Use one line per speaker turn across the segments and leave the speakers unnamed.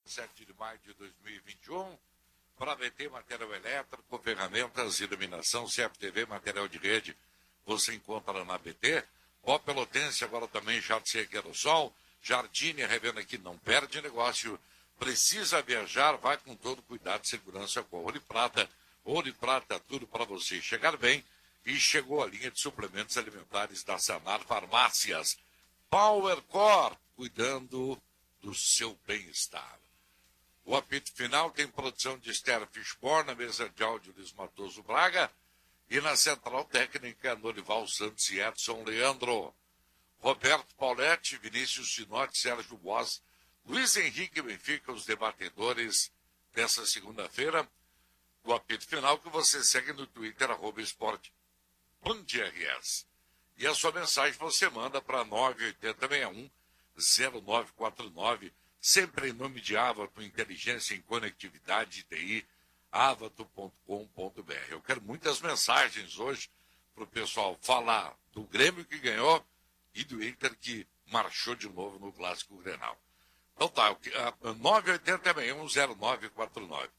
7 de maio de 2021, para ABT Material Elétrico, ferramentas, iluminação, CFTV, material de rede, você encontra na ABT. Pó Pelotense, agora também Jardim Aerosol, Jardine, revenda que não perde negócio. Precisa viajar, vai com todo cuidado e segurança com Ouro e Prata, tudo para você chegar bem. E chegou a linha de suplementos alimentares da Sanar Farmácias. Power Core, cuidando do seu bem-estar. O apito final tem produção de Esther Fishborn, na mesa de áudio Luiz Matoso Braga e na central técnica Norival Santos e Edson Leandro. Roberto Pauletti, Vinícius Sinotti, Sérgio Boas, Luiz Henrique Benfica, os debatedores dessa segunda-feira. O apito final que você segue no Twitter, @esporte.rs. E a sua mensagem você manda para 98061-0949, sempre em nome de Avato Inteligência em Conectividade TI, avato.com.br. Eu quero muitas mensagens hoje para o pessoal falar do Grêmio que ganhou e do Inter que marchou de novo no Clássico Grenal. Então tá, 98061-0949.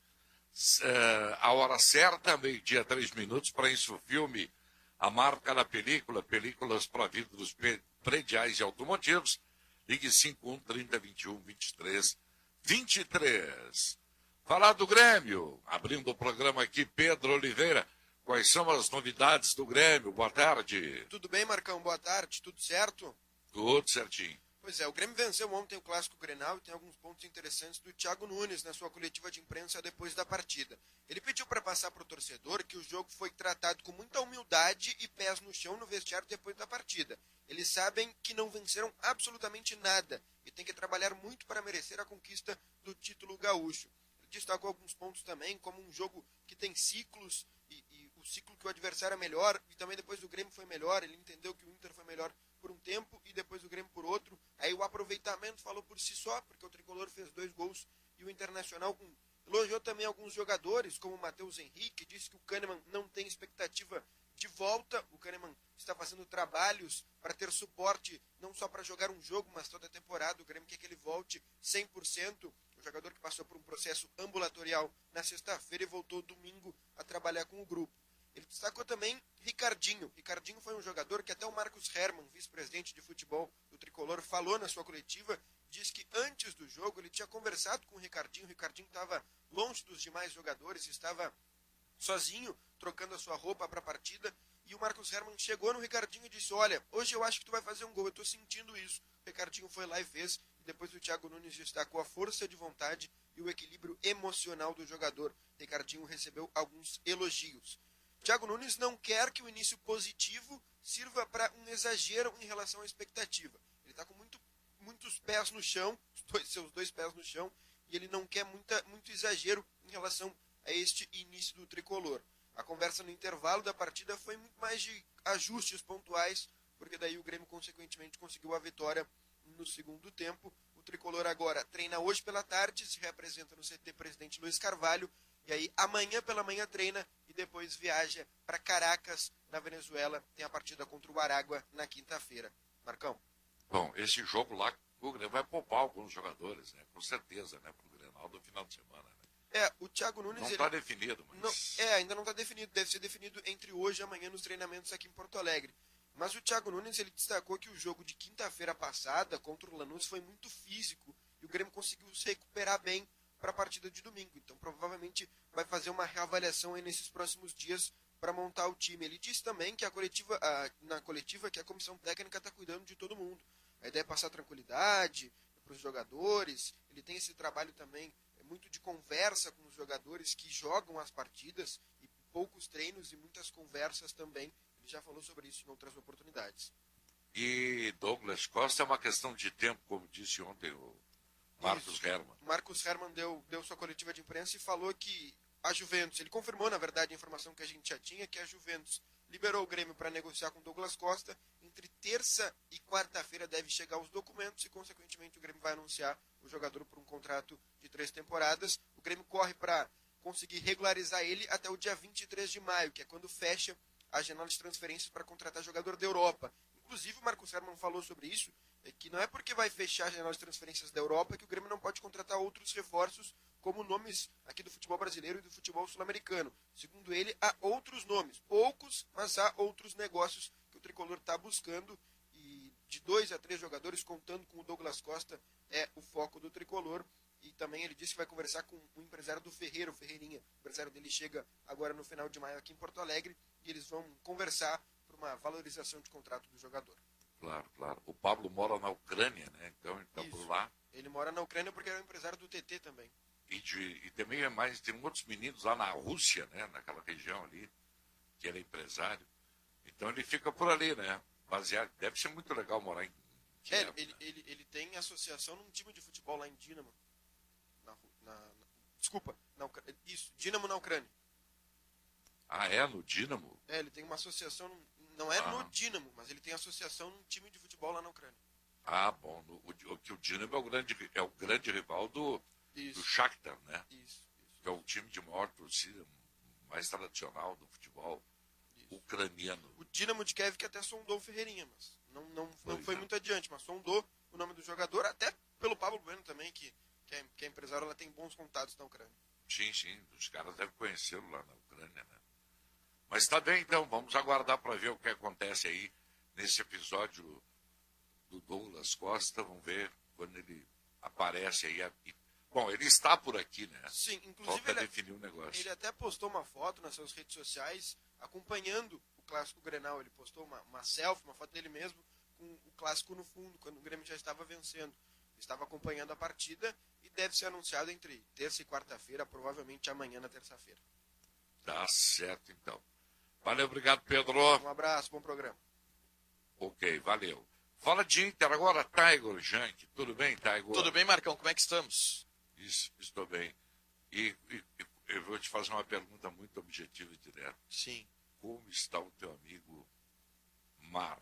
A hora certa, meio-dia, 3 minutos, para isso filme, a marca da película, películas para vidros prediais e automotivos. Ligue 51-30-21-23-23. Falar do Grêmio, abrindo o programa aqui, Pedro Oliveira. Quais são as novidades do Grêmio? Boa tarde.
Tudo bem, Marcão? Boa tarde. Tudo certo?
Tudo certinho.
Pois é, o Grêmio venceu ontem o Clássico Grenal e tem alguns pontos interessantes do Thiago Nunes na sua coletiva de imprensa depois da partida. Ele pediu para passar para o torcedor que o jogo foi tratado com muita humildade e pés no chão no vestiário depois da partida. Eles sabem que não venceram absolutamente nada e tem que trabalhar muito para merecer a conquista do título gaúcho. Ele destacou alguns pontos também, como um jogo que tem ciclos e o ciclo que o adversário é melhor e também depois o Grêmio foi melhor. Ele entendeu que o Inter foi melhor por um tempo e depois o Grêmio por outro. Aí o aproveitamento falou por si só, porque o Tricolor fez 2 gols e o Internacional elogiou também alguns jogadores, como o Matheus Henrique, disse que o Kahneman não tem expectativa de volta. O Kahneman está fazendo trabalhos para ter suporte, não só para jogar um jogo, mas toda a temporada. O Grêmio quer que ele volte 100%. O jogador que passou por um processo ambulatorial na sexta-feira e voltou domingo a trabalhar com o grupo. Ele destacou também Ricardinho. Ricardinho foi um jogador que até o Marcos Hermann, vice-presidente de futebol do Tricolor, falou na sua coletiva. Diz que antes do jogo ele tinha conversado com o Ricardinho. O Ricardinho estava longe dos demais jogadores, estava sozinho, trocando a sua roupa para a partida. E o Marcos Hermann chegou no Ricardinho e disse: olha, hoje eu acho que tu vai fazer um gol, eu estou sentindo isso. O Ricardinho foi lá e fez. E depois o Thiago Nunes destacou a força de vontade e o equilíbrio emocional do jogador. Ricardinho recebeu alguns elogios. Thiago Nunes não quer que o início positivo sirva para um exagero em relação à expectativa. Ele está com muitos pés no chão, seus 2 pés no chão, e ele não quer muito exagero em relação a este início do Tricolor. A conversa no intervalo da partida foi muito mais de ajustes pontuais, porque daí o Grêmio, consequentemente, conseguiu a vitória no segundo tempo. O Tricolor agora treina hoje pela tarde, se representa no CT Presidente Luiz Carvalho, e aí amanhã pela manhã treina e depois viaja para Caracas, na Venezuela. Tem a partida contra o Aragua na quinta-feira. Marcão.
Bom, esse jogo lá, o Grêmio vai poupar alguns jogadores, né? Com certeza, né? Para o Grenal do final de semana, né?
O Thiago Nunes...
Não está definido, mas...
ainda não está definido. Deve ser definido entre hoje e amanhã nos treinamentos aqui em Porto Alegre. Mas o Thiago Nunes, ele destacou que o jogo de quinta-feira passada contra o Lanús foi muito físico e o Grêmio conseguiu se recuperar bem para a partida de domingo. Então, provavelmente, vai fazer uma reavaliação aí nesses próximos dias para montar o time. Ele disse também que na coletiva que a comissão técnica está cuidando de todo mundo. A ideia é passar tranquilidade para os jogadores. Ele tem esse trabalho também muito de conversa com os jogadores que jogam as partidas e poucos treinos e muitas conversas também. Ele já falou sobre isso em outras oportunidades.
E Douglas Costa é uma questão de tempo, como disse ontem o Marcos Hermann.
Marcos Hermann deu sua coletiva de imprensa e falou que a Juventus, ele confirmou, na verdade, a informação que a gente já tinha, que a Juventus liberou o Grêmio para negociar com Douglas Costa. Entre terça e quarta-feira deve chegar os documentos e, consequentemente, o Grêmio vai anunciar o jogador por um contrato de 3 temporadas. O Grêmio corre para conseguir regularizar ele até o dia 23 de maio, que é quando fecha a janela de transferências para contratar jogador da Europa. Inclusive, o Marcos Hermann falou sobre isso. é que não é porque vai fechar a janela de transferências da Europa que o Grêmio não pode contratar outros reforços, como nomes aqui do futebol brasileiro e do futebol sul-americano. Segundo ele, há outros nomes, poucos, mas há outros negócios que o Tricolor está buscando, e de 2 a 3 jogadores, contando com o Douglas Costa, é o foco do Tricolor. E também ele disse que vai conversar com o empresário do Ferreira, o Ferreirinha. O empresário dele chega agora no final de maio aqui em Porto Alegre, e eles vão conversar por uma valorização de contrato do jogador.
Claro, claro. O Pablo mora na Ucrânia, né? Então ele está por lá.
Ele mora na Ucrânia porque é o empresário do TT também.
E também tem outros meninos lá na Rússia, né? Naquela região ali, que ele é empresário. Então ele fica por ali, né? Baseado. Deve ser muito legal morar em Kiev,
ele tem associação num time de futebol lá em Dínamo. Desculpa, isso, Dínamo na Ucrânia.
Ah, é? No Dínamo?
Ele tem uma associação, não é no Dínamo, mas ele tem associação num time de futebol lá na Ucrânia.
Ah, bom. O Dínamo é o grande rival do Shakhtar, né?
Isso.
Que é o time de maior torcida, mais tradicional do futebol ucraniano.
O Dínamo de Kiev que até sondou o Ferreirinha, mas não foi muito adiante, mas sondou o nome do jogador, até pelo Pablo Bueno também, que é empresário, ela tem bons contatos na Ucrânia.
Sim, os caras devem conhecê-lo lá na Ucrânia, né? Mas tá bem, então, vamos aguardar para ver o que acontece aí nesse episódio do Douglas Costa. Vamos ver quando ele aparece aí. Bom, ele está por aqui, né?
Sim, inclusive
definir o negócio.
Ele até postou uma foto nas suas redes sociais acompanhando o Clássico Grenal. Ele postou uma selfie, uma foto dele mesmo, com o Clássico no fundo, quando o Grêmio já estava vencendo. Ele estava acompanhando a partida e deve ser anunciado entre terça e quarta-feira, provavelmente amanhã na terça-feira.
Tá certo, então. Valeu, obrigado, Pedro.
Um abraço, bom programa.
Ok, valeu. Fala de Inter agora, Taigor Jank. Tudo bem, Taigor?
Tudo bem, Marcão, como é que estamos?
Isso, estou bem. E eu vou te fazer uma pergunta muito objetiva e direta.
Sim.
Como está o teu amigo Mar?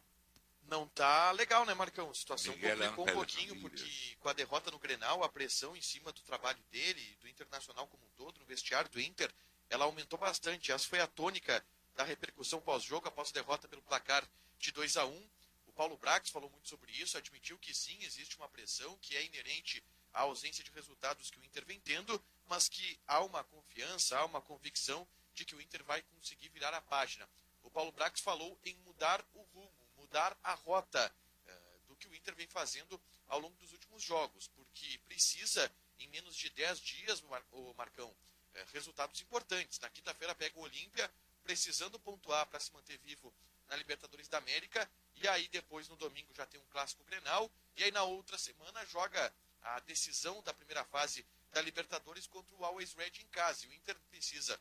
Não tá legal, né, Marcão? A situação
Miguel
complicou um
Ángel
pouquinho,
Ramírez.
porque com a derrota no Grenal, a pressão em cima do trabalho dele, do Internacional como um todo, no vestiário do Inter, ela aumentou bastante. Essa foi a tônica da repercussão pós-jogo, após a derrota pelo placar de 2-1. O Paulo Brax falou muito sobre isso, admitiu que sim, existe uma pressão que é inerente à ausência de resultados que o Inter vem tendo, mas que há uma confiança, há uma convicção de que o Inter vai conseguir virar a página. O Paulo Brax falou em mudar o rumo, mudar a rota do que o Inter vem fazendo ao longo dos últimos jogos, porque precisa, em menos de 10 dias, o Marcão, resultados importantes. Na quinta-feira pega o Olímpia, precisando pontuar para se manter vivo na Libertadores da América, e aí depois no domingo já tem um Clássico Grenal, e aí na outra semana joga a decisão da primeira fase da Libertadores contra o Always Red em casa. E o Inter precisa,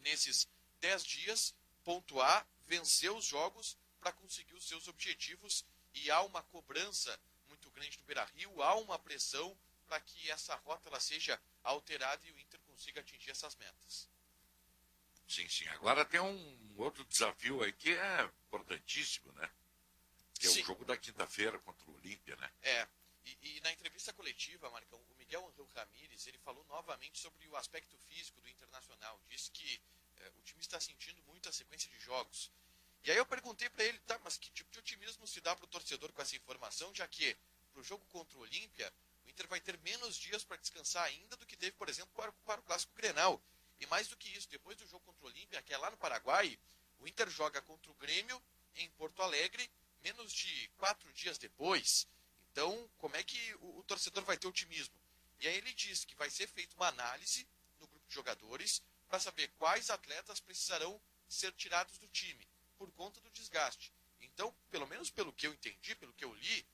nesses 10 dias, pontuar, vencer os jogos para conseguir os seus objetivos, e há uma cobrança muito grande no Beira-Rio, há uma pressão para que essa rota ela seja alterada e o Inter consiga atingir essas metas.
Sim. Agora tem um outro desafio aí que é importantíssimo, né? Que é o jogo da quinta-feira contra o Olímpia, né?
E na entrevista coletiva, Marcão, o Miguel Ángel Ramírez, ele falou novamente sobre o aspecto físico do Internacional. Disse que o time está sentindo muito a sequência de jogos. E aí eu perguntei para ele, mas que tipo de otimismo se dá para o torcedor com essa informação, já que para o jogo contra o Olímpia, o Inter vai ter menos dias para descansar ainda do que teve, por exemplo, para o Clássico Grenal. E mais do que isso, depois do jogo contra o Olímpia, que é lá no Paraguai, o Inter joga contra o Grêmio em Porto Alegre, menos de 4 dias depois. Então, como é que o torcedor vai ter otimismo? E aí ele disse que vai ser feita uma análise no grupo de jogadores para saber quais atletas precisarão ser tirados do time por conta do desgaste. Então, pelo menos pelo que eu entendi, pelo que eu li,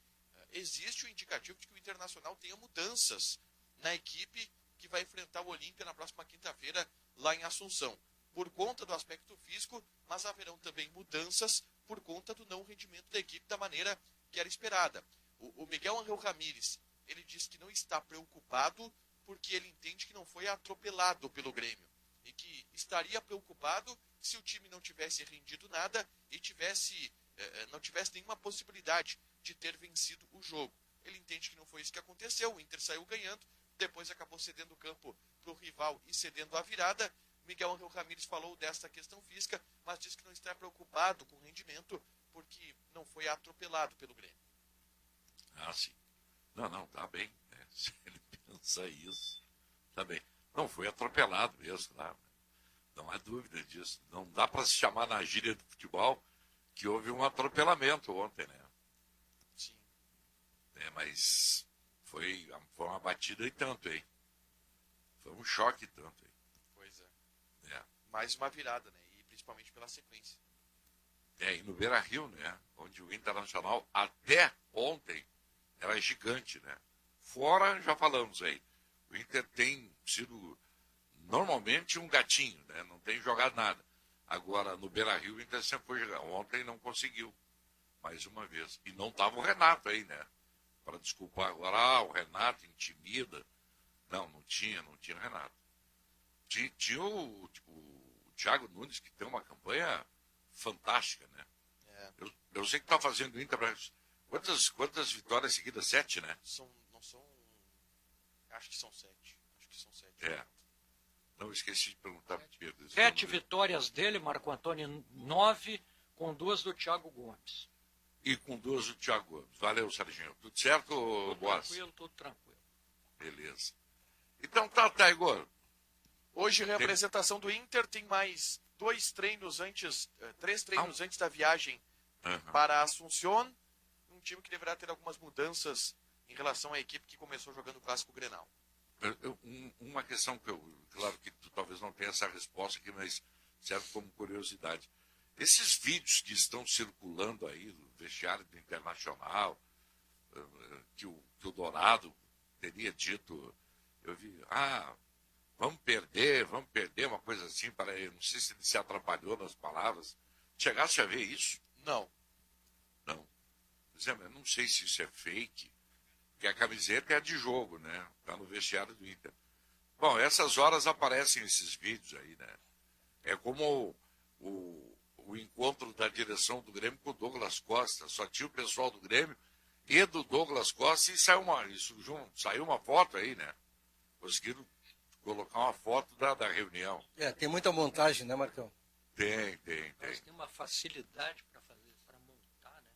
existe o indicativo de que o Internacional tenha mudanças na equipe que vai enfrentar o Olímpia na próxima quinta-feira lá em Assunção. Por conta do aspecto físico, mas haverão também mudanças por conta do não rendimento da equipe da maneira que era esperada. O Miguel Ángel Ramírez, ele diz que não está preocupado porque ele entende que não foi atropelado pelo Grêmio e que estaria preocupado se o time não tivesse rendido nada e não tivesse nenhuma possibilidade de ter vencido o jogo. Ele entende que não foi isso que aconteceu, o Inter saiu ganhando, depois acabou cedendo o campo para o rival e cedendo a virada. Miguel Ángel Ramírez falou desta questão física, mas diz que não está preocupado com o rendimento porque não foi atropelado pelo Grêmio.
Ah, sim. Não, tá bem. Né? Se ele pensa isso, tá bem. Não, foi atropelado mesmo, tá? Não há dúvida disso. Não dá para se chamar na gíria do futebol que houve um atropelamento ontem, né?
Sim.
Mas foi uma batida e tanto, hein? Foi um choque e tanto, hein?
Pois é. Mais uma virada, né? E principalmente pela sequência.
E no Beira-Rio, né? Onde o Internacional até ontem era gigante, né? Fora, já falamos aí, o Inter tem sido normalmente um gatinho, né? Não tem jogado nada. Agora, no Beira-Rio, o Inter sempre foi jogar. Ontem não conseguiu, mais uma vez. E não estava o Renato aí, né? Para desculpar agora, o Renato intimida. Não tinha Renato. Tinha o Thiago Nunes, que tem uma campanha fantástica, né? Eu sei que está fazendo o Inter. Quantas vitórias seguidas? 7, né?
Não são. Acho que são 7.
Não, esqueci de perguntar para o Pedro.
7 vitórias dele, Marco Antônio, 9, com 2 do Thiago Gomes.
E com 2 do Thiago Gomes. Valeu, Serginho. Tudo certo, Boas?
Tudo tranquilo.
Beleza. Então tá, Igor.
Hoje, representação do Inter tem mais 3 treinos antes da viagem para Assunción. Um time que deverá ter algumas mudanças em relação à equipe que começou jogando o Clássico Grenal.
Uma questão que claro que tu talvez não tenha essa resposta aqui, mas serve como curiosidade. Esses vídeos que estão circulando aí do vestiário do Internacional, que o Dourado teria dito, eu vi, vamos perder, uma coisa assim, eu não sei se ele se atrapalhou nas palavras. Chegaste a ver isso?
Não.
Eu não sei se isso é fake, porque a camiseta é de jogo, né? Está no vestiário do Inter. Bom, essas horas aparecem esses vídeos aí, né? É como o encontro da direção do Grêmio com o Douglas Costa. Só tinha o pessoal do Grêmio e do Douglas Costa e saiu uma foto aí, né? Conseguiram colocar uma foto da reunião.
Tem muita montagem, né, Marcão?
Tem.
Mas tem uma facilidade para montar, né?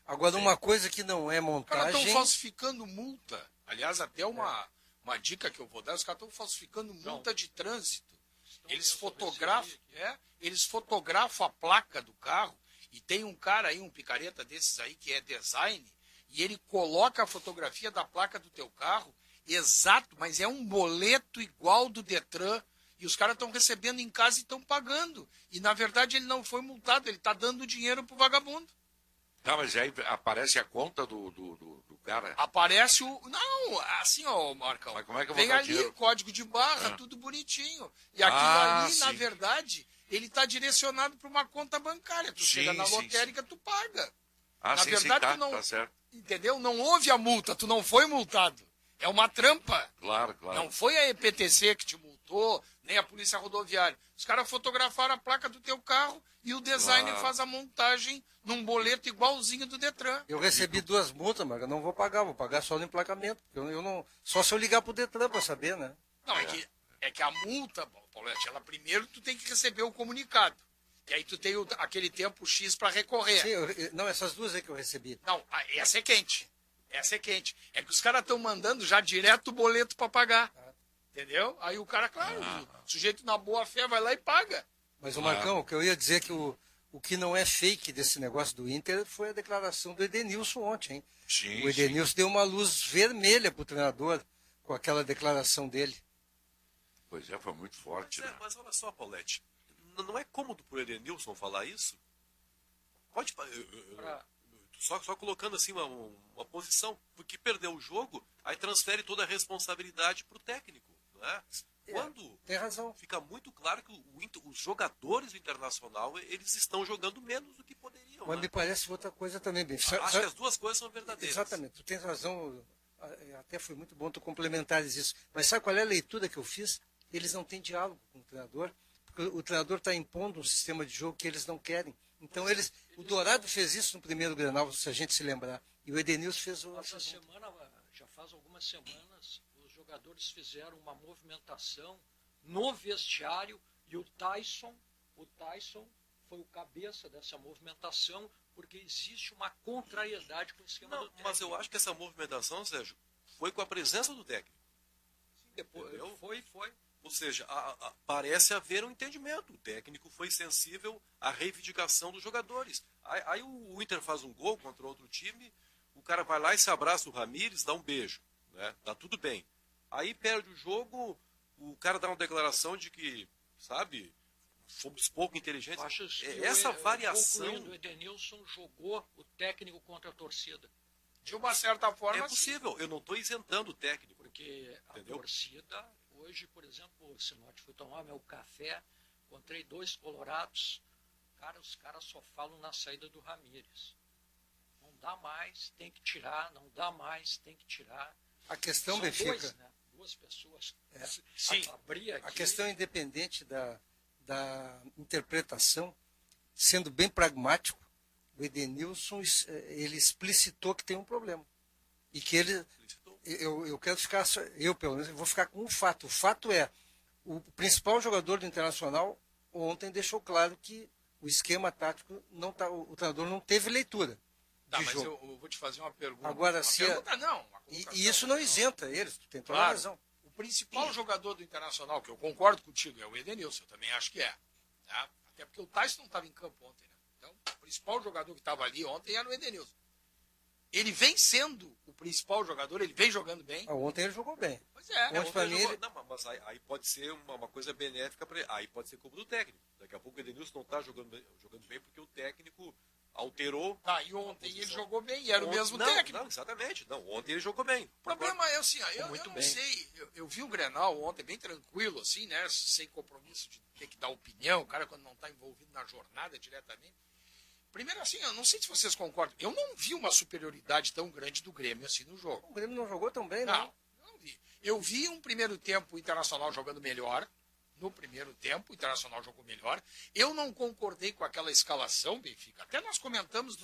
Agora, uma coisa que não é
Os
montagem...
caras estão falsificando multa. Aliás, até uma dica que eu vou dar, os caras estão falsificando multa de trânsito. Eles fotografam a placa do carro e tem um cara aí, um picareta desses aí, que é design, e ele coloca a fotografia da placa do teu carro, exato, mas é um boleto igual do Detran, e os caras estão recebendo em casa e estão pagando. E, na verdade, ele não foi multado, ele está dando dinheiro pro vagabundo.
Tá, mas aí aparece a conta do cara.
Aparece o... Não, assim, ó, Marcão.
Mas como é que eu vou
vem
dar
ali
dinheiro?
o código de barra, tudo bonitinho. E aquilo ali, na
sim.
verdade, ele está direcionado para uma conta bancária. Tu chega na lotérica, tu paga. Na verdade, tu não...
Tá certo.
Entendeu? Não houve a multa, tu não foi multado. É uma trampa.
Claro.
Não foi a EPTC que te multou, nem a Polícia Rodoviária. Os caras fotografaram a placa do teu carro e o designer faz a montagem num boleto igualzinho do Detran.
Eu recebi 2 multas, mas eu não vou pagar só no emplacamento. Eu não, só se eu ligar pro Detran para saber, né?
Não, é que a multa, Paulete, ela primeiro tu tem que receber o comunicado. E aí tu tem aquele tempo X para recorrer.
Sim, não, essas 2 aí que eu recebi.
Não, essa é quente. É que os caras estão mandando já direto o boleto para pagar. Entendeu? Aí o cara, claro, o sujeito na boa fé vai lá e paga.
Mas, o Marcão, o que eu ia dizer é que o que não é fake desse negócio do Inter foi a declaração do Edenilson ontem, hein?
Sim,
o Edenilson deu uma luz vermelha pro treinador com aquela declaração dele.
Pois é, foi muito forte, né?
Mas olha só, Paulete, não é cômodo pro Edenilson falar isso? Pode... Só colocando assim uma posição, porque perdeu o jogo, aí transfere toda a responsabilidade pro técnico, não é? Quando
tem razão.
Fica muito claro que os jogadores do Internacional, eles estão jogando menos do que poderiam.
Mas
né?
me parece outra coisa também, bem.
Acho que as duas coisas são verdadeiras.
Exatamente, tu tens razão, até foi muito bom tu complementares isso. Mas sabe qual é a leitura que eu fiz? Eles não têm diálogo com o treinador, porque o treinador está impondo um sistema de jogo que eles não querem. Então o Dourado fez isso no primeiro Grenal, se a gente se lembrar, e o Edenilson fez o...
Essa semana, já faz algumas semanas, os jogadores fizeram uma movimentação no vestiário e o Tyson foi o cabeça dessa movimentação, porque existe uma contrariedade com o esquema do técnico.
Mas eu acho que essa movimentação, Sérgio, foi com a presença do técnico.
Depois,
Entendeu?
foi.
Ou seja, parece haver um entendimento. O técnico foi sensível à reivindicação dos jogadores. Aí o Inter faz um gol contra outro time, o cara vai lá e se abraça o Ramírez, dá um beijo. Né? Tá tudo bem. Aí perde o jogo, o cara dá uma declaração de que, sabe, fomos pouco inteligentes. Essa variação...
O Edenilson jogou o técnico contra a torcida.
De uma certa forma,
é possível. Eu não estou isentando o técnico.
Porque
entendeu?
A torcida, hoje, por exemplo, se nós fui tomar meu café, encontrei 2 colorados, cara, os caras só falam na saída do Ramírez. Não dá mais, tem que tirar, não dá mais, tem que tirar.
A questão,
São
Benfica,
2, né? 2 pessoas.
Sim.
A questão independente da interpretação, sendo bem pragmático, o Edenilson, ele explicitou que tem um problema. E que ele... Eu quero ficar... Eu, pelo menos, vou ficar com um fato. O fato é, o principal jogador do Internacional ontem deixou claro que o esquema tático, o treinador não teve leitura de
mas
jogo.
eu vou te fazer uma pergunta.
Agora, e isso não isenta eles, tu tem toda a razão.
O principal jogador do Internacional, que eu concordo contigo, é o Edenilson, eu também acho que é. Tá? Até porque o Tyson não estava em campo ontem, né? Então, o principal jogador que estava ali ontem era o Edenilson. Ele vem sendo o principal jogador, ele vem jogando bem.
Ontem ele jogou bem.
Pois é.
Ontem, pra mim,
Não, mas aí pode ser uma coisa benéfica para ele. Aí pode ser culpa do técnico. Daqui a pouco o Edenilson não está jogando bem porque o técnico alterou.
E ontem ele jogou bem, e era o mesmo técnico.
Não, exatamente. Não, ontem ele jogou bem.
O problema é assim, eu não sei, eu vi o Grenal ontem bem tranquilo, assim, né? Sem compromisso de ter que dar opinião, o cara quando não está envolvido na jornada diretamente. Primeiro assim, eu não sei se vocês concordam, eu não vi uma superioridade tão grande do Grêmio assim no jogo.
O Grêmio não jogou tão bem,
não vi. Eu vi um primeiro tempo o Internacional jogando melhor. No primeiro tempo, o Internacional jogou melhor. Eu não concordei com aquela escalação, Benfica. Até nós comentamos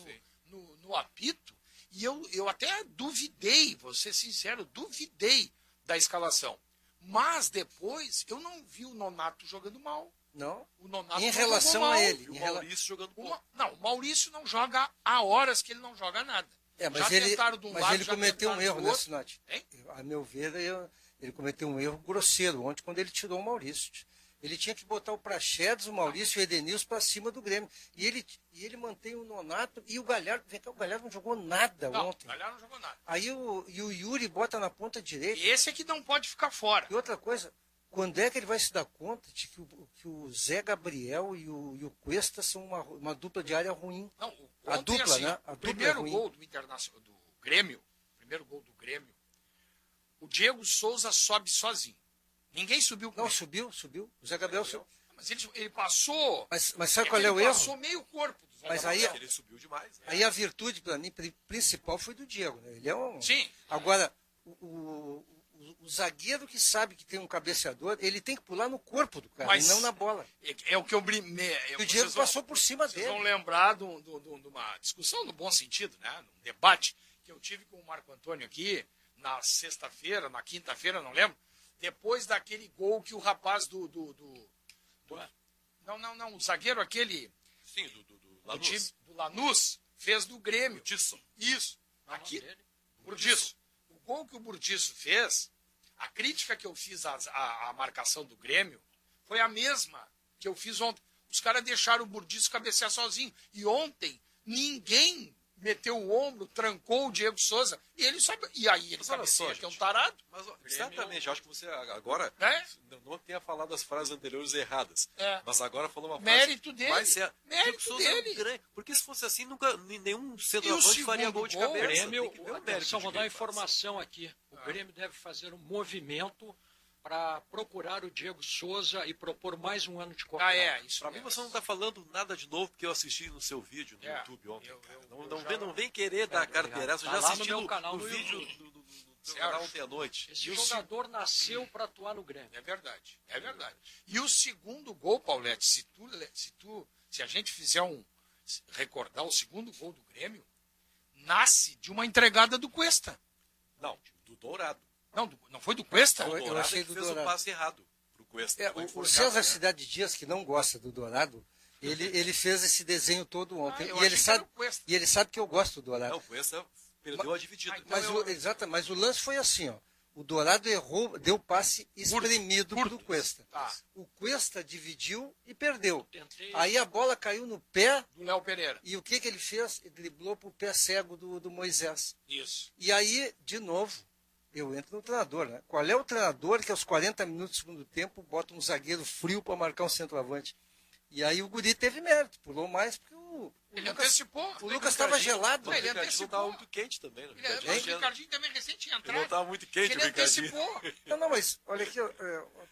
no apito. E eu até duvidei, vou ser sincero, duvidei da escalação. Mas depois, eu não vi o Nonato jogando mal.
Não?
O Nonato
em relação a ele.
O Maurício jogando mal.
Não, o Maurício não joga há horas que ele não joga nada.
Mas ele cometeu um erro nesse note. A meu ver, ele cometeu um erro grosseiro ontem quando ele tirou o Maurício. Ele tinha que botar o Praxedes, o Maurício e o Edenilson para cima do Grêmio. E ele mantém o Nonato e o Galhardo. Vem cá, o Galhardo não jogou nada ontem.
O Galhardo não jogou nada.
Aí o Yuri bota na ponta direita.
E esse é que não pode ficar fora.
E outra coisa, quando é que ele vai se dar conta de que o Zé Gabriel e o Cuesta são uma dupla de área ruim?
Não,
a dupla,
assim,
né?
O primeiro gol do Internacional, do Grêmio, o Diego Souza sobe sozinho. Ninguém subiu com
ele.
Não,
subiu. O Zé Gabriel subiu.
Mas ele passou...
Mas sabe qual é o erro?
Ele passou meio corpo do Zé
Mas
Gabriel.
Ele subiu demais. Né?
Aí a virtude, para mim, principal foi do Diego. Né? Ele é um...
Sim.
Agora, o zagueiro que sabe que tem um cabeceador, ele tem que pular no corpo do cara, e não na bola.
É o que o
Diego passou por cima dele.
Vocês vão lembrar de uma discussão no bom sentido, né? Um debate que eu tive com o Marco Antônio aqui na sexta-feira, na quinta-feira, não lembro, depois daquele gol que o rapaz do o zagueiro aquele...
Sim, do Lanús.
Do Lanús fez do Grêmio.
Burdiço.
Isso. Aqui, Burdiço. O gol que o Burdiço fez, a crítica que eu fiz à marcação do Grêmio foi a mesma que eu fiz ontem. Os caras deixaram o Burdiço cabecear sozinho. E ontem, ninguém meteu o ombro, trancou o Diego Souza, e ele sabe. E aí ele cabeceia, que é um tarado.
Mas, exatamente, acho que você agora não tenha falado as frases anteriores erradas. Mas agora falou uma frase.
Mérito dele.
Mérito dele. Porque se fosse assim, nunca nenhum centroavante faria gol de cabeça.
Grêmio, só vou dar uma informação aqui. O Grêmio deve fazer um movimento para procurar o Diego Souza e propor mais um ano de contrato.
Isso.
Para mim você não está falando nada de novo, porque eu assisti no seu vídeo no YouTube ontem. Não vem querer dar carteiraço, eu já assisti no vídeo do canal ontem à noite.
Esse jogador nasceu para atuar no Grêmio.
É verdade. E o segundo gol, Paulete, se a gente fizer recordar o segundo gol do Grêmio, nasce de uma entregada do Cuesta.
Não, do Dourado.
Não foi do Cuesta?
Eu achei que fez o passe errado pro Cuesta.
O César Cidade Dias, que não gosta do Dourado, Ele fez esse desenho todo ontem.
eu
E ele
achei que era
sabe,
o Cuesta.
e ele sabe que eu gosto do Dourado.
Não, com essa perdeu a dividida.
Mas o lance foi assim, ó. O Dourado errou, deu passe espremido
curto.
pro Cuesta.
Tá.
O Cuesta dividiu e perdeu.
Tentei.
Aí a bola caiu no pé
Do Léo Pereira.
e o que ele fez? Ele driblou pro pé cego do Moisés.
Isso.
E aí, de novo, eu entro no treinador, né? Qual é o treinador que aos 40 minutos do segundo tempo bota um zagueiro frio para marcar um centroavante? E aí o Guri teve mérito, pulou mais porque
Ele antecipou.
o Lucas estava gelado.
Não, ele
O Ricardinho não estava
antecipou.
muito quente também, né?
Mas o Ricardinho também recente tinha
Ele não
entrado.
estava muito quente,
Ele
o Ricardinho.
antecipou.
Não, mas olha aqui,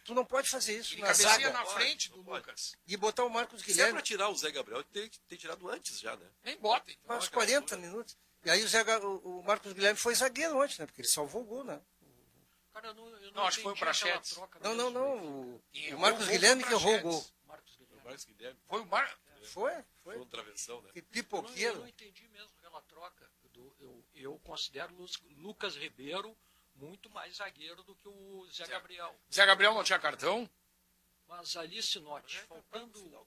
tu não pode fazer isso
Ele
na
cabeceia
zaga
na
Pode,
frente do
não pode.
Lucas.
e botar o Marcos
Se é
Guilherme
pra tirar o Zé Gabriel, tem que ter tirado antes já, né?
Nem bota. Então.
aos 40 minutos. E aí o Marcos Guilherme foi zagueiro ontem, né? Porque ele salvou o gol, né?
Cara, eu
Não, acho que foi o
entendi aquela
Prachetes.
troca
Não,
mesmo.
não.
E
O Marcos
errou
Guilherme
o
que errou o
Prachetes.
gol.
Marcos
O
Guilherme.
Marcos Guilherme
Foi o Mar...
Foi?
foi um travessão, né?
Que
Eu
pipoqueiro.
não entendi mesmo aquela troca. Eu considero o Lucas Ribeiro muito mais zagueiro do que o Zé Gabriel.
Zé Gabriel não tinha cartão?
Mas ali, Sinote, faltando.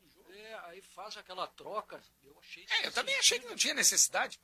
Aí faz aquela troca. Eu achei.
Eu também achei que não tinha necessidade,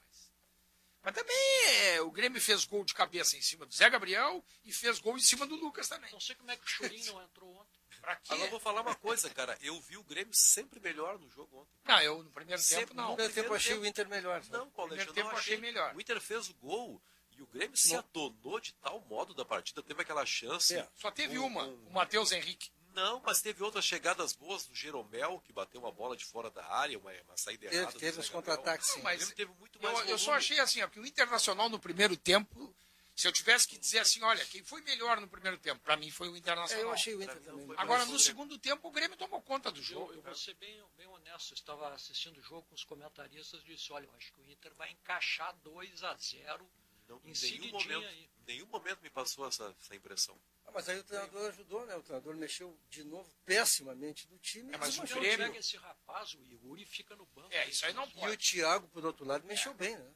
mas também o Grêmio fez gol de cabeça em cima do Zé Gabriel e fez gol em cima do Lucas também.
Não sei como é que o Churinho não entrou ontem.
Pra quê?
Agora eu vou falar uma coisa, cara. Eu vi o Grêmio sempre melhor no jogo ontem.
Não, eu no primeiro
Sempre
tempo não.
No primeiro tempo eu achei o Inter melhor.
Não, Paulo,
Primeiro
eu
tempo
não
eu achei melhor.
O Inter fez o gol e o Grêmio se
Não.
adonou de tal modo da partida. Teve aquela chance.
É.
Só teve uma, o Matheus Henrique.
Não, mas teve outras chegadas boas do Jeromel, que bateu uma bola de fora da área, uma saída errada. do
Teve
Zé
uns
Gabriel.
contra-ataques, sim.
O
Mas
Grêmio teve muito mais
eu só
volume.
achei assim, ó, que o Internacional no primeiro tempo, se eu tivesse que dizer assim, olha, quem foi melhor no primeiro tempo? Pra mim foi o Internacional.
Eu achei o Inter
Pra mim não
também.
foi.
Agora, no segundo tempo, o Grêmio tomou conta do
Eu
jogo.
vou ser bem honesto. Eu estava assistindo o jogo com os comentaristas e disse: olha, eu acho que o Inter vai encaixar 2-0
Não,
em
em
seguidinha aí.
nenhum momento me passou essa impressão.
Mas aí o treinador ajudou, né? O treinador mexeu de novo pessimamente do time.
É, mas o
desmanchou
Grêmio-
Pega esse rapaz, o Yuri, fica no banco.
Isso aí não
E o
pode.
Thiago, por outro lado, mexeu bem, né?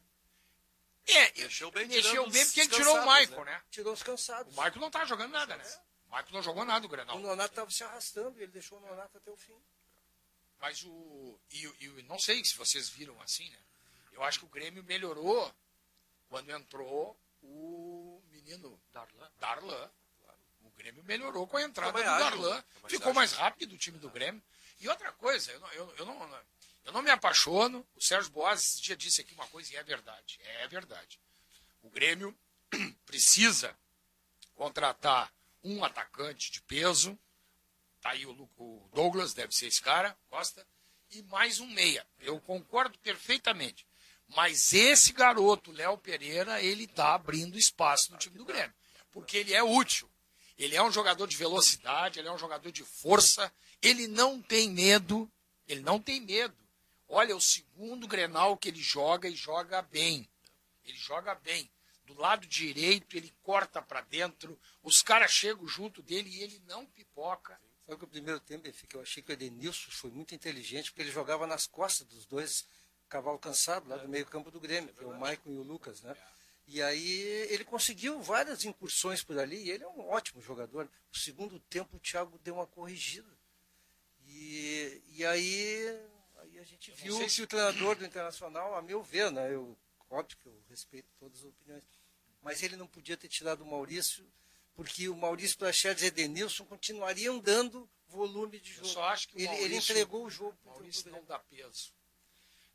Mexeu bem,
Mexeu
tirando
bem
os
porque ele tirou o
cansados,
Michael, né?
Tirou os cansados.
O Michael não tá jogando nada, né? O Michael não jogou nada o
O
Grenal.
Nonato estava se arrastando e ele deixou o Nonato até o fim.
Mas não sei se vocês viram assim, né? Eu acho que o Grêmio melhorou quando entrou o menino Darlan. O Grêmio melhorou com a entrada
Ficou
do
mais ágil,
Darlan.
né? Ficou mais
Ficou
ágil.
mais rápido o time do Grêmio. E outra coisa, eu não me apaixono. O Sérgio Boas esse dia disse aqui uma coisa e é verdade. É verdade. O Grêmio precisa contratar um atacante de peso. Tá aí o Douglas, deve ser esse cara, Costa, e mais um meia. Eu concordo perfeitamente. Mas esse garoto, Léo Pereira, ele tá abrindo espaço no time do Grêmio. Porque ele é útil. Ele é um jogador de velocidade, ele é um jogador de força, ele não tem medo, ele não tem medo. Olha, o segundo Grenal que ele joga e joga bem. Ele joga bem. Do lado direito, ele corta para dentro, os caras chegam junto dele e ele não pipoca.
Sabe que o primeiro tempo, Benfica, eu achei que o Edenilson foi muito inteligente, porque ele jogava nas costas dos dois cavalo cansado lá do meio campo do Grêmio, que é o Maicon e o Lucas, né? E aí ele conseguiu várias incursões por ali, e ele é um ótimo jogador. No segundo tempo o Thiago deu uma corrigida. E aí a gente viu
sei
que o treinador do Internacional, a meu ver, né? Óbvio que eu respeito todas as opiniões, mas ele não podia ter tirado o Maurício, porque o Maurício Prachedes e Edenilson continuariam dando volume de
Eu
jogo.
só acho que o
Ele
Maurício,
entregou o jogo. pro
Maurício
Grêmio.
não dá peso.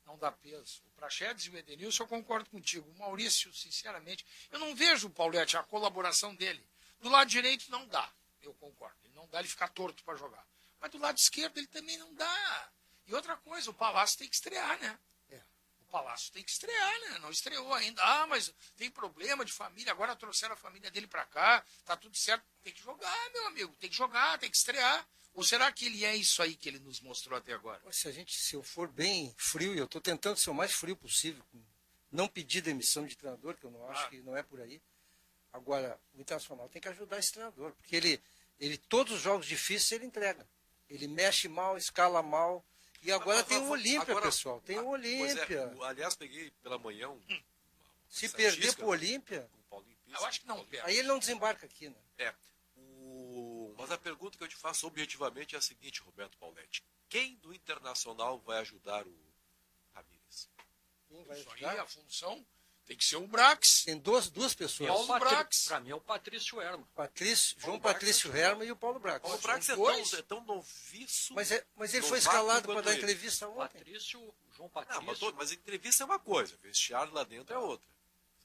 Não dá peso. O Praxedes e o Edenilson, eu concordo contigo. O Maurício, sinceramente, eu não vejo, Paulete, a colaboração dele. Do lado direito não dá, eu concordo. Ele não dá, ele fica torto para jogar. Mas do lado esquerdo ele também não dá. E outra coisa, o Palácio tem que estrear, né? O Palácio tem que estrear, né? Não estreou ainda. Ah, mas tem problema de família, agora trouxeram a família dele para cá, tá tudo certo. Tem que jogar, meu amigo, tem que jogar, tem que estrear. Ou será que ele é isso aí que ele nos mostrou até agora?
Se eu for bem frio, e eu estou tentando ser o mais frio possível, não pedir demissão de treinador, que eu não acho que não é por aí. Agora, o Internacional tem que ajudar esse treinador, porque ele todos os jogos difíceis ele entrega. Ele mexe mal, escala mal. E agora tem o Olímpia, pessoal. Tem o Olímpia.
Aliás, peguei pela manhã
Se perder pro Olímpia,
com o Paulinho Pires.
Eu acho que não perde.
aí ele não desembarca aqui, né?
Mas a pergunta que eu te faço objetivamente é a seguinte, Roberto Pauletti. Quem do Internacional vai ajudar o Ramírez?
Quem vai
Isso aí,
ajudar?
a função tem que ser o Brax.
Tem duas pessoas.
Paulo Brax.
Para mim é o Patrício Herman.
João Patrício Herman e o Paulo Brax.
O Brax
dois.
é tão noviço.
Mas ele foi
novato
escalado para
quanto
dar
ele.
entrevista ontem.
João
Não,
Patrício.
mas entrevista é uma coisa, vestiário lá dentro é outra.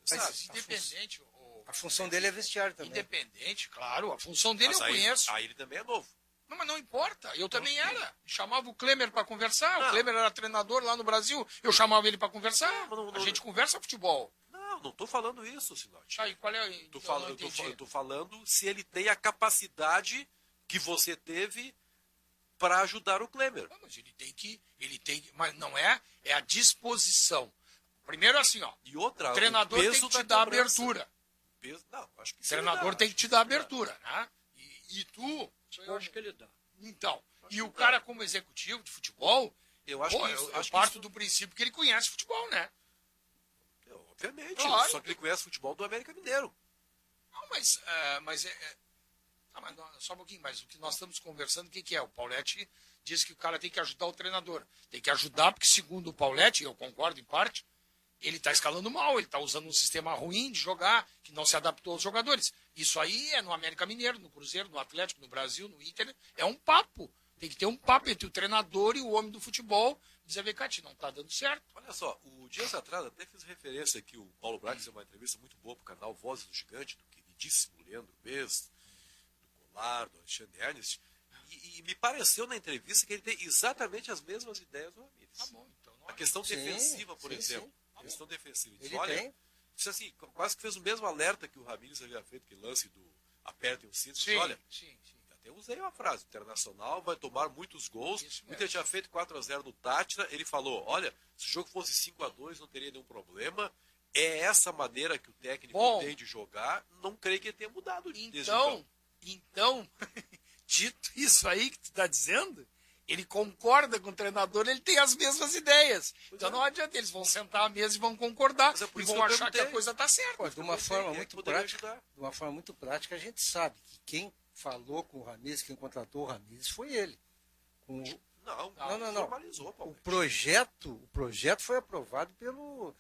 Você
Mas
sabe.
Independente.
A função dele é vestiário também.
Independente, claro. A função dele
Mas
eu
aí,
conheço.
aí ele também é novo.
Não, mas não importa. Eu também era. Chamava o Klemer para conversar.
Não.
O Klemer era treinador lá no Brasil. Eu chamava ele para conversar.
Não,
A gente conversa futebol.
Não estou falando isso, Sinote.
Aí, qual é?
Eu tô falando se ele tem a capacidade que você teve para ajudar o Klemer.
Não, mas ele tem que, mas não é a disposição. Primeiro assim, ó.
E outra,
O treinador tem
peso
que te
da
dar
cobrança.
abertura.
Não, acho que
O treinador tem que te dar abertura, né? E tu,
Isso eu acho que ele dá.
então, e o cara como executivo de futebol,
Eu acho
pô,
que isso,
eu
acho que
parto
isso-
do princípio que ele conhece futebol, né?
obviamente,
Claro.
só que ele conhece futebol do América Mineiro.
Não, mas só um pouquinho, mas o que nós estamos conversando, o que é? O Pauletti diz que o cara tem que ajudar o treinador. Tem que ajudar porque, segundo o Pauletti, eu concordo em parte, ele está escalando mal, ele está usando um sistema ruim de jogar, que não se adaptou aos jogadores. Isso aí é no América Mineiro, no Cruzeiro, no Atlético, no Brasil, no Inter, é um papo. Tem que ter um papo entre o treinador e o homem do futebol. Dizer, vem cá, não está dando certo.
Olha só, o dias atrás até fiz referência aqui, o Paulo Braga deu uma entrevista muito boa para o canal Vozes do Gigante, do queridíssimo Leandro Bez, do Goulart, do Alexandre Ernest, e me pareceu na entrevista que ele tem exatamente as mesmas ideias do Ramírez.
Tá bom, então não
A questão
Sim,
defensiva, por
sim,
exemplo.
sim.
A questão defensiva. Ele
Ele
disse, olha,
tem.
disse assim, quase que fez o mesmo alerta que o Ramírez havia feito, que lance do apertem o cinto.
Sim,
Disse, olha,
sim.
até usei uma frase, o Internacional vai tomar muitos gols.
Isso
O
mesmo.
Inter tinha feito 4-0 no Tátira, ele falou, olha, se o jogo fosse 5-2 não teria nenhum problema. É essa maneira que o técnico
Bom.
tem de jogar, não creio que ele tenha mudado desde
Então, dito isso aí que tu está dizendo, ele concorda com o treinador, ele tem as mesmas ideias. Então
é.
não adianta, eles vão sentar à mesa e vão concordar
Mas é por
e
isso
vão
que eu
achar que
perguntei.
a coisa está certa.
Pô, de uma forma muito
poderia
prática,
ajudar.
de uma forma muito prática, a gente sabe que quem falou com o Ramírez, quem contratou o Ramírez foi ele. Com o-
Não,
não.
formalizou,
O
Paulo.
projeto foi aprovado pelo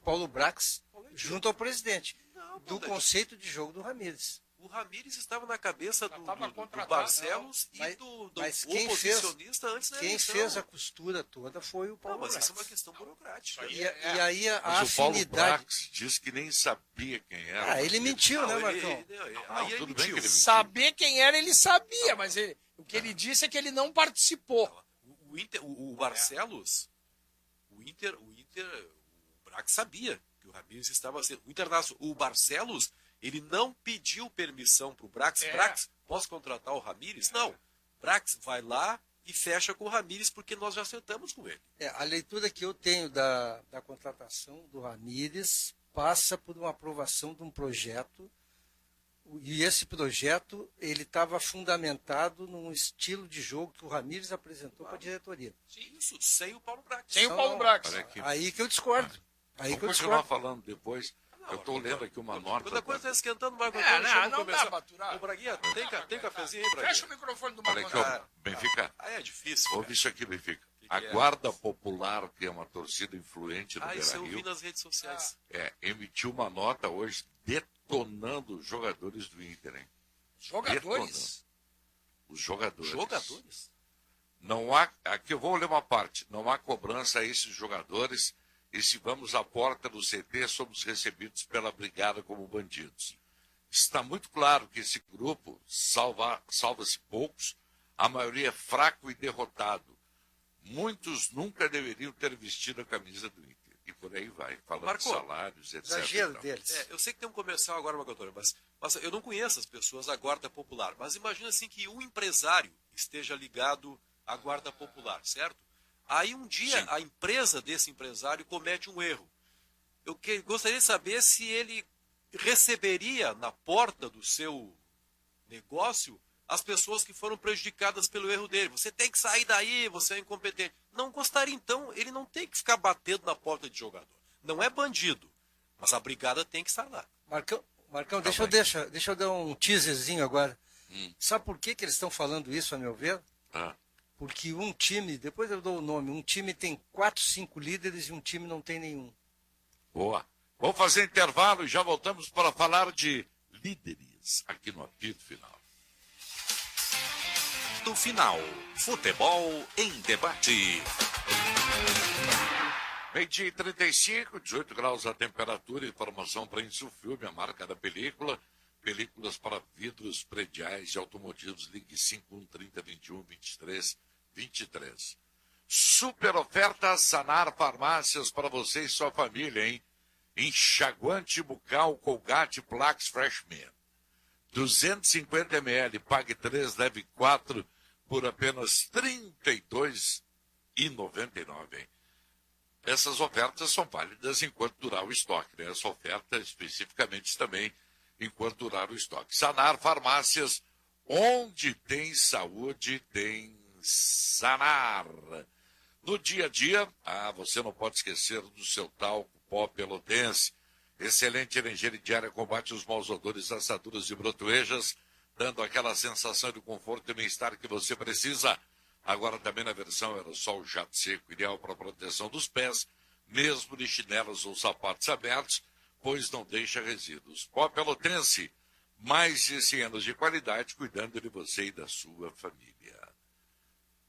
Paulo Brax junto ao presidente
Não,
do
Paulete.
conceito de jogo do Ramírez.
O Ramírez estava na cabeça do
tava
do
contratado,
Barcelos
não.
e do
Mas quem
oposicionista antes da
Quem
eleição.
fez a costura toda foi o
Não,
Paulo
mas
Brax.
isso é uma questão burocrática.
Isso
E,
aí
e aí a
Mas o Paulo
afinidade.
Brax disse que nem sabia quem era.
Ele mentiu,
Não,
né,
ele-
Marcão?
aí ele
tudo bem
mentiu.
que ele
Saber quem era, ele sabia, mas o que ele disse é que ele não participou.
O Barcelos, o Brax sabia que o Ramírez estava sendo. O Barcelos, ele não pediu permissão para o Brax.
É.
Brax, posso contratar o Ramírez? Não. Brax vai lá e fecha com o Ramírez porque nós já acertamos com ele.
A leitura que eu tenho da contratação do Ramírez passa por uma aprovação de um projeto, e esse projeto ele estava fundamentado num estilo de jogo que o Ramírez apresentou para a diretoria.
Isso, sem o Paulo Brax.
Sem o
Então,
Paulo Brax.
Olha aqui.
Aí que eu discordo. Aí
Vamos
que eu
continuar
discordo.
falando depois. Eu estou lendo aqui uma nota.
Quando a coisa está esquentando, Marco
É,
Antônio, chama
não
começar.
dá pra aturar.
Ô, Braguinha, tem cafezinho aí,
Fecha o
Braguinha?
microfone do
Olha
Marco
aqui, ó,
Antônio.
Benfica.
Aí é difícil.
Ouve
cara.
isso aqui, Benfica.
Que
A
é?
Guarda Popular, que é uma torcida influente do
Isso eu vi
Beira-Rio,
nas redes sociais.
emitiu uma nota hoje detonando os jogadores do Inter, hein?
Jogadores.
Os jogadores.
Jogadores?
Não há, aqui eu vou ler uma parte, não há cobrança a esses jogadores e se vamos à porta do CT somos recebidos pela brigada como bandidos. Está muito claro que esse grupo salva-se poucos, a maioria é fraco e derrotado. Muitos nunca deveriam ter vestido a camisa do Inter. E por aí vai, falando
Marco,
de salários, etc.
Exagero deles.
Eu sei que tem um comercial agora, Marco Antônio, mas eu não conheço as pessoas da Guarda Popular. Mas imagina assim que um empresário esteja ligado à Guarda Popular, certo? Aí um dia
Sim.
a empresa desse empresário comete um erro. Eu gostaria de saber se ele receberia na porta do seu negócio as pessoas que foram prejudicadas pelo erro dele. Você tem que sair daí, você é incompetente. Não gostaria, então, ele não tem que ficar batendo na porta de jogador. Não é bandido, mas a brigada tem que estar lá.
Marcão, deixa eu dar um teaserzinho agora. Sabe por que eles estão falando isso, a meu ver?
Ah,
Porque um time, depois eu dou o nome, um time tem 4, 5 líderes e um time não tem nenhum.
Boa. Vamos fazer intervalo e já voltamos para falar de líderes aqui no apito final.
Do final, futebol em debate.
20h35, 18 graus a temperatura, informação para Insufilme, a marca da película. Películas para vidros prediais e automotivos, ligue 5130-21-23-23. Super oferta Sanar Farmácias para você e sua família, hein? Enxaguante bucal Colgate Plax Freshman. 250 ml, pague 3, leve 4 por apenas R$ 32,99. Essas ofertas são válidas enquanto durar o estoque, né? Essa oferta especificamente também enquanto durar o estoque. Sanar Farmácias, onde tem saúde, tem Sanar. No dia a dia, você não pode esquecer do seu talco pó pelotense. Excelente energia diária, combate os maus odores, assaduras e brotoejas, dando aquela sensação de conforto e bem-estar que você precisa. Agora também na versão aerossol jato seco, ideal para proteção dos pés, mesmo de chinelos ou sapatos abertos, pois não deixa resíduos. Pó pelotense, mais de 100 anos de qualidade, cuidando de você e da sua família.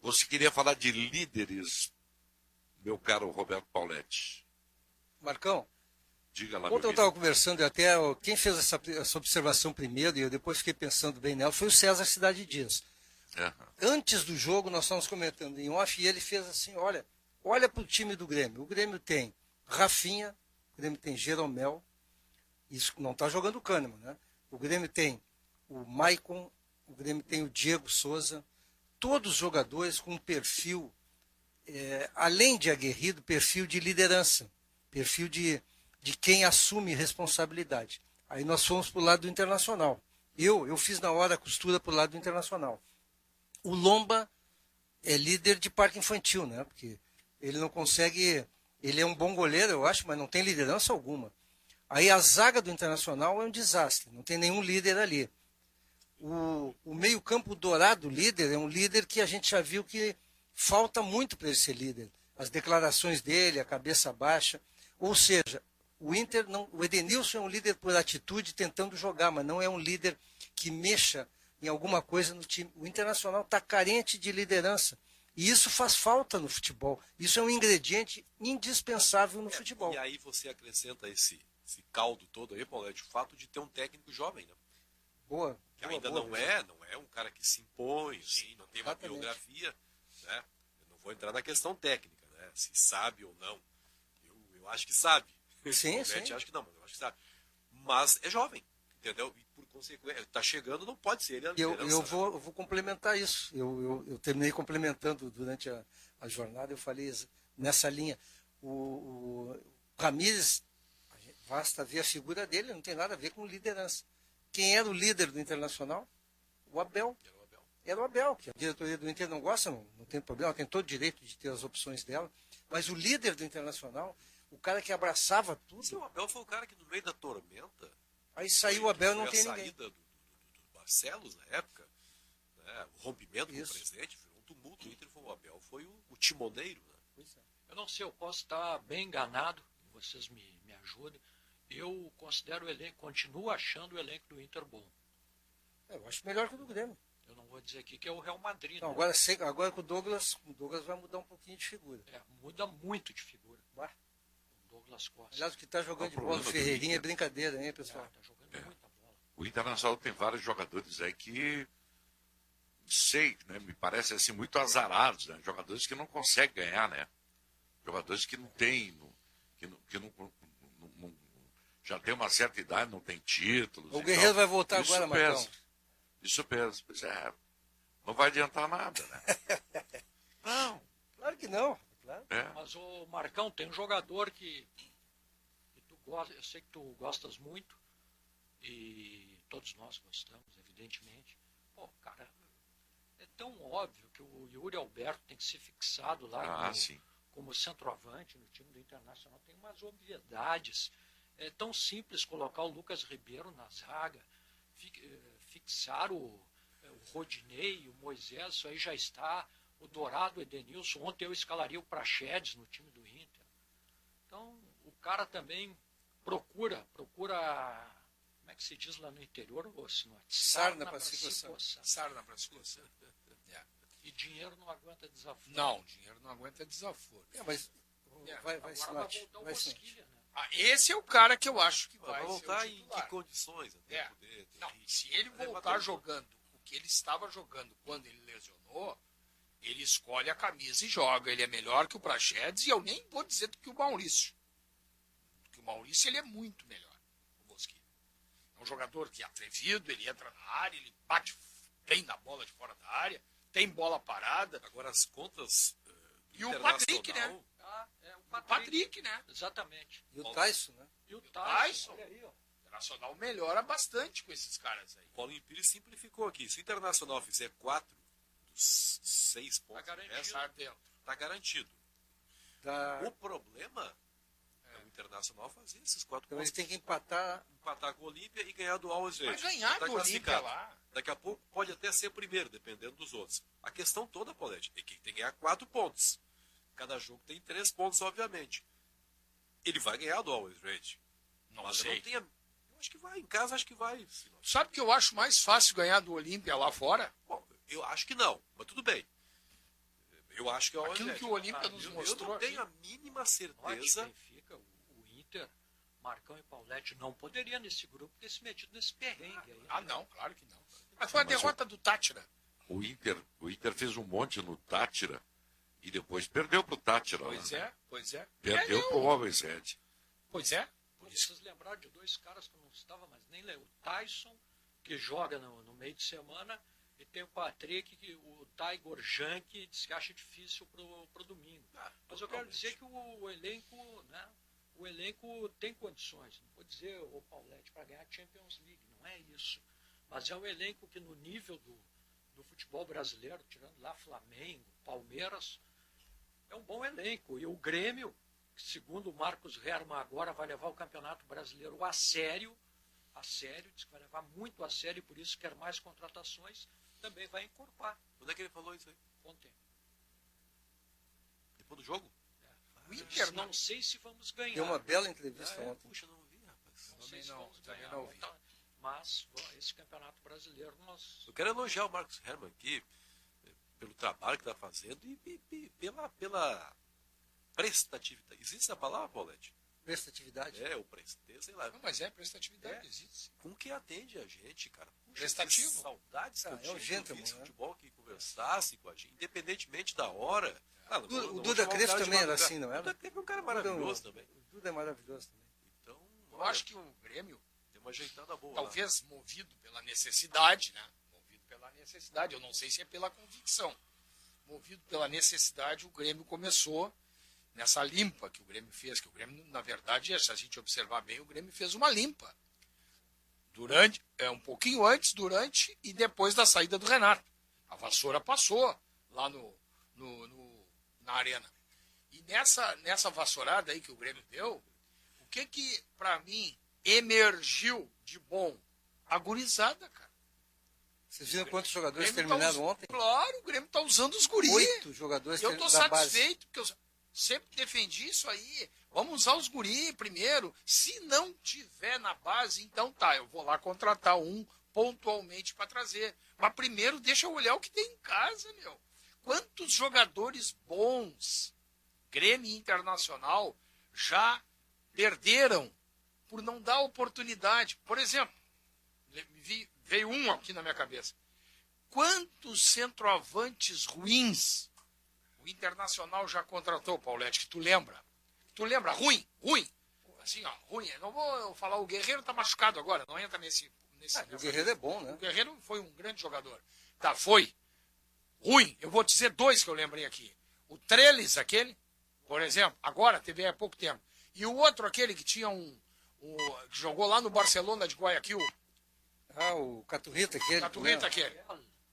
Você queria falar de líderes, meu caro Roberto Pauletti?
Marcão,
diga lá.
Ontem eu estava conversando e até quem fez essa observação primeiro, e eu depois fiquei pensando bem nela, foi o César Cidade Dias. Antes do jogo, nós estávamos comentando em off, e ele fez assim, olha para o time do Grêmio. O Grêmio tem Rafinha, o Grêmio tem Jeromel, isso não está jogando o Kahneman, né? O Grêmio tem o Maicon, o Grêmio tem o Diego Souza, todos os jogadores com um perfil, além de aguerrido, perfil de liderança, perfil de quem assume responsabilidade. Aí nós fomos para o lado do Internacional. Eu fiz na hora a costura para o lado do Internacional. O Lomba é líder de parque infantil, né? Porque ele não consegue... Ele é um bom goleiro, eu acho, mas não tem liderança alguma. Aí a zaga do Internacional é um desastre, não tem nenhum líder ali. O meio-campo dourado líder é um líder que a gente já viu que falta muito para ele ser líder. As declarações dele, a cabeça baixa. Ou seja, o Edenilson é um líder por atitude tentando jogar, mas não é um líder que mexa em alguma coisa no time. O Internacional está carente de liderança. E isso faz falta no futebol. Isso é um ingrediente indispensável no futebol.
E aí você acrescenta esse caldo todo aí, Paulete, o fato de ter um técnico jovem, né?
Boa.
Que ainda não é um cara que se impõe, assim, não tem uma biografia, né? Eu não vou entrar na questão técnica, né? Se sabe ou não. Eu acho que sabe.
Sim.
Acho que não, mas eu acho que sabe. Mas é jovem, entendeu? E por consequência, está chegando, não pode ser ele a liderança.
Eu vou complementar isso. Eu terminei complementando durante a jornada, eu falei nessa linha. O Ramírez, basta ver a figura dele, não tem nada a ver com liderança. Quem era o líder do Internacional? O Abel. Era o Abel, que a diretoria do Inter não gosta, não tem problema, ela tem todo o direito de ter as opções dela. Mas o líder do Internacional, o cara que abraçava tudo...
Sim, o Abel foi o cara que no meio da tormenta...
Aí saiu o Abel e não tem ninguém.
A saída do Barcelos na época, né, o rompimento com o presidente, foi um tumulto. O Inter foi o Abel, foi o timoneiro. Né?
Pois é. Eu não sei, eu posso estar bem enganado, vocês me ajudem. Eu considero o elenco, continuo achando o elenco do Inter bom.
Eu acho melhor que o do Grêmio.
Eu não vou dizer aqui que é o Real Madrid.
Não,
né?
agora com o Douglas vai mudar um pouquinho de figura.
Muda muito de figura. O Douglas Costa.
Aliás, o que está jogando de bola, o Ferreirinha, é brincadeira, hein, pessoal?
Está jogando muita bola.
O Internacional tem vários jogadores aí que, sei, né, me parece assim, muito azarados, né? Jogadores que não conseguem ganhar, né? Jogadores que não têm, que não já tem uma certa idade, não tem títulos.
O Guerreiro vai voltar
isso
agora,
pesa,
Marcão.
Isso pesa. Pois não vai adiantar nada, né? Não.
Claro que não. Claro.
Mas o Marcão tem um jogador que tu gosta, eu sei que tu gostas muito, e todos nós gostamos, evidentemente. Pô, cara, é tão óbvio que o Yuri Alberto tem que ser fixado lá como centroavante no time do Internacional. Tem umas obviedades. É tão simples colocar o Lucas Ribeiro na zaga, fixar o Rodinei, o Moisés, isso aí já está. o Dourado, o Edenilson. Ontem eu escalaria o Praxedes no time do Inter. Então, o cara também procura, como é que se diz lá no interior, ô Sinote?
Sarna para se coçar.
Sarna para se coçar.
E dinheiro não aguenta desaforo.
Não, dinheiro não aguenta desaforo.
Mas vai
Agora
Sinote.
vai voltar o
Vai, Sinote.
Bosquilha, né?
Esse é o cara que eu acho que
Vai
vai
voltar
ser o
em
titular.
que condições? Até
É.
poder ter
Não,
ritmo.
se ele voltar jogando o que ele estava jogando quando ele lesionou, ele escolhe a camisa e joga. Ele é melhor que o Praxedes e eu nem vou dizer do que o Maurício. Porque o Maurício ele é muito melhor, o Bosquilha. É um jogador que é atrevido, ele entra na área, ele bate bem na bola de fora da área, tem bola parada.
Agora as contas do
E o Patrick, né?
Internacional,
O Patrick, né?
Exatamente.
E o Tyson, né?
E o
Tyson.
olha aí, ó.
O Internacional melhora bastante com esses caras aí.
O Paulinho Pires simplificou aqui. Se o Internacional fizer 4 dos 6 pontos,
garantido.
Está dentro.
está garantido.
Da...
O problema é o Internacional fazer esses 4
Então ele
pontos.
tem que empatar.
Empatar com o Olímpia e ganhar do Always
Vai
Ready.
ganhar
Tá
do Olímpia
classificado.
lá.
Daqui a pouco pode até ser primeiro, dependendo dos outros. A questão toda, Paulete, é que tem que ganhar 4 pontos. Cada jogo tem 3 pontos, obviamente. Ele vai ganhar do Always Ready.
Não
Mas eu
sei.
não tenho... Eu acho que vai. Em casa, acho que vai.
Sabe que eu acho mais fácil ganhar do Olímpia lá fora?
Bom, eu acho que não, mas tudo bem. Eu acho que é o Always
Aquilo
Ready.
que o Olímpia nos
Eu
mostrou
não tenho a
aqui.
mínima
Norte,
certeza.
Benfica, o Inter, Marcão e Paulete não poderia nesse grupo ter se metido nesse perrengue aí.
Ah, não, claro que não. Mas foi a derrota do Tátira.
O Inter fez um monte no Tátira e depois perdeu pro Tátira.
Pois
né?
é, pois é.
Perdeu pro Always Ready.
Pois é. Por isso.
Vocês lembraram de dois caras que eu não estava, mas nem lembro. O Tyson, que joga no meio de semana, e tem o Patrick, o Tiger Junk, diz que acha difícil pro domingo. Mas eu quero dizer que o elenco, né? O elenco tem condições. Não vou dizer o Paulete para ganhar a Champions League, não é isso. Mas é um elenco que no nível do futebol brasileiro, tirando lá Flamengo, Palmeiras, é um bom elenco. E o Grêmio, que segundo o Marcos Herman agora vai levar o Campeonato Brasileiro a sério, diz que vai levar muito a sério e por isso quer mais contratações, também vai encorpar.
Onde é que ele falou isso aí?
Ontem.
Depois do jogo?
O Inter
Não sei se vamos ganhar.
Deu uma bela entrevista
Ah, é?
ontem.
Puxa, não vi, rapaz.
Não sei se
Também não,
vamos
também
ganhar.
não vi.
Então, mas bom, esse Campeonato Brasileiro nós...
Eu quero elogiar o Marcos Herman aqui pelo trabalho que está fazendo e pela prestatividade. Existe essa palavra, Paulete?
Prestatividade.
É, o sei lá.
Não, mas é prestatividade, existe.
Com que atende a gente, cara? Puxa,
Prestativo.
que saudades que eu
É um
tinha
gentleman,
de
né?
futebol que conversasse com a gente, independentemente da hora. Ah, não,
O
não
Duda
vou chamar
Crespo
um cara de
também era
madrugada.
assim, não era?
O Duda Crespo é um cara maravilhoso também.
O Duda é maravilhoso também.
Então,
Eu acho que o Grêmio,
tem uma ajeitada boa.
talvez movido pela necessidade, né? Movido pela necessidade, eu não sei se é pela convicção. Movido pela necessidade, o Grêmio começou nessa limpa que o Grêmio fez, que o Grêmio, na verdade, se a gente observar bem, o Grêmio fez uma limpa. Um pouquinho antes, durante e depois da saída do Renato. A vassoura passou lá na arena. E nessa vassourada aí que o Grêmio deu, o que para mim, emergiu de bom? A gurizada, cara.
Vocês viram quantos
O
jogadores
Grêmio
terminaram
tá
ontem?
Claro, o Grêmio tá usando os guris.
8 jogadores
Eu tô
da base.
satisfeito, porque eu sempre defendi isso aí. Vamos usar os guri primeiro. Se não tiver na base, então tá, eu vou lá contratar um pontualmente para trazer. Mas primeiro deixa eu olhar o que tem em casa, meu. Quantos jogadores bons, Grêmio e Internacional, já perderam por não dar oportunidade? Por exemplo, veio um aqui na minha cabeça. Quantos centroavantes ruins o Internacional já contratou, Paulete, que tu lembra? Tu lembra? Ruim. Assim, ó, ruim. Eu não vou falar, o Guerreiro tá machucado agora, não entra nesse
O Guerreiro é bom, né?
O Guerreiro foi um grande jogador. Tá, foi. Ruim. Eu vou dizer 2 que eu lembrei aqui. O Trellis, aquele, por exemplo, agora, teve há pouco tempo. E o outro, aquele que tinha que jogou lá no Barcelona de Guayaquil.
Ah, o Caturrita aquele.
Caturrita,
né?
aquele.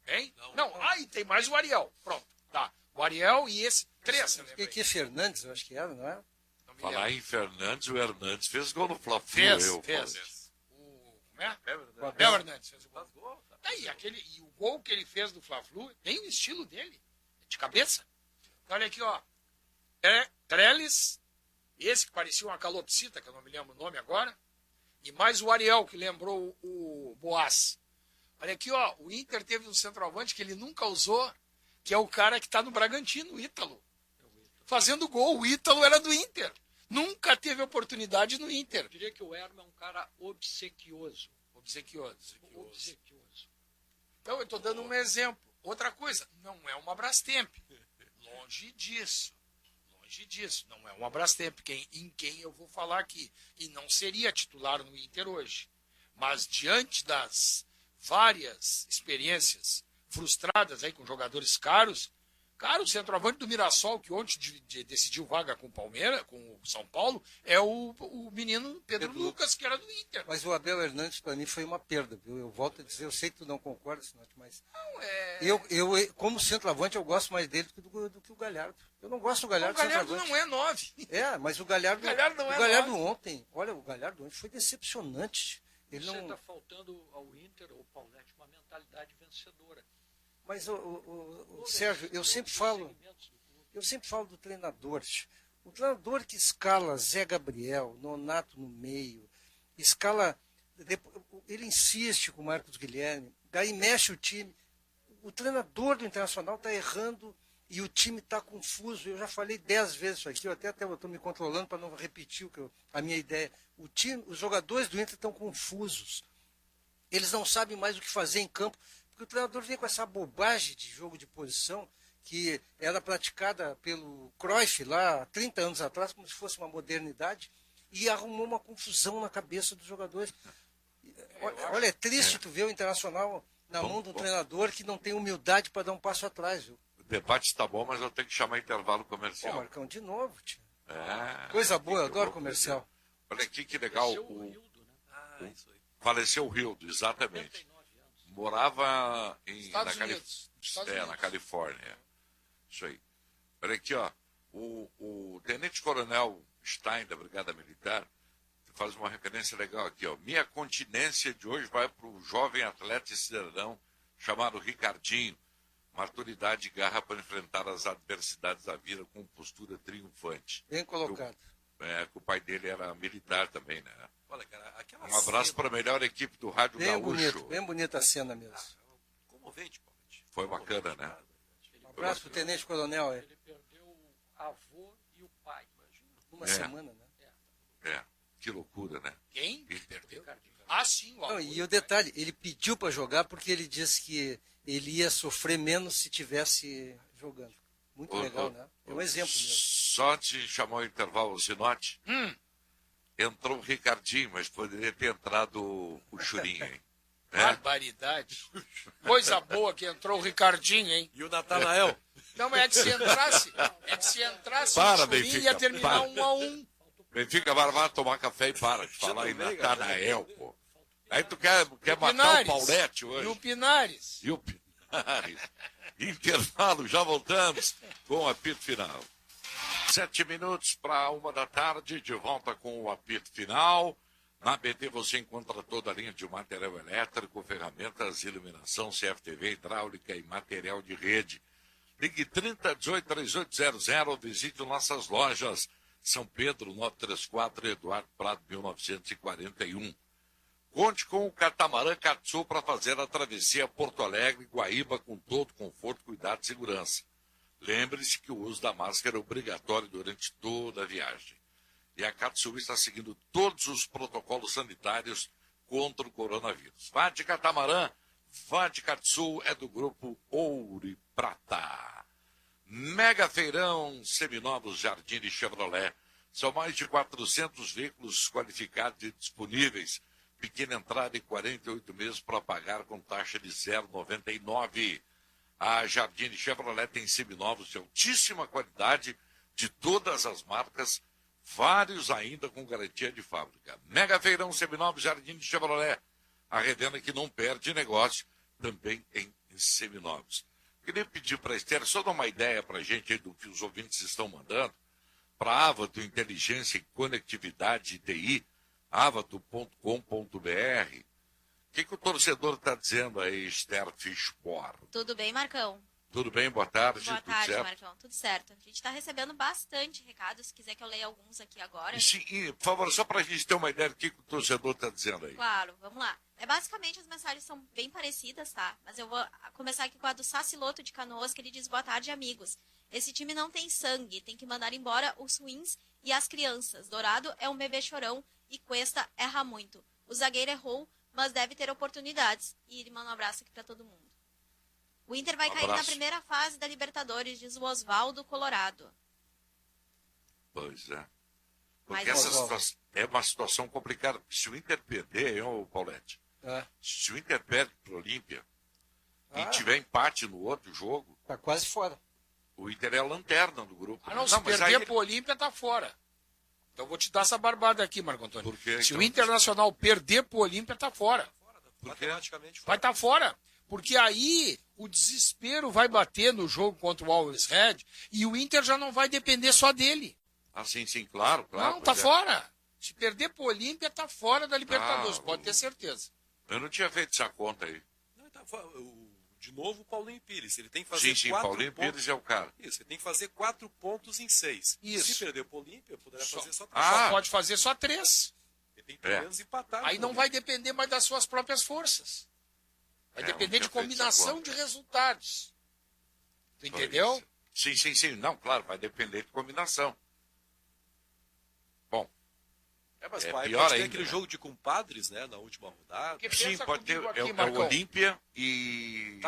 Hein? Não, e tem mais o Ariel. Pronto, tá. O Ariel e esse. 3, eu lembrei.
Que Fernandes, eu acho que era, não é?
Não me
Falar
lembro.
em Fernandes, o Hernandes fez gol no Fla-Flu.
Fez.
Paulete.
Como é?
O Abel.
Abel Hernandes fez o gol.
Faz gol, tá?
E o gol que ele fez do Fla-Flu tem o estilo dele. É de cabeça. Olha aqui, ó. Trellis, esse que parecia uma calopsita, que eu não me lembro o nome agora, e mais o Ariel, que lembrou o Boaz. Olha aqui, ó, o Inter teve um centroavante que ele nunca usou, que é o cara que está no Bragantino, o Ítalo. Fazendo gol, o Ítalo era do Inter. Nunca teve oportunidade no Inter.
Eu diria que o Herman é um cara obsequioso.
Obsequioso. Então, eu estou dando um exemplo. Outra coisa, não é uma Brastemp. Longe disso. Não é uma Brastemp em quem eu vou falar aqui. E não seria titular no Inter hoje. Mas diante das várias experiências frustradas aí com jogadores caros, cara, o centroavante do Mirassol, que ontem decidiu vaga com o Palmeiras, com o São Paulo, é o menino Pedro Lucas, que era do Inter.
Mas o Abel Hernandes, para mim, foi uma perda, viu? Eu volto a dizer, eu sei que tu não concorda, Sinote, mas...
Não, é...
Eu, como centroavante, eu gosto mais dele do que o Galhardo. Eu não gosto do Galhardo.
O Galhardo não é 9.
É, mas o Galhardo...
não é
o Galhardo
9.
Ontem, olha, o Galhardo ontem foi decepcionante. Ele
Você
não...
está faltando ao Inter, ou Paulete, uma mentalidade vencedora.
Mas, Sérgio, eu sempre falo do treinador. O treinador que escala Zé Gabriel, Nonato no meio, ele insiste com o Marcos Guilherme, daí mexe o time. O treinador do Internacional está errando e o time está confuso. Eu já falei 10 vezes isso aqui, eu até estou me controlando para não repetir a minha ideia. Os jogadores do Inter estão confusos. Eles não sabem mais o que fazer em campo. Porque o treinador vem com essa bobagem de jogo de posição que era praticada pelo Cruyff lá há 30 anos atrás, como se fosse uma modernidade, e arrumou uma confusão na cabeça dos jogadores. Olha, é triste tu ver o Internacional na mão de um treinador que não tem humildade para dar um passo atrás. Viu?
O debate está bom, mas eu tenho que chamar intervalo comercial.
Pô, Marcão, de novo, tio.
É,
Coisa boa, eu adoro comercial.
Olha aqui que legal.
Isso aí.
Faleceu o Rildo, exatamente. Morava na Califórnia. Isso aí. Olha aqui, ó. O tenente-coronel Stein, da Brigada Militar, faz uma referência legal aqui, ó. Minha continência de hoje vai para o jovem atleta e cidadão chamado Ricardinho. Maturidade e garra para enfrentar as adversidades da vida com postura triunfante.
Bem colocado.
Que o pai dele era militar também, né?
Olha, cara, aquela
Um abraço para a melhor equipe do Rádio Gaúcho.
Bem bonita a cena mesmo.
comovente, Paulete.
Foi bacana, né?
Um abraço para o Tenente Coronel.
Ele perdeu o avô e o pai, imagina.
Uma semana, né?
Que loucura, né?
Quem perdeu? Ah, sim. O
Não, e o detalhe, ele pediu para jogar porque ele disse que ele ia sofrer menos se tivesse jogando. Muito legal, né? É um exemplo mesmo.
Só te chamou o intervalo, Zinotti. Entrou o Ricardinho, mas poderia ter entrado o Churinho, hein?
Barbaridade. Coisa boa que entrou o Ricardinho, hein?
E o Natanael?
Não, mas é que se entrasse
Para,
o Churinho,
Benfica,
ia terminar
para.
1-1.
Benfica vai tomar café e para de falar em Natanael, pô. Aí tu quer matar
Pinares.
o Paulete hoje.
E o Pinares.
E o Pinares. Intervalo, já voltamos com o apito final. 7 minutos para 1 da tarde, de volta com o apito final. Na BT você encontra toda a linha de material elétrico, ferramentas, iluminação, CFTV, hidráulica e material de rede. Ligue 3018-3800, visite nossas lojas. São Pedro, 934, Eduardo Prado, 1941. Conte com o catamarã Katsu para fazer a travessia Porto Alegre e Guaíba com todo conforto, cuidado e segurança. Lembre-se que o uso da máscara é obrigatório durante toda a viagem. E a Katsu está seguindo todos os protocolos sanitários contra o coronavírus. Vá de catamarã, vá de Katsu, é do grupo Ouro e Prata. Mega Feirão Seminovos Jardim de Chevrolet. São mais de 400 veículos qualificados e disponíveis. Pequena entrada e 48 meses para pagar com taxa de 0,99. A Jardim de Chevrolet tem seminovos de altíssima qualidade de todas as marcas, vários ainda com garantia de fábrica. Mega Feirão Seminovos Jardim de Chevrolet. A revenda que não perde negócio, também em seminovos. Queria pedir para a Esther só dar uma ideia para a gente aí do que os ouvintes estão mandando. Para a Avato Inteligência e Conectividade TI, avato.com.br. O que o torcedor está dizendo aí, Esther Fischbor?
Tudo bem, Marcão?
Tudo bem? Boa tarde.
Boa
tudo
tarde,
certo?
Marcão. Tudo certo. A gente está recebendo bastante recados. Se quiser que eu leia alguns aqui agora.
Sim, e, por favor, só para a gente ter uma ideia do que o torcedor está dizendo aí.
Claro, vamos lá. Basicamente, as mensagens são bem parecidas, tá? Mas eu vou começar aqui com a do Saciloto de Canoas, que ele diz: boa tarde, amigos. Esse time não tem sangue. Tem que mandar embora os ruins e as crianças. Dourado é um bebê chorão e Cuesta erra muito. O zagueiro errou, mas deve ter oportunidades. E ele manda um abraço aqui para todo mundo. O Inter vai cair na primeira fase da Libertadores, diz o Oswaldo Colorado.
Pois é. Porque essa situação é uma situação complicada. Se o Inter perder, Paulete, se o Inter perde para o Olímpia e tiver empate no outro jogo...
Tá quase fora.
O Inter é a lanterna do grupo.
Se perder para o Olímpia, tá fora. Então vou te dar essa barbada aqui, Marco Antônio.
Por quê,
se
então?
o Internacional perder para o Olímpia, tá fora.
Matematicamente
Vai estar fora. Porque aí o desespero vai bater no jogo contra o Always Red e o Inter já não vai depender só dele.
Ah, sim, claro.
Não, tá fora. Se perder pro Olímpia, tá fora da Libertadores, pode ter certeza.
Eu não tinha feito essa conta aí.
Não, de novo, o Paulinho Pires. Ele tem que fazer
Sim,
4
Paulinho
pontos.
Pires é o cara.
Isso, ele tem que fazer 4 pontos em 6.
Isso.
Se perder pro Olímpia, poderá fazer só 3.
Só pode fazer só 3.
Ele tem que pelo menos empatar.
Aí não vai depender mais das suas próprias forças. Vai depender de combinação de resultados. Tu entendeu?
Sim. Não, claro, vai depender de combinação. Bom.
Mas
pior
pode
ainda,
ter aquele jogo de compadres, né, na última rodada.
Sim, pode ter.
Aqui,
é o Olímpia e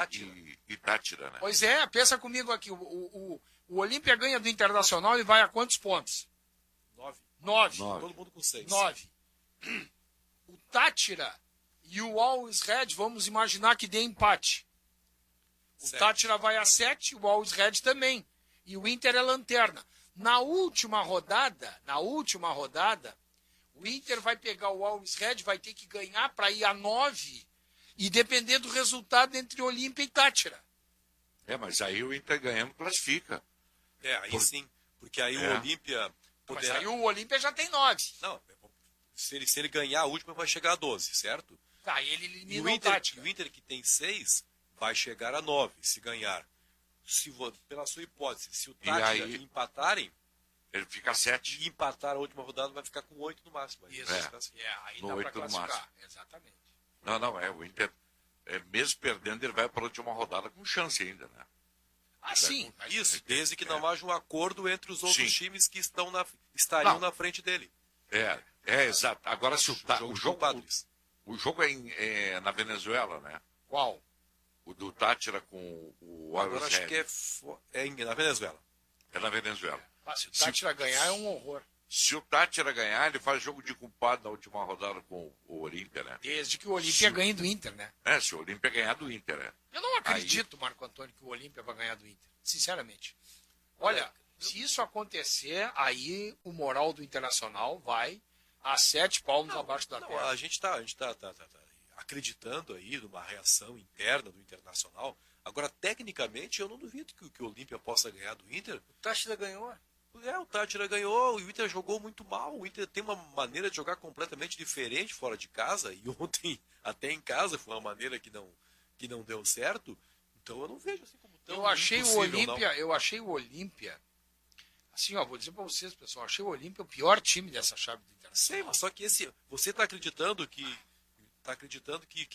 Tátira, né?
Pois é, pensa comigo aqui. O Olímpia ganha do Internacional e vai a quantos pontos? 9.
Todo mundo com 6.
9. O Tátira e o Always Red, vamos imaginar que dê empate. O Tátira vai a 7, o Always Red também. E o Inter é lanterna. Na última rodada, o Inter vai pegar o Always Red, vai ter que ganhar para ir a 9 e depender do resultado entre Olímpia e Tátira.
Mas aí o Inter ganhando classifica.
Aí sim. Porque aí o Olímpia...
Mas aí o Olímpia já tem 9.
Não, se ele ganhar a última, vai chegar a 12, certo?
Tá, ele elimina o Tátira.
O Inter que tem 6 vai chegar a 9, se ganhar. Pela sua hipótese, se o Tátira empatarem,
ele fica a 7.
E empatar a última rodada, vai ficar com 8 no máximo.
Isso. Aí
no
dá
8
para classificar. Exatamente.
Não, o Inter, mesmo perdendo, ele vai para a última rodada com chance ainda, né?
Sim.
Isso, desde que não haja um acordo entre os outros times que estariam na frente dele.
Exato. Agora, se o jogo é na Venezuela, né?
Qual?
O do Tátira com o
Agora acho que é na Venezuela.
É na Venezuela.
Se o Tátira ganhar, é um horror.
Se o Tátira ganhar, ele faz jogo de culpado na última rodada com o Olímpia, né?
Desde que o Olímpia ganhe do Inter, né?
Se o Olímpia ganhar do Inter, né?
Eu não acredito, Marco Antônio, que o Olímpia vai ganhar do Inter. Sinceramente. Olha, se isso acontecer, aí o moral do Internacional vai a 7 palmos abaixo da terra.
A gente tá acreditando aí numa reação interna do Internacional. Agora, tecnicamente, eu não duvido que o Olímpia possa ganhar do Inter.
O Tátira ganhou.
O Tátira ganhou, o Inter jogou muito mal. O Inter tem uma maneira de jogar completamente diferente fora de casa. E ontem, até em casa, foi uma maneira que não deu certo. Então eu não vejo assim como tão
eu achei o Olímpia, assim, vou dizer para vocês, pessoal, achei o Olímpia o pior time dessa chave do Internacional.
Sei, mas só que você está acreditando que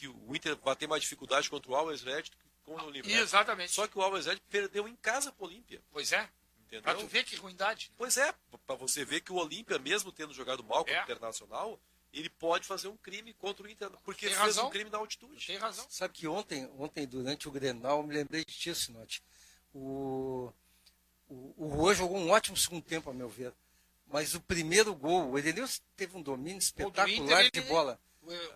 o Inter vai ter mais dificuldade contra o Always Red do que contra o Olímpia.
Exatamente.
Só que o Always Red perdeu em casa para o Olímpia.
Pois é.
Entendeu?
Pra tu ver que ruindade.
Pois é, para você ver que o Olímpia, mesmo tendo jogado mal contra o Internacional, ele pode fazer um crime contra o Inter, porque fez um crime na altitude.
Tem razão.
Sabe que ontem durante o Grenal, eu me lembrei disso, Sinote. O Juan jogou um ótimo segundo tempo, a meu ver. Mas o primeiro gol, o Edenilson teve um domínio espetacular de bola.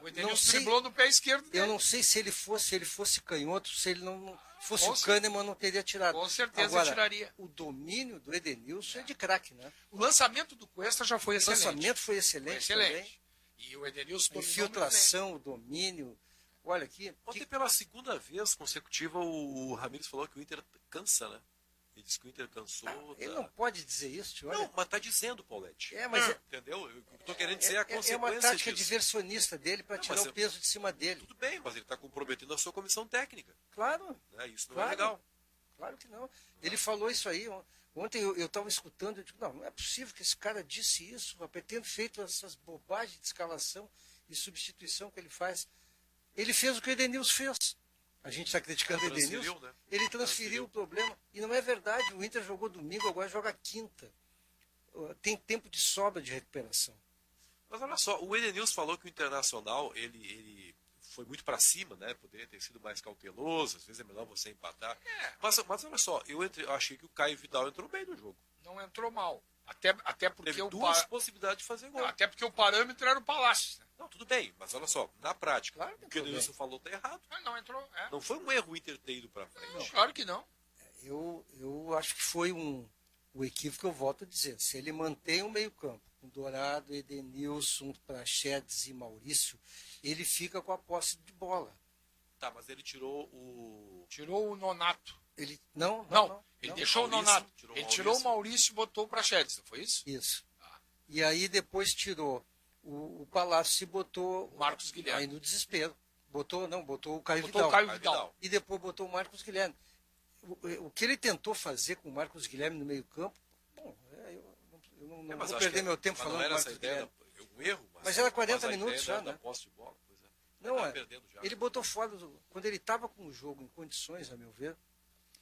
O Edenilson driblou no pé esquerdo dele.
Eu não sei se ele fosse canhoto, se ele não fosse o Kahneman, não teria tirado.
Com certeza
agora,
tiraria.
O domínio do Edenilson é de craque, né?
O lançamento do Cuesta já foi excelente.
O lançamento foi excelente. Também.
E o Edenilson
infiltração, o domínio. Olha aqui.
Ontem, pela segunda vez consecutiva, o Ramires falou que o Inter cansa, né? Ele disse que o Inter cansou.
Ele não pode dizer isso, tio.
Não, mas tá dizendo, Paulete. Entendeu? Eu tô querendo dizer a consequência.
É uma tática diversionista dele para tirar o peso de cima dele.
Tudo bem, mas ele está comprometendo a sua comissão técnica.
Claro.
Isso não é legal.
Claro que não. Ele falou isso aí. Ontem eu estava escutando, eu digo, não é possível que esse cara disse isso, tendo feito essas bobagens de escalação e substituição que ele faz. Ele fez o que o Edenilson fez. A gente está criticando o Edenilson.
Né?
Ele transferiu o problema. E não é verdade, o Inter jogou domingo, agora joga quinta. Tem tempo de sobra de recuperação.
Mas olha só, o Edenilson falou que o Internacional, ele foi muito para cima, né? Poderia ter sido mais cauteloso, às vezes é melhor você empatar. Mas olha só, eu achei que o Caio Vidal entrou bem no jogo.
Não entrou mal. Até porque
teve duas possibilidades de fazer gol.
Até porque o parâmetro era o Palácio. Né?
Não, tudo bem, mas olha só, na prática,
Claro
o que o Edenilson falou tá errado.
Não entrou.
Não foi um erro o Inter ter ido para frente.
Não, claro que não.
Eu acho que foi o equívoco que eu volto a dizer. Se ele mantém o meio-campo, com Dourado, Edenilson, Praxedes e Maurício, ele fica com a posse de bola.
Tá, mas ele tirou o.
Tirou o Nonato.
Ele não.
Ele deixou
Maurício,
o Nonato.
tirou
Ele
o
tirou o Maurício e botou o Praxedes, não foi isso?
Isso. E aí depois tirou o Palácio e botou
O Marcos Guilherme.
Aí no desespero. Botou o Caio
Botou
Vidal.
o Caio Vidal.
E depois botou o Marcos Guilherme. O que ele tentou fazer com o Marcos Guilherme no meio-campo, bom, eu não vou perder meu tempo falando do Marcos Guilherme.
Um erro,
mas era 40 minutos já, né?
Posse de bola, pois é.
Não
Tá
é.
perdendo já.
Ele botou fora, quando ele estava com o jogo em condições, a meu ver,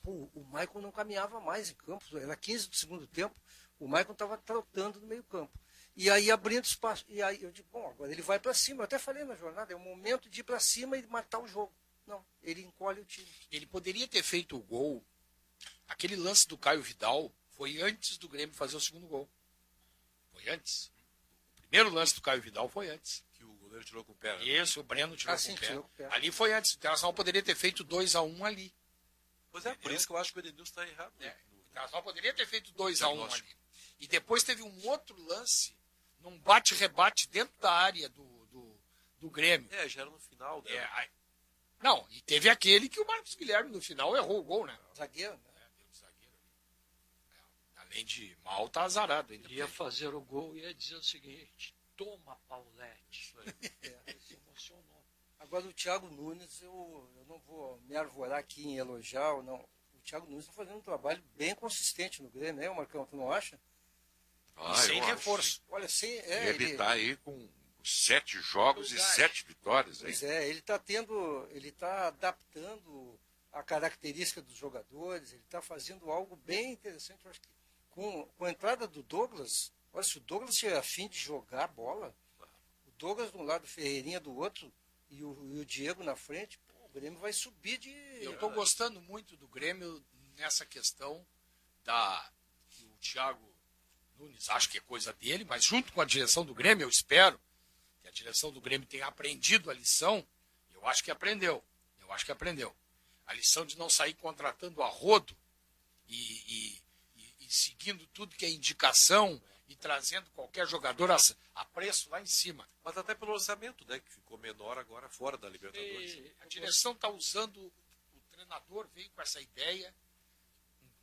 o Maicon não caminhava mais em campo, era 15 do segundo tempo, o Maicon estava trotando no meio campo. E aí abrindo espaço. E aí eu digo, bom, agora ele vai para cima. Eu até falei na jornada, é o momento de ir para cima e matar o jogo. Não, ele encolhe o time.
Ele poderia ter feito o gol. Aquele lance do Caio Vidal foi antes do Grêmio fazer o segundo gol. Foi antes. O primeiro lance do Caio Vidal foi antes.
Que o goleiro tirou com o pé. Né?
Isso, o Breno tirou,
sim,
com, o pé.
tirou com o pé.
Ali foi antes. O Internacional poderia ter feito 2-1 ali.
Pois é, por isso que eu acho que o Edenilson está errado.
O Internacional poderia ter feito 2-1 ali. E depois teve um outro lance, num bate-rebate dentro da área do Grêmio.
Já era no final. Né?
Não, e teve aquele que o Marcos Guilherme no final errou o gol, né?
Zagueiro, né?
Além de mal, tá azarado ainda.
Ia fazer o gol e ia dizer o seguinte: toma, Paulete. Se emocionou.
Agora o Thiago Nunes, eu não vou me arvorar aqui em elogiar ou não. O Thiago Nunes está fazendo um trabalho bem consistente no Grêmio, né, Marcão? Tu não acha?
Sem reforço.
Olha,
Ele está aí com 7 jogos e 7 vitórias. Hein?
Pois é, ele está adaptando a característica dos jogadores, ele está fazendo algo bem interessante. Eu acho que com a entrada do Douglas, olha, se o Douglas tiver a fim de jogar bola, o Douglas de um lado, o Ferreirinha do outro e o Diego na frente, o Grêmio vai subir de...
Eu estou gostando muito do Grêmio nessa questão que o Thiago Nunes, acho que é coisa dele, mas junto com a direção do Grêmio, eu espero que a direção do Grêmio tenha aprendido a lição. Eu acho que aprendeu. A lição de não sair contratando a rodo e seguindo tudo que é indicação e trazendo qualquer jogador a preço lá em cima.
Mas até pelo orçamento, né, que ficou menor agora fora da Libertadores.
A direção está usando, o treinador veio com essa ideia,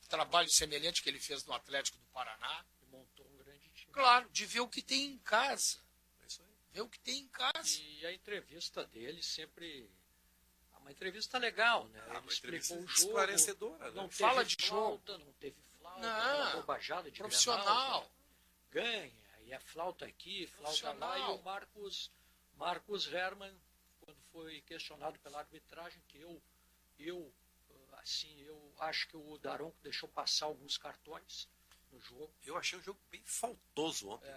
um trabalho semelhante que ele fez no Atlético do Paraná.
E montou um grande time.
Claro, de ver o que tem em casa.
É isso aí.
Ver o que tem em casa.
E a entrevista dele sempre... Uma entrevista legal, né? Ele explicou o jogo.
Esclarecedora, né?
Não teve
Fala de
flauta, não teve flauta.
Não,
uma bobajada de
profissional.
Grenal, ganha, e é flauta aqui, flauta lá. E o Marcos Hermann, quando foi questionado pela arbitragem, que eu acho que o Daronco deixou passar alguns cartões no jogo.
Eu achei um jogo bem faltoso ontem.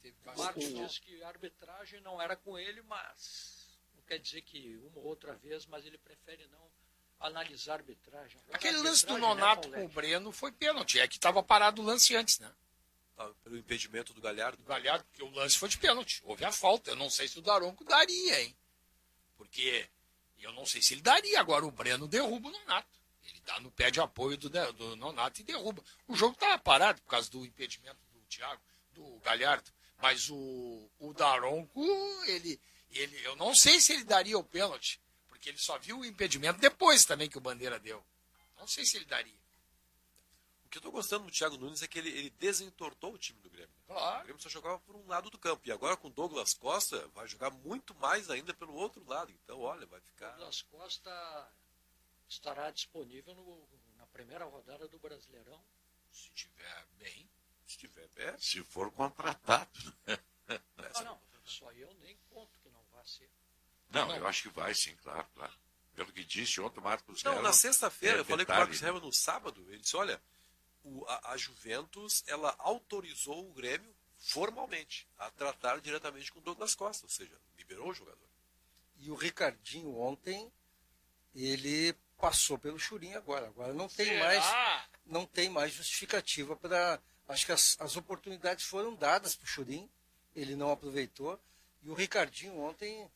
Teve
O Marcos
bastante.
disse que a arbitragem não era com ele, mas não quer dizer que uma ou outra vez, mas ele prefere não analisar a arbitragem. Agora,
Aquele
a
lance do
arbitragem, né,
Nonato com o
Paulete?
Breno foi pênalti. É que estava parado o lance antes, né?
Pelo impedimento do Galhardo.
O Galhardo, porque o lance foi de pênalti. Houve a falta. Eu não sei se o Daronco daria, hein? Porque eu não sei se ele daria. Agora o Breno derruba o Nonato. Ele dá no pé de apoio do Nonato e derruba. O jogo estava parado por causa do impedimento do Thiago, do Galhardo. Mas o Daronco, eu não sei se ele daria o pênalti. Porque ele só viu o impedimento depois também que o Bandeira deu. Não sei se ele daria.
O que eu tô gostando do Thiago Nunes é que ele desentortou o time do Grêmio.
Claro.
O Grêmio só jogava por um lado do campo. E agora com o Douglas Costa vai jogar muito mais ainda pelo outro lado. Então, olha, vai ficar...
Douglas Costa estará disponível na primeira rodada do Brasileirão.
Se tiver bem.
Se tiver bem.
Se for contratado.
Não, só eu nem conto que não vai ser.
Não, eu acho que vai sim, claro. Pelo que disse ontem o Marcos
Não,
Herman,
na sexta-feira, eu falei com o Marcos
detalhe,
Herman no sábado, ele disse, olha, a Juventus, ela autorizou o Grêmio formalmente a tratar diretamente com o Douglas Costa, ou seja, liberou o jogador.
E o Ricardinho ontem, ele passou pelo Churinho agora. Agora não tem mais justificativa para... Acho que as oportunidades foram dadas para o Churinho, ele não aproveitou. E o Ricardinho ontem,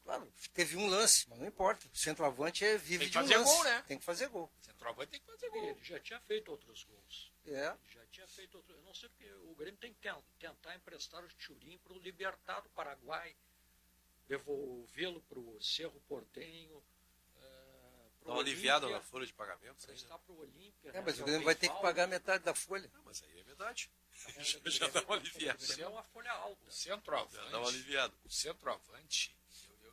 claro, teve um lance, mas não importa. O centroavante vive de um lance.
Gol, né?
Tem que fazer gol.
O centroavante tem que fazer gol.
Ele já tinha feito outros gols.
É.
Eu não sei porque o Grêmio tem que tentar emprestar o Churinho para o Libertad do Paraguai, devolvê-lo para o Cerro Porteño,
Dá uma aliviada na folha de pagamento.
Está para o Olímpia.
Mas o Grêmio vai ter que pagar metade da folha.
Não, mas aí é verdade. Já dá uma aliviada.
Isso é uma folha alta.
O centroavante.
Já dá uma aliviada.
O centroavante,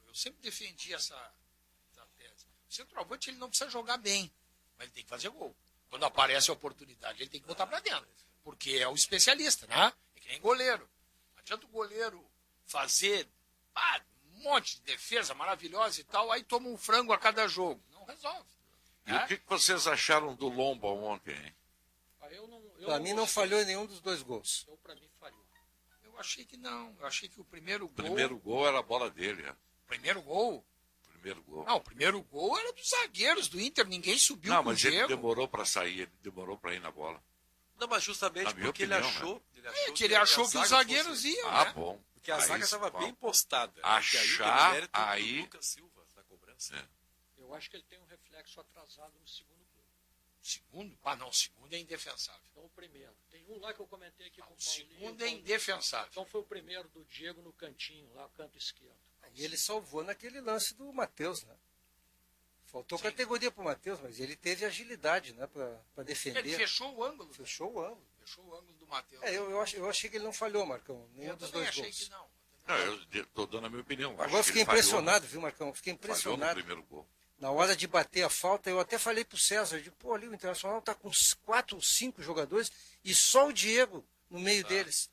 eu sempre defendi essa tese. O centroavante ele não precisa jogar bem, mas ele tem que fazer gol. Quando aparece a oportunidade, ele tem que botar para dentro. Porque é o especialista, né? É que nem goleiro. Não adianta o goleiro fazer um monte de defesa maravilhosa e tal, aí toma um frango a cada jogo. Não resolve.
E o que vocês acharam do Lomba ontem, hein?
Para mim não falhou em nenhum dos dois gols.
Para mim falhou.
Eu achei que não. Eu achei que o primeiro gol...
O primeiro gol era a bola dele.
Primeiro gol?
Primeiro gol.
Não, o primeiro gol era dos zagueiros do Inter. Ninguém subiu
não,
com o
mas
Diego.
ele demorou para sair, ele demorou para ir na bola.
Não, mas justamente porque ele achou...
Ele achou que os zagueiros iam,
Ah,
né?
bom.
Porque a zaga estava bem postada.
Achar
aí...
aí...
Lucas Silva na cobrança.
Eu acho que ele tem um reflexo atrasado no segundo gol.
Segundo? Ah, não, o segundo é indefensável.
Então o primeiro. Tem um lá que eu comentei aqui com o
O
Paulinho.
segundo é indefensável.
Então foi o primeiro do Diego no cantinho, lá, canto esquerdo.
E ele salvou naquele lance do Matheus, né? Faltou categoria para o Matheus, mas ele teve agilidade, né, para defender.
Ele fechou o ângulo.
Fechou o ângulo.
Fechou o ângulo do Matheus.
Eu achei que ele não falhou, Marcão, nenhum dos dois
achei
gols.
que não.
Não, eu estou dando a minha opinião. Acho
Agora eu fiquei
que ele
impressionado, viu, Marcão? Fiquei
falhou
impressionado.
no primeiro gol.
Na hora de bater a falta, eu até falei pro César, eu digo, pô, ali o Internacional tá com 4 ou 5 jogadores e só o Diego no meio deles.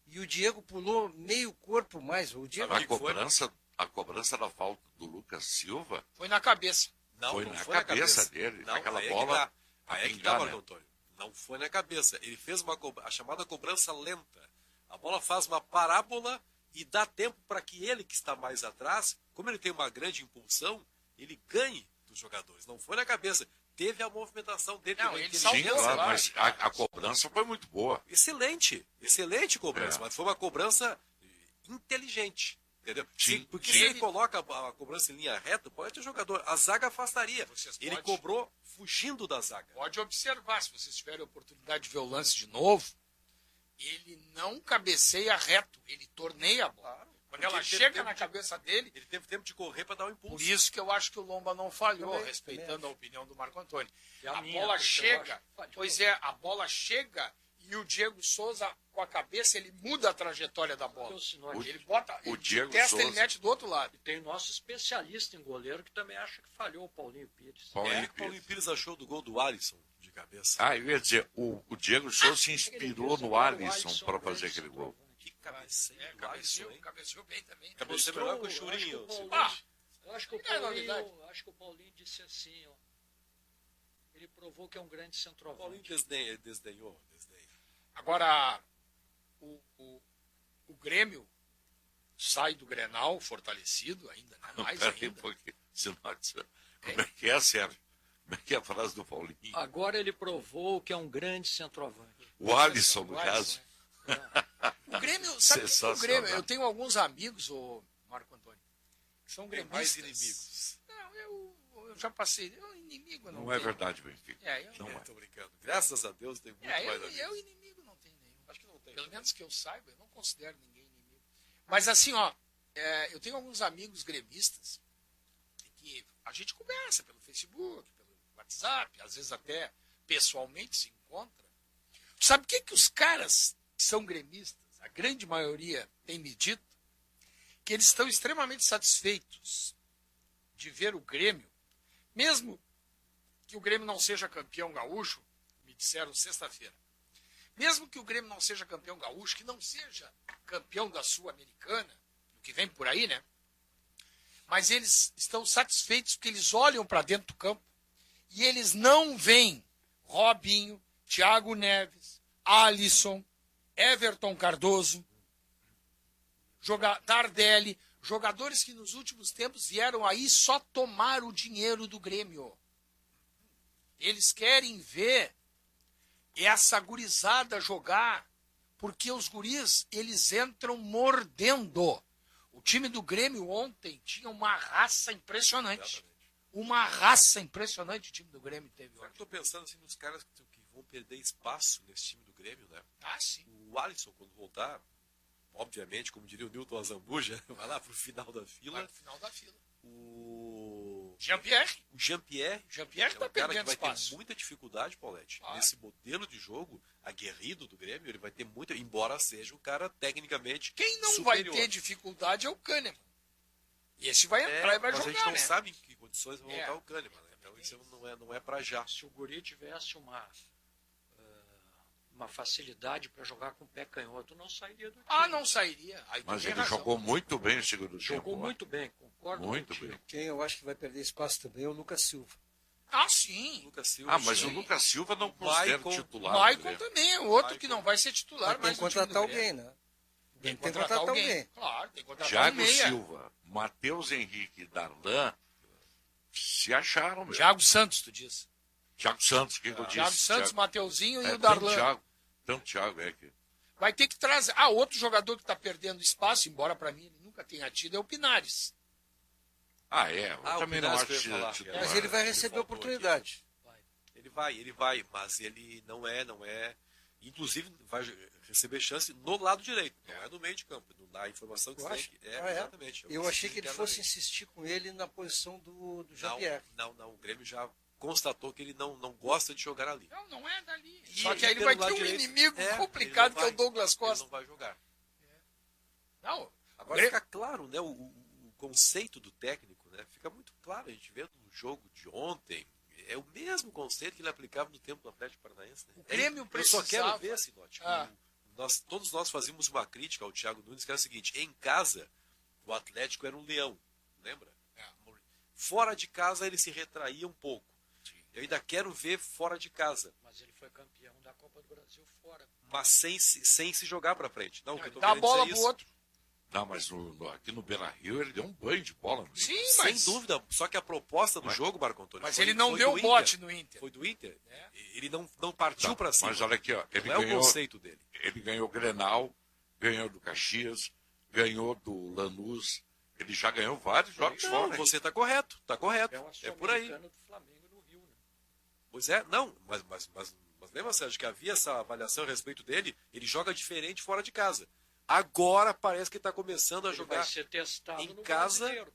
E o Diego pulou meio corpo mais. O Diego...
A cobrança da falta do Lucas Silva
foi na cabeça.
Não,
foi
não
na
foi
cabeça dele.
Não,
aquela
aí
bola.
Aí é que dá, Marco Antônio. Não foi na cabeça. Ele fez a chamada cobrança lenta. A bola faz uma parábola e dá tempo para que ele, que está mais atrás, como ele tem uma grande impulsão, ele ganhe dos jogadores. Não foi na cabeça. Teve a movimentação dele.
Não, ele
Sim, claro, mas a cobrança foi muito boa.
Excelente. Excelente cobrança. Mas foi uma cobrança inteligente. Entendeu?
Sim,
porque se ele coloca a cobrança em linha reta, pode ter jogador. A zaga afastaria. Ele cobrou fugindo da zaga.
Pode observar, se vocês tiverem a oportunidade de ver o lance de novo, ele não cabeceia reto, ele torneia a bola.
Claro.
Quando ela chega na cabeça dele...
Ele teve tempo de correr para dar um impulso.
Por isso que eu acho que o Lomba não falhou,
Também,
respeitando a opinião do Marco Antônio.
A
bola chega, a bola chega e o Diego Souza, com a cabeça, ele muda a trajetória da bola. Ele bota,
o Diego
testa,
Souza.
ele mete do outro lado.
E tem o nosso especialista em goleiro que também acha que falhou, o Paulinho Pires.
Paulinho Pires achou do gol do Alisson de cabeça.
Eu ia dizer, o Diego Souza se inspirou no Alisson para fazer aquele gol.
Que cabeceio do Alisson, hein?
Cabeceou bem também.
Cabeceou melhor que o Churinho.
Eu acho que o Paulinho disse assim, ó. Ele provou que é um grande centroavante.
Paulinho desdenhou.
Agora, o Grêmio sai do Grenal fortalecido ainda, né? Mais ainda.
Como é que é, Sérgio? Como é que é a frase do Paulinho?
Agora ele provou que é um grande centroavante.
O Alisson, no caso.
O Grêmio, sabe o que o Grêmio? Eu tenho alguns amigos, o Marco Antônio, que são gremistas.
Mais inimigos.
Não, eu já passei. Inimigo não
Não é verdade, Benfica.
Não
é.
Tô brincando. Graças a Deus tem muito mais amigos.
Eu inimigo não tenho nenhum.
Acho que não tem.
Pelo menos que eu saiba, eu não considero ninguém inimigo. Mas assim, ó, eu tenho alguns amigos gremistas que a gente conversa pelo Facebook, pelo WhatsApp, às vezes até pessoalmente se encontra. Sabe o que os caras que são gremistas, a grande maioria, tem me dito? Que eles estão extremamente satisfeitos de ver o Grêmio, mesmo que o Grêmio não seja campeão gaúcho, me disseram sexta-feira, mesmo que o Grêmio não seja campeão gaúcho, que não seja campeão da Sul-Americana, o que vem por aí, né? Mas eles estão satisfeitos porque eles olham para dentro do campo e eles não veem Robinho, Thiago Neves, Alisson, Everton Cardoso, Tardelli, jogadores que nos últimos tempos vieram aí só tomar o dinheiro do Grêmio. Eles querem ver essa gurizada jogar, porque os guris, eles entram mordendo. O time do Grêmio ontem tinha uma raça impressionante.
Exatamente.
Uma raça impressionante o time do Grêmio teve
Só que
ontem.
eu tô pensando assim nos caras que vão perder espaço nesse time do Grêmio, né?
Ah, sim.
O Alisson, quando voltar, obviamente, como diria o Newton Azambuja, vai lá pro final da
Vai
fila.
no final da fila.
O
Jean-Pierre.
Jean-Pierre
Jean-Pierre
é
tá
um cara que
perdendo
vai
espaço.
ter muita dificuldade, Paulette.
Ah.
Nesse modelo de jogo aguerrido do Grêmio, ele vai ter muita, embora seja um cara tecnicamente
Quem não
superior.
vai ter dificuldade é o Kahneman. E esse vai entrar e vai
mas
jogar,
a gente não
né?
sabe em que condições vai voltar
É.
o Kahneman, né? Então isso não é para já.
Se o Guri tivesse uma facilidade para jogar com o pé canhoto, não sairia do time.
Ah, não sairia. Aí tu
Mas
tem
ele
razão.
jogou muito bem no segundo
Jogou
tempo.
muito bem, concordo
Muito
contigo.
bem.
Quem eu acho que vai perder espaço também é o Lucas Silva.
Ah, sim.
Lucas Silva.
Ah, mas
sim.
o Lucas Silva não considera
Maicon-
titular.
Maicon
né?
também é outro
Maicon.
que não vai ser titular,
Mas tem
mas
que
no time do
contratar
Grêmio.
alguém, né?
Tem que
Tem que
contratar
contratar
alguém.
alguém.
Claro, tem que contratar
Thiago
um meia.
Silva, Matheus Henrique e Darlan se acharam, meu.
Thiago Santos, tu diz.
Thiago Santos, o que eu disse?
Thiago Santos, Mateuzinho e o
tanto
Darlan.
Thiago é que...
Vai ter que trazer. Ah, outro jogador que está perdendo espaço, embora para mim ele nunca tenha tido, é o Pinares.
Ah, é. Eu
Ah, o
também não
Pinares
acho
que eu ia falar.
titular.
Mas ele vai receber
faltou
oportunidade.
Ele vai, mas ele não é. Inclusive, vai receber chance no lado direito, não é no meio de campo. Não dá a informação que
Eu
você tem.
acho.
Que,
Ah, é?
exatamente.
Eu achei que ele fosse
internamente.
insistir com ele na posição do Jean-Pierre.
Não. O Grêmio já constatou que ele não gosta de jogar ali.
Não é dali.
E
Só que aí ele
pelo
vai ter
lado
um
direito,
inimigo
ele
complicado
não
que é o
vai.
Douglas
Ele
Costa.
não vai jogar.
Não,
Agora fica claro, né? O conceito do técnico, né? Fica muito claro. A gente vê no jogo de ontem. É o mesmo conceito que ele aplicava no tempo do Atlético Paranaense. Né?
O Grêmio
Eu só quero
precisava-
ver, Sinote.
Ah.
Todos nós fazíamos uma crítica ao Thiago Nunes, que era o seguinte: em casa, o Atlético era um leão, lembra? Fora de casa, ele se retraía um pouco. Eu ainda quero ver fora de casa,
Mas ele foi campeão da Copa do Brasil fora.
mas sem se jogar pra frente. Não, o que eu tô
dá a
querendo
bola
dizer
pro
isso.
outro.
Não, mas aqui no Beira-Rio ele deu um banho de bola. No
Sim,
Sem
mas,
dúvida. Só que a proposta do
Mas-
jogo, Marco Antônio,
mas
foi-
ele não
foi
deu
do
o bote
Inter.
no Inter.
Foi do Inter.
É.
Ele não partiu
Tá,
pra cima.
mas olha aqui, ó, ele
não é o
ganhou,
conceito dele.
ele ganhou o Grenal, ganhou do Caxias, ganhou do Lanús, ele já ganhou vários jogos
Não,
fora. hein?
você tá correto, tá correto.
É
É por aí.
Sul-Americano do Flamengo no Rio, né?
Pois é, não, mas lembra, Sérgio, que havia essa avaliação a respeito dele? Ele joga diferente fora de casa. Agora parece que está começando a
Ele
jogar
vai ser testado
em
no
casa.
Brasileiro.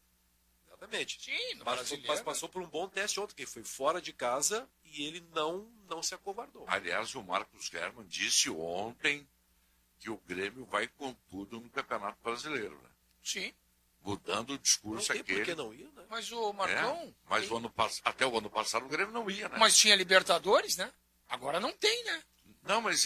Exatamente.
Sim, no
Mas
brasileiro.
passou por um bom teste ontem, que foi fora de casa e ele não se acovardou.
Aliás, o Marcos German disse ontem que o Grêmio vai com tudo no Campeonato Brasileiro, né?
Sim,
Mudando o
Não
discurso
tem por
aquele.
que não ir, né?
mas o Marcão...
Mas até o ano passado o Grêmio não ia, né?
Mas tinha Libertadores, né? Agora não tem, né?
Não, mas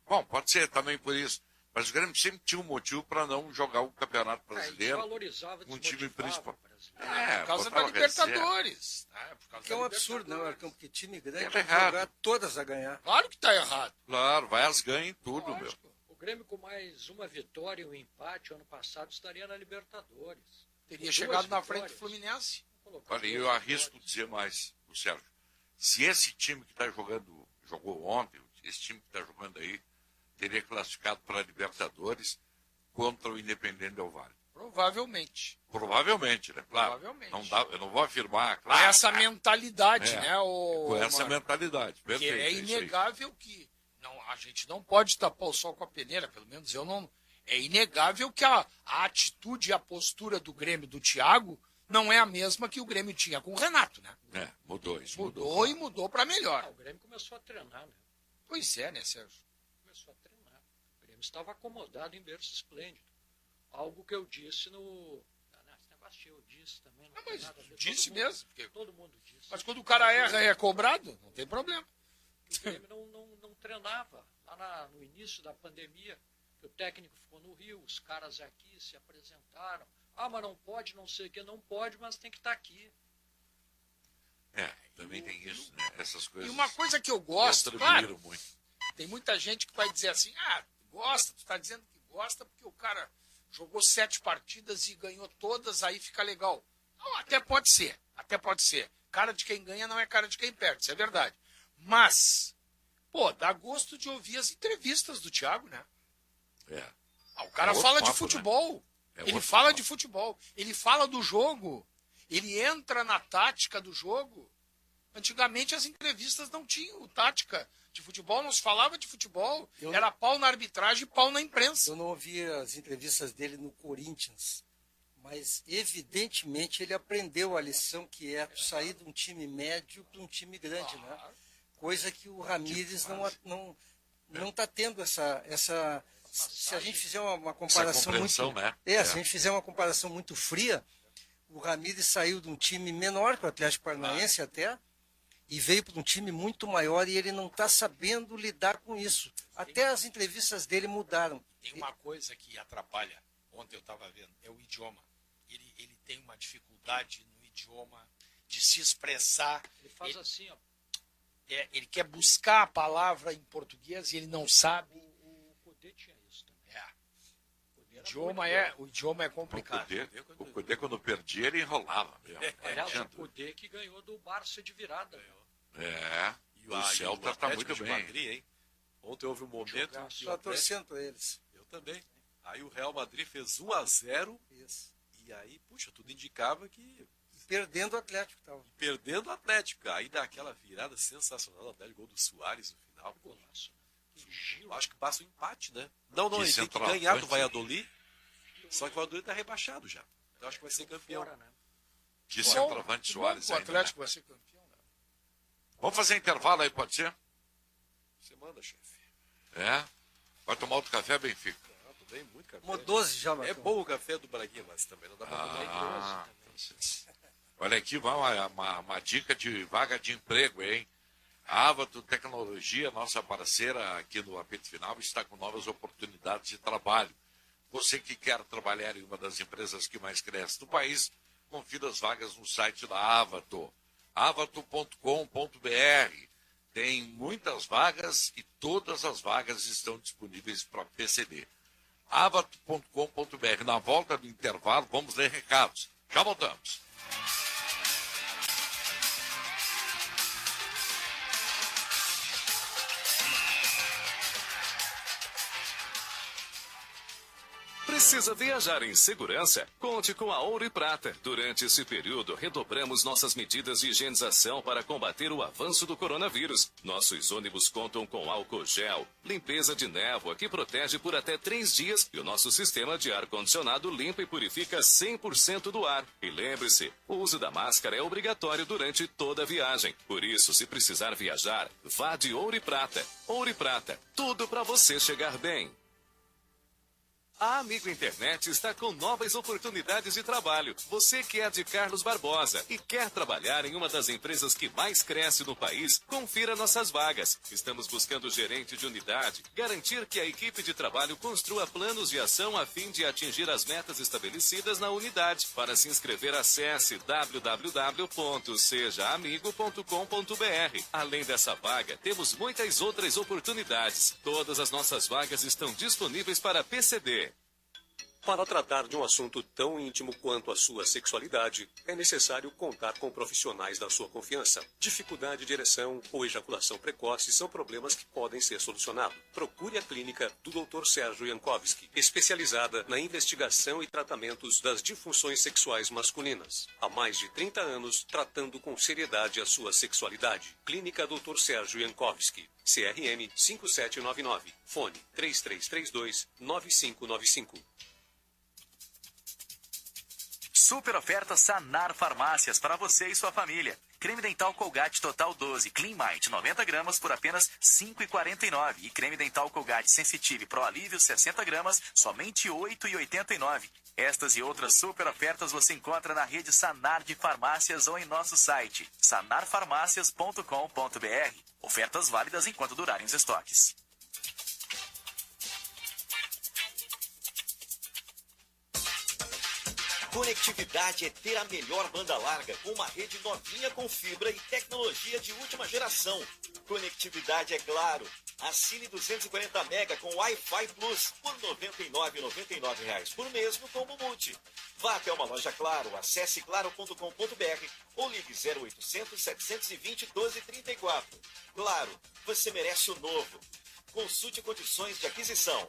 bom, pode ser também por isso. Mas o Grêmio sempre tinha um motivo para não jogar o Campeonato Brasileiro.
Desvalorizava,
Um time
desmotivava
principal.
o brasileiro.
Por causa da
botava reserva.
Libertadores. Né? Por causa
Que é
da
um absurdo, né,
Libertadores.
Marcão? Porque time grande
É
vai
errado.
jogar todas a ganhar.
Claro que tá errado.
Claro, vai às ganha em tudo, meu.
Lógico.
O Grêmio com mais uma vitória e um empate ano passado estaria na Libertadores.
Teria
Com
chegado
duas
na frente do
vitórias.
Fluminense.
Colocar
Olha, eu
duas
arrisco
vitórias.
dizer mais, o Sérgio. Se esse time que está jogou ontem, esse time que está jogando aí, teria classificado para a Libertadores contra o Independente Del Valle.
Provavelmente.
Provavelmente, né? Claro.
Provavelmente.
Não dá, eu não vou afirmar,
Com
claro.
essa mentalidade,
É,
né?
com essa
Marco?
mentalidade.
Que
Perfeito.
é
isso aí.
inegável que a gente não pode tapar o sol com a peneira, pelo menos eu não. É inegável que a atitude e a postura do Grêmio do Thiago não é a mesma que o Grêmio tinha com o Renato, né?
Mudou isso.
Mudou e mudou para melhor.
Ah, o Grêmio começou a treinar, né?
Pois é, né, Sérgio?
Começou a treinar. O Grêmio estava acomodado em berço esplêndido. Algo que eu disse no... Esse negócio falaste, eu disse também. Não
Não,
tem
mas
nada a ver.
disse
Todo mundo-
mesmo. Porque...
Todo mundo disse.
Mas quando o cara erra e é cobrado, não tem problema.
O Grêmio não treinava. Lá no início da pandemia, que o técnico ficou no Rio, os caras aqui se apresentaram. Ah, mas não pode, não sei o que, não pode, mas tem que estar aqui.
Também tem isso, né? Essas coisas.
E uma coisa que eu gosto,
contribuíram
claro,
muito.
tem muita gente que vai dizer assim, gosta, tu está dizendo que gosta porque o cara jogou 7 partidas e ganhou todas, aí fica legal. Não, até pode ser. Cara de quem ganha não é cara de quem perde, isso é verdade. Mas, dá gosto de ouvir as entrevistas do Thiago, né? O cara
outro
fala
papo,
de futebol.
né?
Ele
outro
fala
papo.
de futebol. Ele fala do jogo. Ele entra na tática do jogo. Antigamente as entrevistas não tinham tática de futebol, não se falava de futebol. Era pau na arbitragem e pau na imprensa.
Eu não ouvi as entrevistas dele no Corinthians, mas evidentemente ele aprendeu a lição que é sair de um time médio para um time grande, né? Coisa que o Ramírez não está tendo essa. Se a gente fizer uma comparação muito,
né?
se a gente fizer uma comparação muito fria, o Ramírez saiu de um time menor que o Atlético Paranaense até, e veio para um time muito maior e ele não está sabendo lidar com isso. Até as entrevistas dele mudaram.
Tem uma coisa que atrapalha, ontem eu estava vendo, é o idioma. Ele tem uma dificuldade no idioma de se expressar.
Ele faz assim, ó.
Ele quer buscar a palavra em português e ele não sabe.
O Cudê tinha isso também.
O idioma é complicado.
O Cudê, quando perdia, ele enrolava mesmo.
Aliás, o Cudê que ganhou do Barça de virada.
E o Celta está muito bem.
Madrid, hein? Ontem houve um momento...
Estou torcendo para eles.
Eu também. Aí o Real Madrid fez 1-0.
Isso.
E aí, puxa, tudo indicava que...
Perdendo o Atlético.
Perdendo o Atlético. Aí dá aquela virada sensacional, até o gol do Soares no final.
Golaço.
Eu acho que passa o empate, né? Não,
Que
ele tem que
centroavante.
ganhar do Valladolid. Só que o Valladolid está rebaixado já. Então acho que vai ser campeão.
Fora, né?
Que centroavante Soares
O
ainda, né?
Atlético vai ser campeão, né?
Vamos fazer intervalo aí, pode ser?
Você manda, chefe.
Vai tomar outro café, Benfica?
Tomei muito café.
Tomou 12 já,
É
Marcão.
bom o café do Braguinha, mas também não dá pra tomar.
Olha aqui, uma dica de vaga de emprego, hein? A Avato Tecnologia, nossa parceira aqui no Apito Final, está com novas oportunidades de trabalho. Você que quer trabalhar em uma das empresas que mais cresce no país, confira as vagas no site da Avato, avato.com.br. Tem muitas vagas e todas as vagas estão disponíveis para PCD. avato.com.br. Na volta do intervalo, vamos ler recados. Já voltamos.
Precisa viajar em segurança? Conte com a Ouro e Prata. Durante esse período, redobramos nossas medidas de higienização para combater o avanço do coronavírus. Nossos ônibus contam com álcool gel, limpeza de névoa que protege por até 3 dias e o nosso sistema de ar-condicionado limpa e purifica 100% do ar. E lembre-se, o uso da máscara é obrigatório durante toda a viagem. Por isso, se precisar viajar, vá de Ouro e Prata. Ouro e Prata, tudo para você chegar bem. A Amigo Internet está com novas oportunidades de trabalho. Você que é de Carlos Barbosa e quer trabalhar em uma das empresas que mais cresce no país, confira nossas vagas. Estamos buscando gerente de unidade, garantir que a equipe de trabalho construa planos de ação a fim de atingir as metas estabelecidas na unidade. Para se inscrever, acesse www.sejaamigo.com.br. Além dessa vaga, temos muitas outras oportunidades. Todas as nossas vagas estão disponíveis para PCD.
Para tratar de um assunto tão íntimo quanto a sua sexualidade, é necessário contar com profissionais da sua confiança. Dificuldade de ereção ou ejaculação precoce são problemas que podem ser solucionados. Procure a clínica do Dr. Sérgio Jankowski, especializada na investigação e tratamentos das disfunções sexuais masculinas. Há mais de 30 anos, tratando com seriedade a sua sexualidade. Clínica Dr. Sérgio Jankowski, CRM 5799, fone 3332-9595.
Super oferta Sanar Farmácias para você e sua família. Creme dental Colgate Total 12 Clean Might 90 gramas por apenas R$ 5,49. E creme dental Colgate Sensitive Pro Alívio 60 gramas, somente R$ 8,89. Estas e outras super ofertas você encontra na rede Sanar de Farmácias ou em nosso site sanarfarmácias.com.br. Ofertas válidas enquanto durarem os estoques.
Conectividade é ter a melhor banda larga com uma rede novinha com fibra e tecnologia de última geração. Conectividade é Claro. Assine 240 mega com Wi-Fi Plus por R$ 99,99 por mês no combo multi. Vá até uma loja Claro, acesse claro.com.br ou ligue 0800 720 1234. Claro, você merece o novo. Consulte condições de aquisição.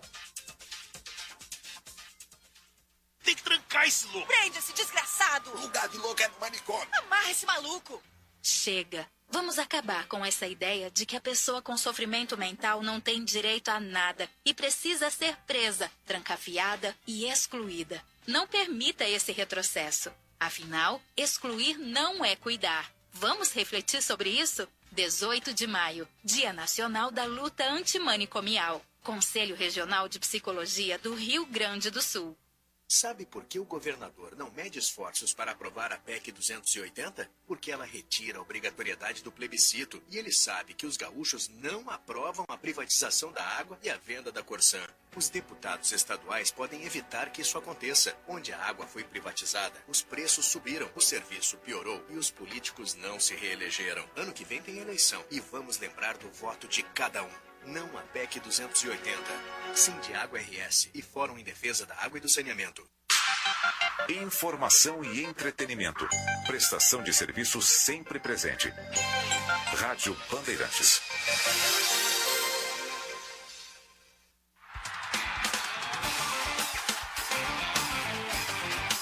Tem que trancar esse louco.
Prende esse desgraçado.
Lugar de louco é no manicômio.
Amarra esse maluco.
Chega. Vamos acabar com essa ideia de que a pessoa com sofrimento mental não tem direito a nada e precisa ser presa, trancafiada e excluída. Não permita esse retrocesso. Afinal, excluir não é cuidar. Vamos refletir sobre isso? 18 de maio, Dia Nacional da Luta Antimanicomial. Conselho Regional de Psicologia do Rio Grande do Sul.
Sabe por que o governador não mede esforços para aprovar a PEC 280? Porque ela retira a obrigatoriedade do plebiscito e ele sabe que os gaúchos não aprovam a privatização da água e a venda da Corsã. Os deputados estaduais podem evitar que isso aconteça. Onde a água foi privatizada, os preços subiram, o serviço piorou e os políticos não se reelegeram. Ano que vem tem eleição e vamos lembrar do voto de cada um. Não a PEC 280. Sindiágua RS e Fórum em Defesa da Água e do Saneamento.
Informação e entretenimento. Prestação de serviço sempre presente. Rádio Bandeirantes.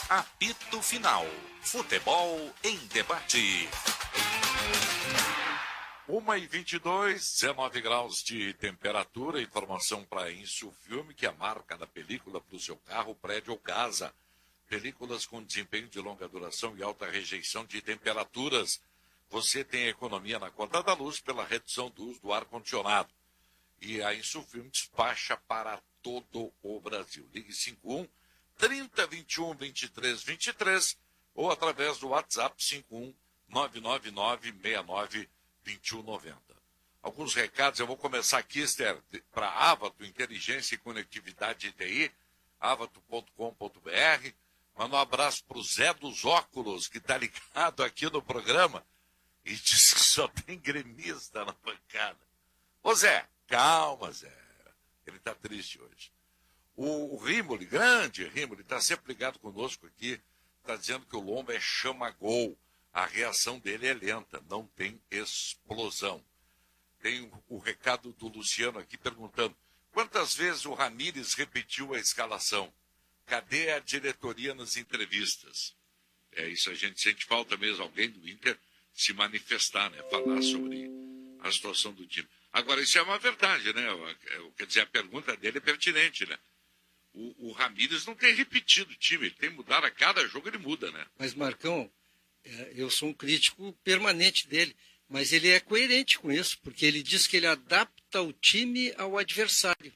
Apito Final. Futebol em debate. 1h22, 19 graus de temperatura. Informação para Insufilme, que é a marca da película para o seu carro, prédio ou casa. Películas com desempenho de longa duração e alta rejeição de temperaturas. Você tem economia na conta da luz pela redução do uso do ar-condicionado. E a Insufilme despacha para todo o Brasil. Ligue 51 30 21 23 23 ou através do WhatsApp 51 999 69 2190. Alguns recados, eu vou começar aqui, Esther, para Avato, Inteligência e Conectividade TI, avato.com.br. Manda um abraço para o Zé dos Óculos, que está ligado aqui no programa e diz que só tem gremista na bancada. Ô Zé, calma, Zé. Ele está triste hoje. O Rimoli, grande Rimoli, está sempre ligado conosco aqui, está dizendo que o lombo é chama-gol. A reação dele é lenta, não tem explosão. Tem o recado do Luciano aqui perguntando: quantas vezes o Ramírez repetiu a escalação? Cadê a diretoria nas entrevistas? É isso, a gente sente falta mesmo, alguém do Inter se manifestar, né? Falar sobre a situação do time. Agora, isso é uma verdade, né? Quer dizer, a pergunta dele é pertinente, né? O Ramírez não tem repetido o time, ele tem mudado a cada jogo, ele muda, né?
Mas, Marcão, eu sou um crítico permanente dele, mas ele é coerente com isso, porque ele diz que ele adapta o time ao adversário.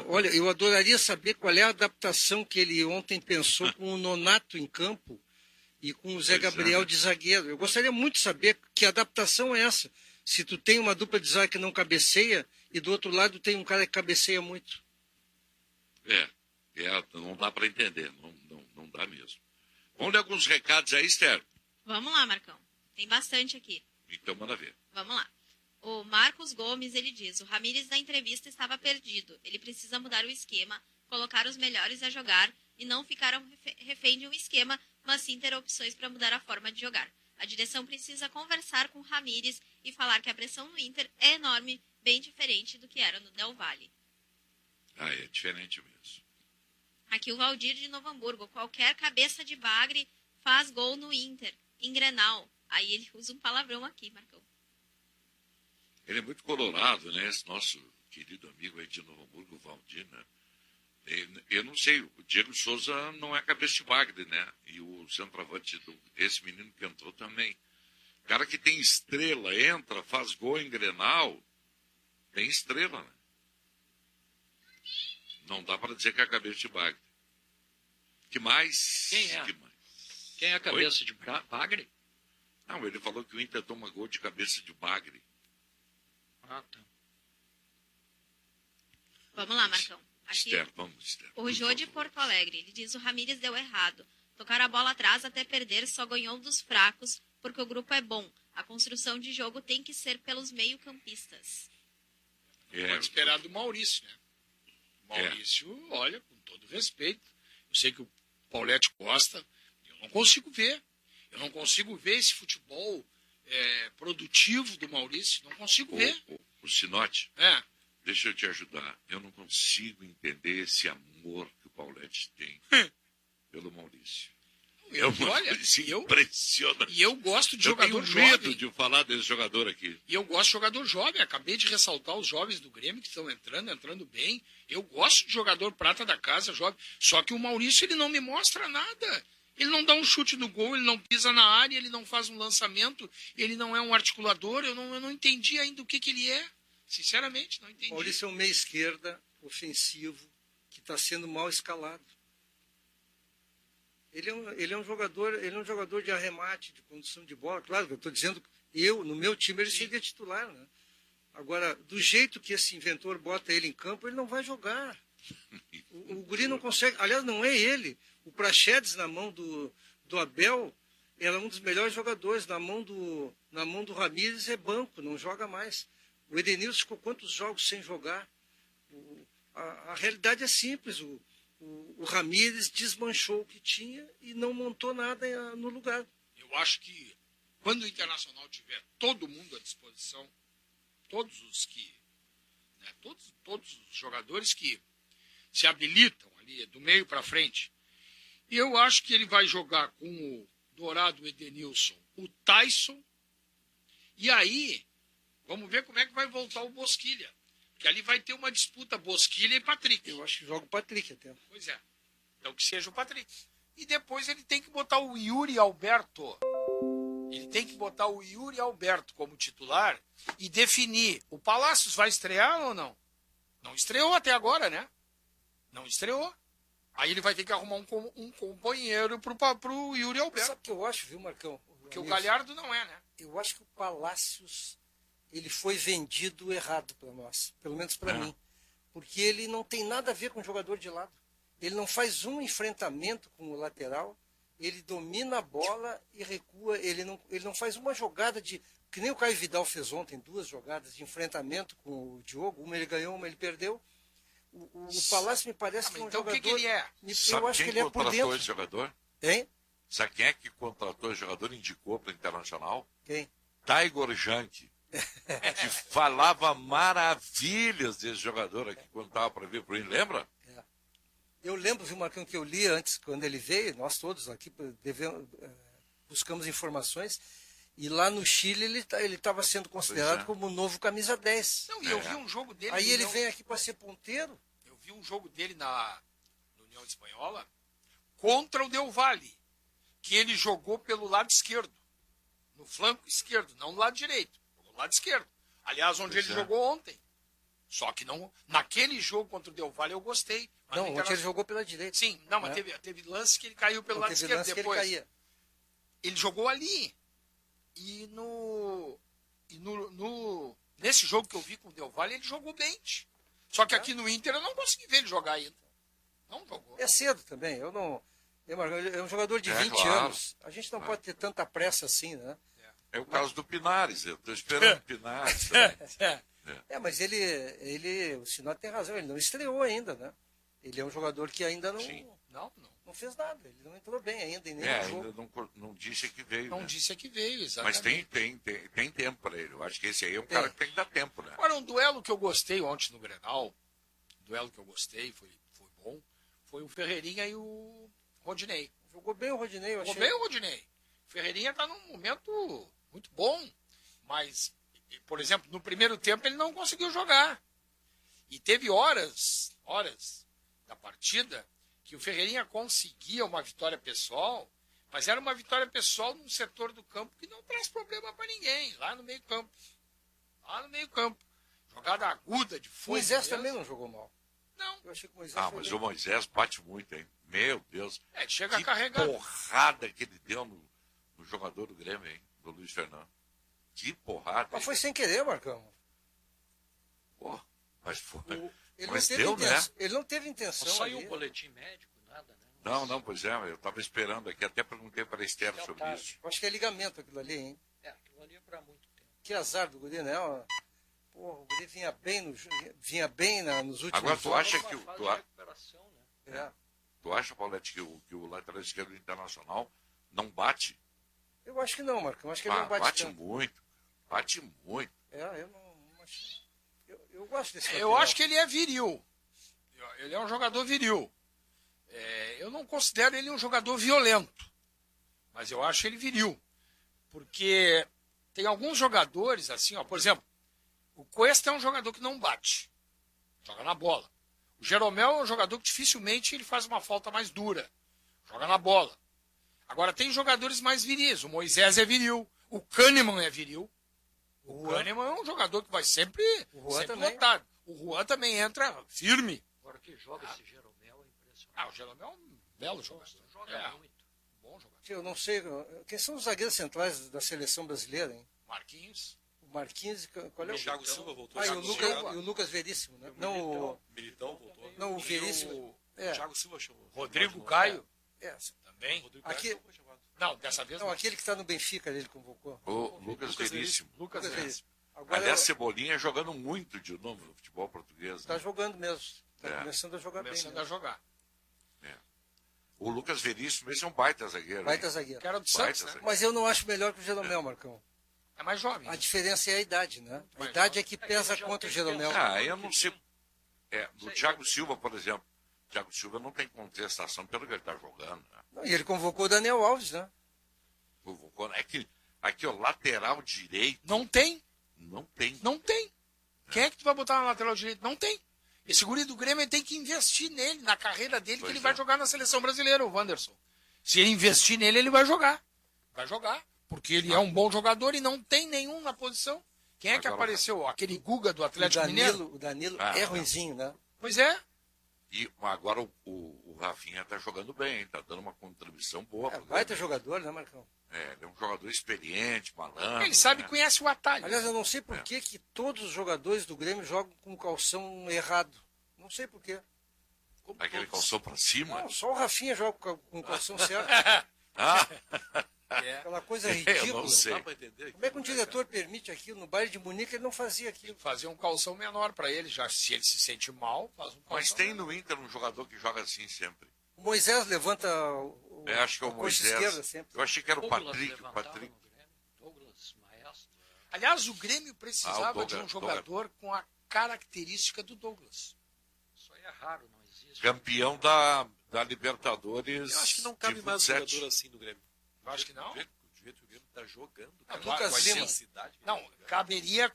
Olha, eu adoraria saber qual é a adaptação que ele ontem pensou com o Nonato em campo e com o Zé Gabriel de zagueiro. Eu gostaria muito de saber que adaptação é essa. Se tu tem uma dupla de zaga que não cabeceia e do outro lado tem um cara que cabeceia muito.
Não dá para entender, não dá mesmo. Vamos ler alguns recados aí, Esther?
Vamos lá, Marcão. Tem bastante aqui.
Então, manda ver.
Vamos lá. O Marcos Gomes, ele diz: o Ramírez na entrevista estava perdido. Ele precisa mudar o esquema, colocar os melhores a jogar e não ficar refém de um esquema, mas sim ter opções para mudar a forma de jogar. A direção precisa conversar com o Ramírez e falar que a pressão no Inter é enorme, bem diferente do que era no Del Valle.
É diferente mesmo.
Aqui o Valdir de Novo Hamburgo: qualquer cabeça de bagre faz gol no Inter, em Grenal. Aí ele usa um palavrão aqui, Marcão.
Ele é muito colorado, né? Esse nosso querido amigo aí de Novo Hamburgo, o Valdir, né? Eu não sei, o Diego Souza não é cabeça de bagre, né? E o centroavante, esse menino que entrou também. cara que tem estrela, entra, faz gol em Grenal, tem estrela, né? Não dá para dizer que é a cabeça de bagre. Que mais?
Quem é?
Que mais?
Quem é a cabeça de bagre?
Não, ele falou que o Inter toma gol de cabeça de bagre.
Ah, tá.
Vamos lá, Marcão. Aqui,
Esther, vamos, Esther.
o Jô de Porto Alegre, ele diz: o Ramírez deu errado. Tocar a bola atrás até perder, só ganhou dos fracos, porque o grupo é bom. A construção de jogo tem que ser pelos meio-campistas.
Pode esperar do Maurício, né? O Maurício, olha, com todo respeito. Eu sei que o Paulete gosta. Eu não consigo ver. Eu não consigo ver esse futebol produtivo do Maurício. Não consigo ver.
O Sinote, deixa eu te ajudar. Eu não consigo entender esse amor que o Paulete tem pelo Maurício. Impressionante.
E eu gosto de jogador jovem.
Eu tenho medo de falar desse jogador aqui.
E eu gosto de jogador jovem. Acabei de ressaltar os jovens do Grêmio que estão entrando bem. Eu gosto de jogador prata da casa, jovem. Só que o Maurício, ele não me mostra nada. Ele não dá um chute no gol, ele não pisa na área, ele não faz um lançamento, ele não é um articulador. Eu não entendi ainda o que ele é. Sinceramente, não entendi.
Maurício é um meia-esquerda ofensivo que está sendo mal escalado. Ele é um jogador de arremate, de condução de bola. Claro que eu estou dizendo, no meu time, ele seria titular, né? Agora, do jeito que esse inventor bota ele em campo, ele não vai jogar. O guri não consegue. Aliás, não é ele. O Praxedes, na mão do Abel, era um dos melhores jogadores. Na mão do Ramírez é banco, não joga mais. O Edenilson ficou quantos jogos sem jogar? A realidade é simples. O Ramírez desmanchou o que tinha e não montou nada no lugar.
Eu acho que quando o Internacional tiver todo mundo à disposição, todos os jogadores que se habilitam ali do meio para frente, eu acho que ele vai jogar com o Dourado, o Edenilson, o Tyson, e aí vamos ver como é que vai voltar o Bosquilha. Que ali vai ter uma disputa Bosquilha e Patrick.
Eu acho que joga o Patrick até.
Pois é. Então que seja o Patrick. E depois ele tem que botar o Yuri Alberto. Ele tem que botar o Yuri Alberto como titular e definir. O Palácios vai estrear ou não? Não estreou até agora, né? Não estreou. Aí ele vai ter que arrumar um companheiro pro Yuri Alberto.
Sabe o que eu acho, viu, Marcão?
Porque o Galhardo não é, né?
Eu acho que o Palácios ele foi vendido errado para nós, pelo menos para mim, porque ele não tem nada a ver com o jogador de lado. Ele não faz um enfrentamento com o lateral, ele domina a bola e recua, ele não faz uma jogada que nem o Caio Vidal fez ontem, 2 jogadas de enfrentamento com o Diogo, uma ele ganhou, uma ele perdeu. O Palácio me parece que é um
então
jogador...
Então o que ele é?
Eu acho que ele é por dentro.
Esse jogador?
Hein?
Sabe quem é que contratou esse jogador e indicou para o Internacional?
Quem?
Taigor Jank. Que falava maravilhas desse jogador aqui quando estava para vir para o Inter, lembra?
Eu lembro, viu, Marcão, que eu li antes, quando ele veio, nós todos aqui buscamos informações, e lá no Chile ele estava sendo considerado como o novo camisa 10.
Não, e eu vi um jogo dele...
Aí ele vem aqui para ser ponteiro.
Eu vi um jogo dele na União Espanhola contra o Del Valle, que ele jogou pelo lado esquerdo, no flanco esquerdo, não no lado direito. Lado esquerdo. Aliás, onde ele jogou ontem. Só que não. Naquele jogo contra o Del Valle eu gostei.
Não, ontem ele jogou pela direita.
Sim, não, mas teve lance que ele caiu pelo lado esquerdo depois. Ele jogou ali. E nesse jogo que eu vi com o Del Valle, ele jogou bem. Só que aqui no Inter eu não consegui ver ele jogar ainda. Não jogou.
É cedo também. Eu não. É um jogador de 20 anos. A gente não pode ter tanta pressa assim, né?
É o caso do Pinares, eu estou esperando o Pinares.
Mas o Sinote tem razão, ele não estreou ainda, né? Ele é um jogador que ainda não fez nada, ele não entrou bem ainda em nenhum jogo.
Ainda não disse que veio.
Não disse que veio, exatamente.
Mas tem tempo para ele. Eu acho que esse aí é um cara que tem que dar tempo, né?
Agora, um duelo que eu gostei ontem no Grenal, foi bom, foi o Ferreirinha e o Rodinei.
Jogou bem o Rodinei, eu achei.
Jogou bem o Rodinei. O Ferreirinha está num momento muito bom, mas, por exemplo, no primeiro tempo ele não conseguiu jogar. E teve horas da partida que o Ferreirinha conseguia uma vitória pessoal, Mas era uma vitória pessoal num setor do campo que não traz problema para ninguém, lá no meio campo. Lá no meio campo. Jogada aguda, de
O
fogo.
Moisés
mesmo.
também não jogou mal.
Não.
Eu achei que o Moisés
Ah,
foi
mas
bem.
o Moisés bate muito, hein? Meu Deus.
Chega
que
a carregar.
porrada que ele deu no jogador do Grêmio, hein? Do Luiz Fernando. Que porrada.
Mas foi sem querer, Marcão.
Pô, mas foi.
Ele,
Mas
não teve
deu, né?
ele não teve intenção.
Não saiu
ali.
um boletim médico, nada, né?
Não, pois é, eu estava esperando aqui, até perguntei para a Esther sobre isso.
Eu acho que é ligamento aquilo ali, hein?
Aquilo ali é pra muito tempo.
Que azar do guri, né? Porra, o guri vinha bem, nos últimos
Agora, tu acha
jogos.
que
É.
tu acha, Paulette, que o lateral esquerdo internacional não bate?
Eu acho que não, Marcão. Acho que ele não bate tanto.
muito. Bate muito.
Eu não acho. Eu gosto desse
Eu
lateral.
acho que ele é viril. Ele é um jogador viril. Eu não considero ele um jogador violento. Mas eu acho ele viril. Porque tem alguns jogadores, assim, ó, por exemplo, o Cuesta é um jogador que não bate. Joga na bola. O Jeromel é um jogador que dificilmente ele faz uma falta mais dura. Joga na bola. Agora tem jogadores mais viris. O Moisés é viril. O Kahneman é viril. O Kahneman é um jogador que vai sempre lotado. O Juan também entra firme.
Agora que joga esse Jeromel é impressionante.
O Jeromel é um belo jogador.
Joga muito.
Bom jogador.
Eu não sei. Quem são os zagueiros centrais da seleção brasileira, hein?
Marquinhos.
O Marquinhos. Qual é o
Thiago Silva voltou.
e o Lucas Veríssimo, né? Não, o
Militão voltou.
Não, o Veríssimo.
O Thiago Silva chamou.
Rodrigo Caio.
Também.
Aqui,
não, dessa vez
não. Aquele que está no Benfica, ele convocou.
O Lucas Veríssimo.
Lucas Veríssimo. Agora,
Aliás, Cebolinha jogando muito de novo no futebol português.
Está
Né?
jogando mesmo. Está começando a jogar bem.
Começando a jogar.
O Lucas Veríssimo, esse é um baita zagueiro.
Baita zagueiro.
Que era do Santos, né?
Mas eu não acho melhor que o Jeromel, Marcão.
É mais jovem.
A diferença é a idade, né? A idade é que pesa contra o Jeromel.
Eu não sei. Do Thiago Silva, por exemplo. O Thiago Silva não tem contestação pelo que ele está jogando. Né?
E ele convocou o Daniel Alves, né?
Convocou. É que aqui, o lateral direito.
Não tem.
Não tem.
Não tem. Quem é que tu vai botar na lateral direito? Não tem. Esse guri do Grêmio tem que investir nele, na carreira dele, que ele vai jogar na seleção brasileira, o Wanderson. Se ele investir nele, ele vai jogar. Vai jogar. Porque ele é um bom jogador e não tem nenhum na posição. Quem é que apareceu? Aquele Guga do Atlético Mineiro?
O Danilo é ruinzinho, né?
Pois é.
E agora o Rafinha está jogando bem, está dando uma contribuição boa.
Baita jogador, né, Marcão?
Ele é um jogador experiente, malandro.
Ele sabe,
né?
conhece o atalho.
Aliás, eu não sei por que todos os jogadores do Grêmio jogam com calção errado. Não sei por quê.
Aquele calção para cima?
Não, só o Rafinha joga com calção certo. Aquela coisa ridícula.
Eu não sei.
Como é que um diretor permite aquilo? No baile de Munique ele não fazia aquilo.
Fazer um calção menor para ele, já se ele se sente mal, faz um calção.
Mas tem no Inter um jogador que joga assim sempre.
O Moisés levanta
acho que é o Moisés.
Esquerda sempre.
Eu achei que era o Patrick.
Douglas Maestro.
Aliás, o Grêmio precisava
Douglas,
de um jogador com a característica do Douglas.
Isso aí é raro, não existe.
Campeão da Libertadores.
Eu acho que não cabe mais um jogador assim no Grêmio.
Eu acho que não.
Do jeito que o Grêmio está jogando.
Lucas Lima. Não, caberia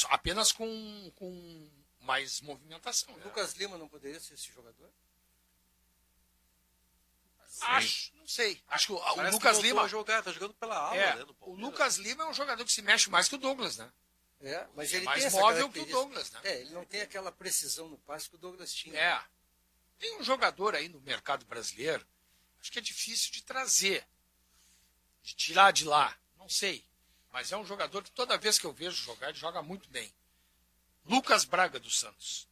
apenas com mais movimentação.
Lucas Lima não poderia ser esse jogador?
Acho, não sei. Acho que o Lucas Lima
tá jogando pela ala, né?
O Lucas Lima é um jogador que se mexe mais que o Douglas, né?
Mas
ele
ele
é mais
tem essa
móvel que o
característica.
Douglas, né?
Ele não tem aquela precisão no passe que o Douglas tinha.
Tem um jogador aí no mercado brasileiro, acho que é difícil de trazer, de tirar de lá, não sei. Mas é um jogador que toda vez que eu vejo jogar, ele joga muito bem. Lucas Braga dos Santos.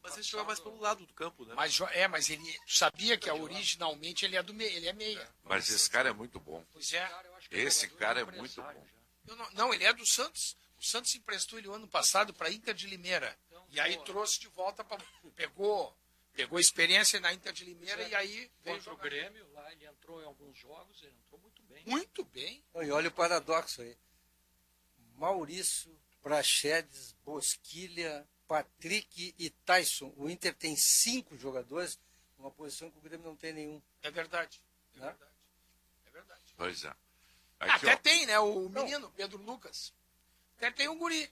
Mas ele joga mais pelo lado do campo, né?
Mas ele sabia que originalmente ele é meia.
Mas esse cara é muito bom.
Pois é.
Esse cara é muito bom.
Não, ele é do Santos. O Santos emprestou ele o ano passado para a Inter de Limeira. E aí trouxe de volta, pegou experiência na Inter de Limeira e aí veio
contra o Grêmio, lá ele entrou em alguns jogos, ele entrou muito bem.
Muito bem.
E olha o paradoxo aí. Maurício, Praxedes, Bosquilha, Patrick e Tyson. O Inter tem 5 jogadores, numa posição que o Grêmio não tem nenhum.
É verdade.
É
verdade.
Pois é.
Até tem, né? O menino, Pedro Lucas. Até tem o guri.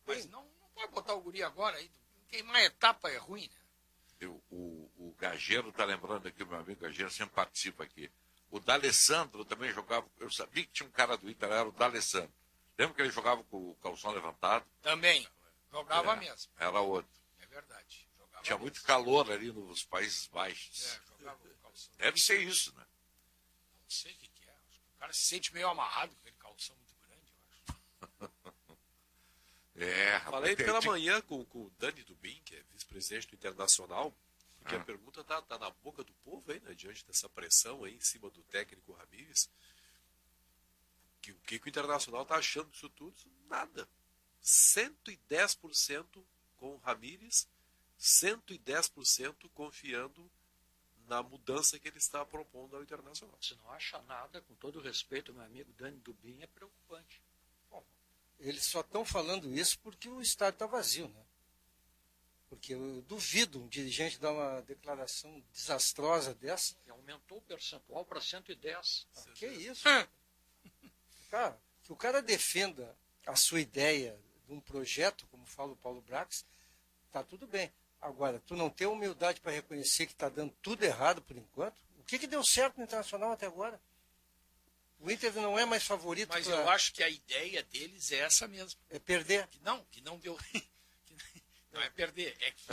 Mas não pode botar o guri agora. Queimar a etapa é ruim, né?
O Gageiro está lembrando aqui, o meu amigo Gageiro sempre participa aqui. O D'Alessandro também jogava. Eu sabia que tinha um cara do Inter, era o D'Alessandro. Lembra que ele jogava com o calção levantado?
Também. Jogava mesmo.
Era outro.
É verdade. Jogava
Tinha
mesmo.
muito calor ali nos Países Baixos.
Jogava com calção.
Deve ser isso, né?
Não sei o que é. O cara se sente meio amarrado com aquele calção muito grande, eu acho.
Rapaz,
Falei pela manhã com o Dani Dubin, que é vice-presidente do Internacional, porque a pergunta tá na boca do povo aí, né, diante dessa pressão aí em cima do técnico Ramírez. O que o Internacional tá achando disso tudo? Nada. 110% com o Ramírez, 110% confiando na mudança que ele está propondo ao Internacional.
Se não acha nada, com todo respeito, meu amigo Dani Dubin, é preocupante.
Eles só estão falando isso porque o estádio está vazio, né? Porque eu duvido um dirigente dar uma declaração desastrosa dessa.
E aumentou o percentual para 110.
Que isso? Cara, que o cara defenda a sua ideia de um projeto, como fala o Paulo Brax, tá tudo bem. Agora, tu não tem humildade para reconhecer que está dando tudo errado por enquanto? O que deu certo no Internacional até agora? O Inter não é mais favorito.
Mas eu acho que a ideia deles é essa mesmo.
É perder.
Que não deu. Não é perder, é que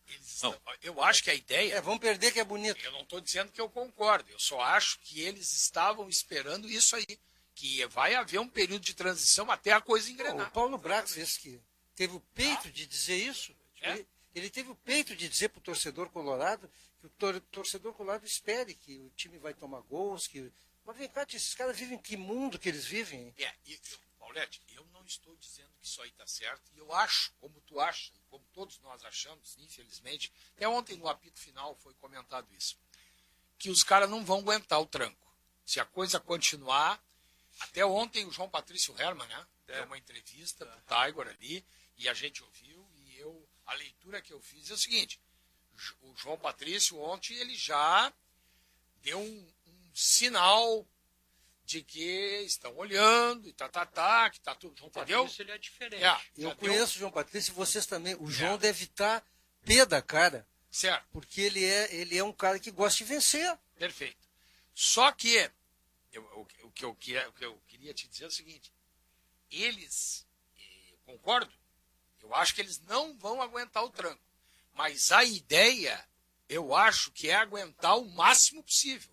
eles eu acho que a ideia...
vão perder que é bonito.
Eu não estou dizendo que eu concordo, eu só acho que eles estavam esperando isso aí, que vai haver um período de transição até a coisa engrenar.
O Paulo Brax, esse que teve o peito de dizer isso, ele teve o peito de dizer para o torcedor colorado que o torcedor colorado espere que o time vai tomar gols, que... Mas vem cá, esses caras vivem que mundo que eles vivem?
Paulete, eu não estou dizendo que isso aí está certo, e eu acho, como tu acha, e como todos nós achamos, infelizmente, até ontem no apito final foi comentado isso, que os caras não vão aguentar o tranco. Se a coisa continuar, até ontem o João Patrício Herman, né, deu uma entrevista pro Tiger ali, e a gente ouviu, e a leitura que eu fiz é o seguinte, o João Patrício ontem ele já deu um sinal de que estão olhando e que tá tudo, entendeu?
Isso ele é diferente.
Eu conheço o João Patrício e vocês também. O João deve estar pé da cara.
Certo.
Porque ele é um cara que gosta de vencer.
Perfeito. Só que o que eu queria te dizer é o seguinte, eles, eu concordo, eu acho que eles não vão aguentar o tranco, mas a ideia, eu acho que é aguentar o máximo possível,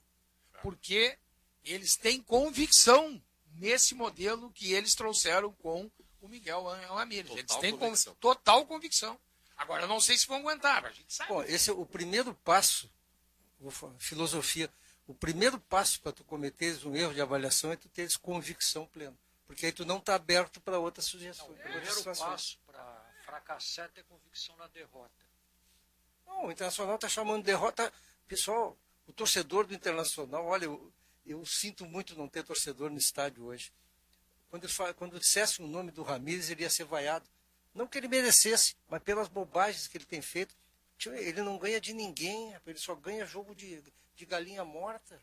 porque eles têm convicção nesse modelo que eles trouxeram com o Miguel Ramírez. Eles têm total convicção. Agora, eu não sei se vão aguentar, a gente sabe.
Bom, esse é o primeiro passo, filosofia, o primeiro passo para tu cometeres um erro de avaliação é tu teres convicção plena. Porque aí tu não está aberto para outras sugestões.
O primeiro passo para fracassar é ter convicção na derrota.
Não, o Internacional está chamando de derrota. Pessoal, o torcedor do Internacional, olha, eu sinto muito não ter torcedor no estádio hoje. Quando dissesse o nome do Ramírez, ele ia ser vaiado. Não que ele merecesse, mas pelas bobagens que ele tem feito. Ele não ganha de ninguém, ele só ganha jogo de galinha morta.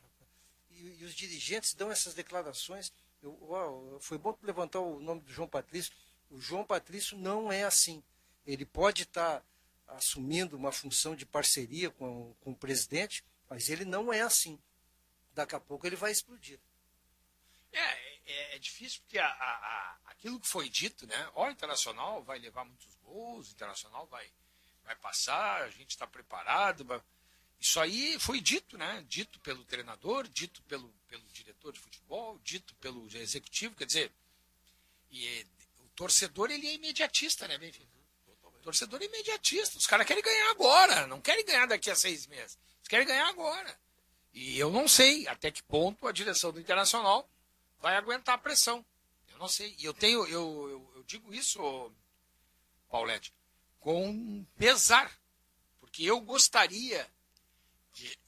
E os dirigentes dão essas declarações. Foi bom levantar o nome do João Patrício. O João Patrício não é assim. Ele pode estar assumindo uma função de parceria com o presidente, mas ele não é assim. Daqui a pouco ele vai explodir.
É difícil porque aquilo que foi dito, né? O Internacional vai levar muitos gols, o Internacional vai passar, a gente está preparado. Isso aí foi dito, né? Dito pelo treinador, dito pelo diretor de futebol, dito pelo executivo, quer dizer, o torcedor ele é imediatista, né, Benfica? O torcedor é imediatista, os caras querem ganhar agora, não querem ganhar daqui a 6 meses, eles querem ganhar agora. E eu não sei até que ponto a direção do Internacional vai aguentar a pressão. Eu não sei. E eu digo isso, Paulete, com pesar. Porque eu gostaria que,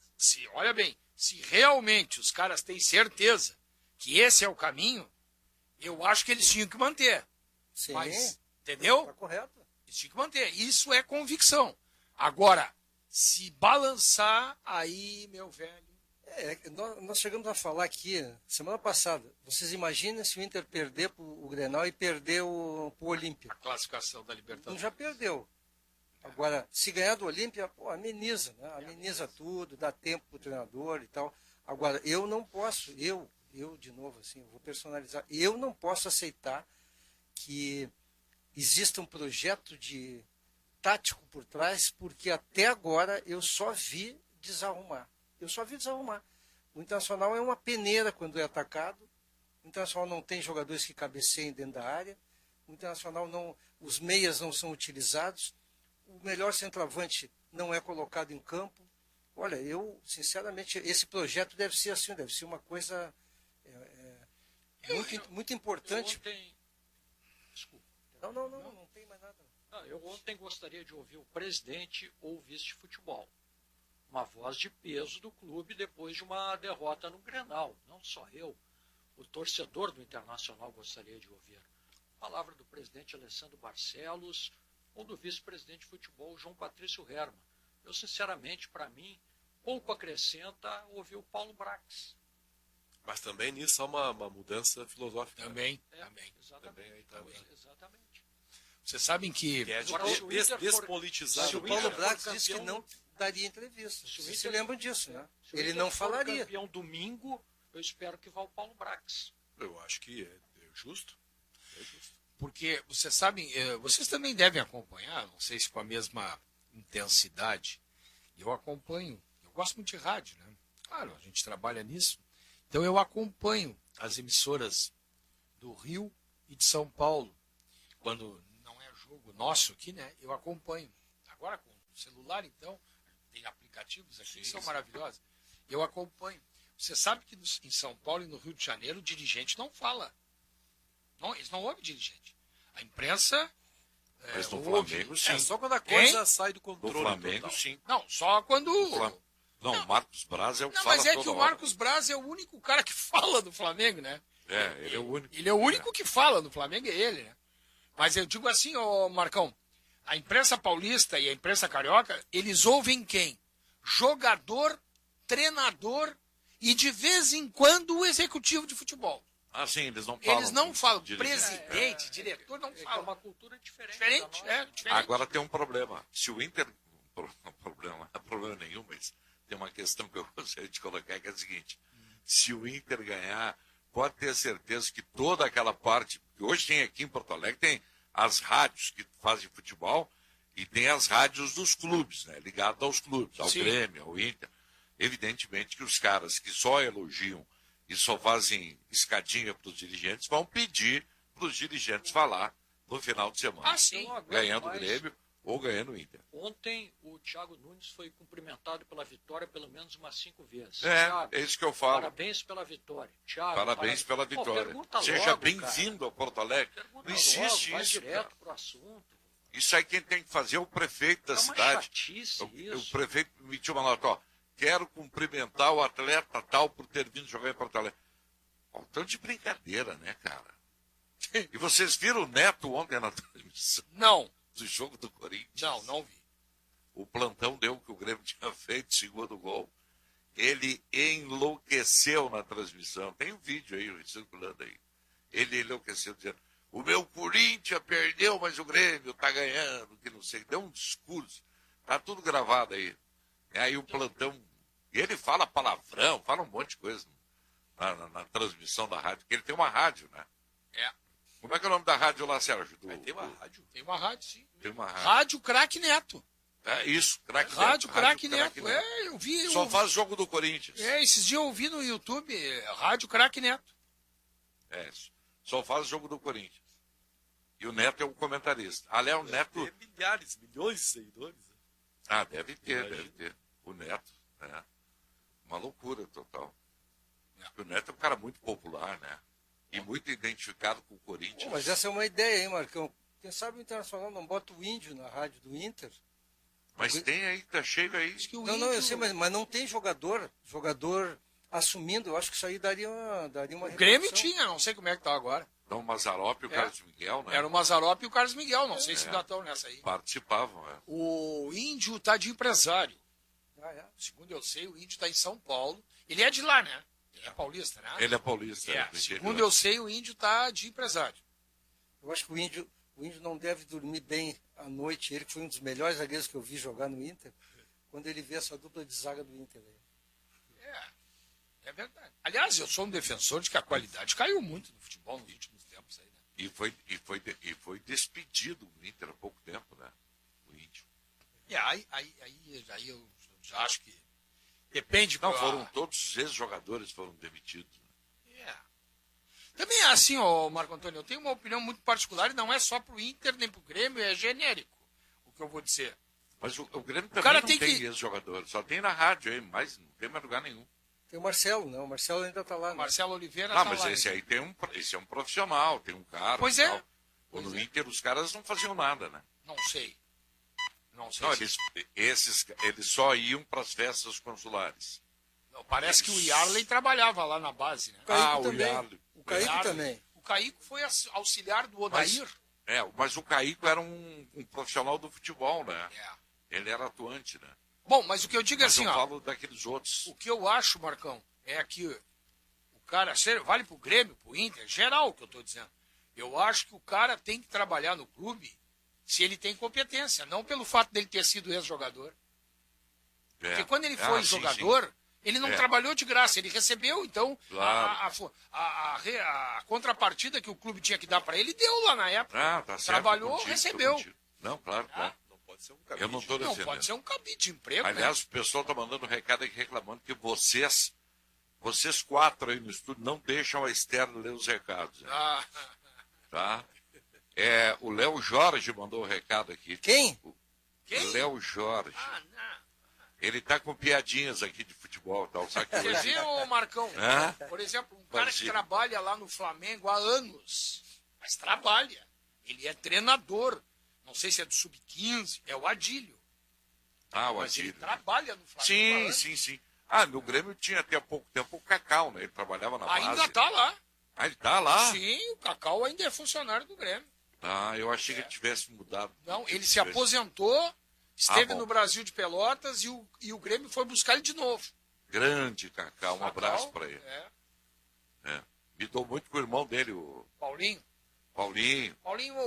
olha bem, se realmente os caras têm certeza que esse é o caminho, eu acho que eles tinham que manter.
Sim.
Mas, entendeu?
Está correto.
Eles tinham que manter. Isso é convicção. Agora, se balançar, aí, meu velho.
Nós chegamos a falar aqui, semana passada, vocês imaginem se o Inter perder o Grenal e perder o Olímpia.
A classificação da Libertadores.
Já perdeu. Agora, se ganhar do Olímpia, ameniza, né? Ameniza tudo, dá tempo para o treinador e tal. Agora, eu não posso, eu de novo, assim, eu vou personalizar, eu não posso aceitar que exista um projeto de tático por trás, porque até agora eu só vi desarrumar. O Internacional é uma peneira quando é atacado, o Internacional não tem jogadores que cabeceiem dentro da área, o Internacional não, os meias não são utilizados, o melhor centroavante não é colocado em campo. Olha, eu, sinceramente, esse projeto deve ser assim, deve ser uma coisa muito importante.
Desculpa.
Não tem mais nada.
Eu ontem gostaria de ouvir o presidente ou o vice de futebol. Uma voz de peso do clube depois de uma derrota no Grenal. Não só eu. O torcedor do Internacional gostaria de ouvir. A palavra do presidente Alessandro Barcelos ou do vice-presidente de futebol João Patrício Herman. Eu, sinceramente, para mim, pouco acrescenta ouvir o Paulo Brax.
Mas também nisso há uma mudança filosófica.
Também.
Exatamente.
Vocês sabem que...
é de
Agora,
despolitizar.
Se o Paulo Brax disse que não daria entrevista. Vocês se lembram disso, né? Ele não falaria.
Campeão domingo, eu espero que vá o Paulo Brax.
Eu acho que é justo.
Porque, vocês sabem, vocês também devem acompanhar, não sei se com a mesma intensidade. Eu acompanho, eu gosto muito de rádio, né? Claro, a gente trabalha nisso. Então eu acompanho as emissoras do Rio e de São Paulo. Quando não é jogo nosso aqui, né? Eu acompanho. Agora com o celular, então, tem aplicativos aqui que são maravilhosos. Eu acompanho. Você sabe que em São Paulo e no Rio de Janeiro o dirigente não fala. Não, eles não ouvem dirigente. A imprensa...
Mas no
ouve.
Flamengo, sim.
Só quando a coisa sai do controle.
No Flamengo,
total.
sim.
Não, só quando...
Não, o Marcos Braz é o que
Não,
fala
mas é
toda
que o
hora.
Marcos Braz é o único cara que fala do Flamengo, né?
Ele é o único.
Ele é o único que fala do Flamengo, é ele, né? Mas eu digo assim, ô Marcão, a imprensa paulista e a imprensa carioca, eles ouvem quem? Jogador, treinador e de vez em quando o executivo de futebol.
Ah, sim, eles não falam.
Eles não falam.
dirigente.
Presidente, diretor, não
É
falam.
uma cultura diferente.
Diferente.
Agora tem um problema. Se o Inter... não é problema nenhum, mas tem uma questão que eu gostaria de colocar, que é a seguinte. Se o Inter ganhar, pode ter certeza que toda aquela parte... que hoje tem aqui em Porto Alegre, tem as rádios que fazem futebol e tem as rádios dos clubes, né? Ligadas aos clubes, ao
Sim.
Grêmio, ao Inter. Evidentemente que os caras que só elogiam e só fazem escadinha para os dirigentes vão pedir para os dirigentes falar no final de semana.
Ah, sim.
Ganhando o Grêmio ou ganhando o Inter.
Ontem o Thiago Nunes foi cumprimentado pela vitória pelo menos umas 5 vezes.
É,
Thiago,
é isso que eu falo.
Parabéns pela vitória. Thiago,
Parabéns pela
Pô,
vitória.
pergunta
Seja
logo,
bem-vindo a Porto Alegre.
Pergunta
Não existe
logo, vai
isso,
direto
cara.
pro assunto.
Isso aí quem tem que fazer é o prefeito da
É uma
cidade.
chatice
O
isso.
prefeito emitiu uma nota, ó, quero cumprimentar o atleta tal por ter vindo jogar em Porto Alegre. Ó, tanto de brincadeira, né, cara? E vocês viram o Neto ontem na transmissão?
Não.
Do jogo do Corinthians?
Não vi.
O plantão deu o que o Grêmio tinha feito, segundo gol. Ele enlouqueceu na transmissão. Tem um vídeo aí circulando aí. Ele enlouqueceu dizendo, o meu Corinthians perdeu, mas o Grêmio tá ganhando, que não sei. Deu um discurso. Tá tudo gravado aí. E aí o plantão... E ele fala palavrão, fala um monte de coisa na transmissão da rádio, porque ele tem uma rádio, né?
É.
Como é que é o nome da rádio lá, Sérgio?
Tem uma rádio?
Tem uma rádio, sim.
Tem uma rádio.
Rádio Craque Neto.
É isso, Craque Neto.
Rádio Craque Neto. É, eu vi.
Só faz jogo do Corinthians.
É, esses dias eu ouvi no YouTube, Rádio Craque Neto.
É, só faz jogo do Corinthians. E o Neto é o comentarista. Aliás, o Neto...
Tem milhares, milhões de seguidores.
Ah, deve ter. O Neto, né? Uma loucura total. O Neto é um cara muito popular, né? E muito identificado com o Corinthians.
Pô, mas essa é uma ideia, hein, Marcão? Quem sabe o Internacional não bota o Índio na rádio do Inter?
Mas tem aí, tá cheio aí.
Não, eu sei, mas não tem jogador assumindo. Eu acho que isso aí daria uma
O Grêmio
repercussão.
tinha, não sei como é que tá agora.
Então o Mazzaropi e o Carlos Miguel, né?
Era o Mazzaropi e o Carlos Miguel, não sei se ainda estão nessa aí.
Participavam, é.
O Índio tá de empresário. Segundo eu sei, o Índio tá em São Paulo. Ele é de lá, né? Ele é paulista, né?
Ele é paulista.
É.
do
Segundo
interior.
eu sei, o Índio tá de empresário.
Eu acho que o Índio não deve dormir bem à noite. Ele que foi um dos melhores zagueiros que eu vi jogar no Inter, quando ele vê essa dupla de zaga do Inter.
É verdade. Aliás, eu sou um defensor de que a qualidade caiu muito no futebol nos últimos tempos. Aí, né?
E foi despedido o Inter há pouco tempo, né? O Índio.
Aí eu já acho que depende.
Não, foram todos os ex-jogadores foram demitidos.
Também é assim, ó, Marco Antônio, eu tenho uma opinião muito particular e não é só pro Inter nem pro Grêmio, é genérico o que eu vou dizer.
Mas o Grêmio também não tem ex-jogador, só tem na rádio aí, mas não tem mais lugar nenhum.
Tem o Marcelo, não, o Marcelo ainda tá lá. Né?
Marcelo Oliveira
tá
mas
lá. Esse aí esse é um profissional, tem um cara.
Pois é. Tal.
No Inter os caras não faziam nada, né?
Não sei. Não,
eles só iam para as festas consulares.
Não, parece que o Yarley trabalhava lá na base, né?
O Yarley. O Caíco também.
O Caíco foi auxiliar do Odair.
Mas o Caíco era um profissional do futebol, né? Ele era atuante, né?
Bom, mas o que eu digo é assim,
eu falo daqueles outros.
O que eu acho, Marcão, é que o cara, vale pro Grêmio, pro Inter, geral o que eu tô dizendo. Eu acho que o cara tem que trabalhar no clube se ele tem competência, não pelo fato dele ter sido ex-jogador. Porque quando ele foi jogador, sim. Ele não trabalhou de graça, ele recebeu, então,
claro.
a contrapartida que o clube tinha que dar para ele, deu lá na época.
Tá certo,
trabalhou, recebeu.
Não, claro.
Não pode ser um cabide.
Eu não estou defendendo.
Não pode ser um cabide de emprego.
Aliás, o pessoal está mandando um recado aqui reclamando que vocês 4 aí no estúdio não deixam a Esther ler os recados. Né? Tá? O Léo Jorge mandou o recado aqui.
Quem?
O Léo Jorge.
Não.
Ele tá com piadinhas aqui de futebol e tal.
Você viu, Marcão? Por exemplo, um cara que trabalha lá no Flamengo há anos, mas trabalha. Ele é treinador. Não sei se é do Sub-15, é o Adílio.
O
mas
Adílio.
Ele trabalha no Flamengo.
Sim. No Grêmio tinha até há pouco tempo o Cacau, né? Ele trabalhava na base.
Ainda tá lá.
Ele tá lá?
Sim, o Cacau ainda é funcionário do Grêmio.
Eu achei que ele tivesse mudado.
Não, ele se aposentou, esteve no Brasil de Pelotas e o Grêmio foi buscar ele de novo.
Grande Cacau, abraço para ele. Me dou muito com o irmão dele, o
Paulinho.
Paulinho.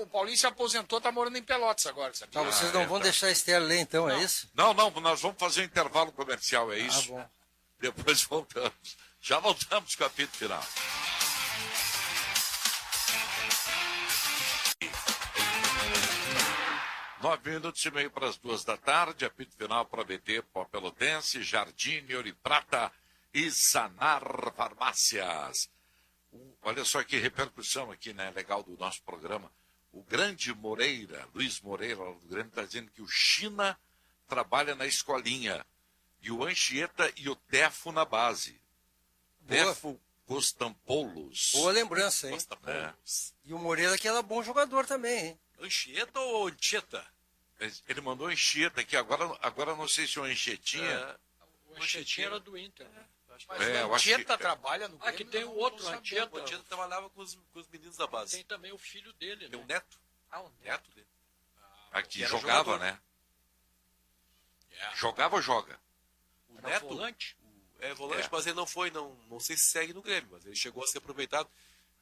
O Paulinho se aposentou, tá morando em Pelotas agora, sabe?
Vocês não vão deixar a Esther ler, então, é isso?
Não, nós vamos fazer um intervalo comercial, é isso?
Bom.
Depois voltamos. Já voltamos com o apito final. Nove minutos e meio para as 2h, apito final para BT, Pó Pelotense, Jardim, Ouro e Prata e Sanar Farmácias. Olha só que repercussão aqui, né? Legal do nosso programa. O grande Moreira, Luiz Moreira, do Grêmio, está dizendo que o China trabalha na escolinha. E o Anchieta e o Tefo na base. Tefo Costampoulos.
Boa lembrança, hein? E o Moreira que era bom jogador também, hein?
Anchieta ou Anchieta?
Ele mandou Anchieta aqui, agora não sei se o Anchietinha...
O Anchietinha era do Inter, né?
Mas o Anchieta trabalha no Grêmio.
Que tem o outro Anchieta.
O Anchieta trabalhava com os meninos da base.
Tem também o filho dele,
Tem
né?
o neto.
O
neto dele.
Aqui jogava, né? Jogava ou joga?
O neto...
volante?
Volante, mas ele não foi, não sei se segue no Grêmio, mas ele chegou a ser aproveitado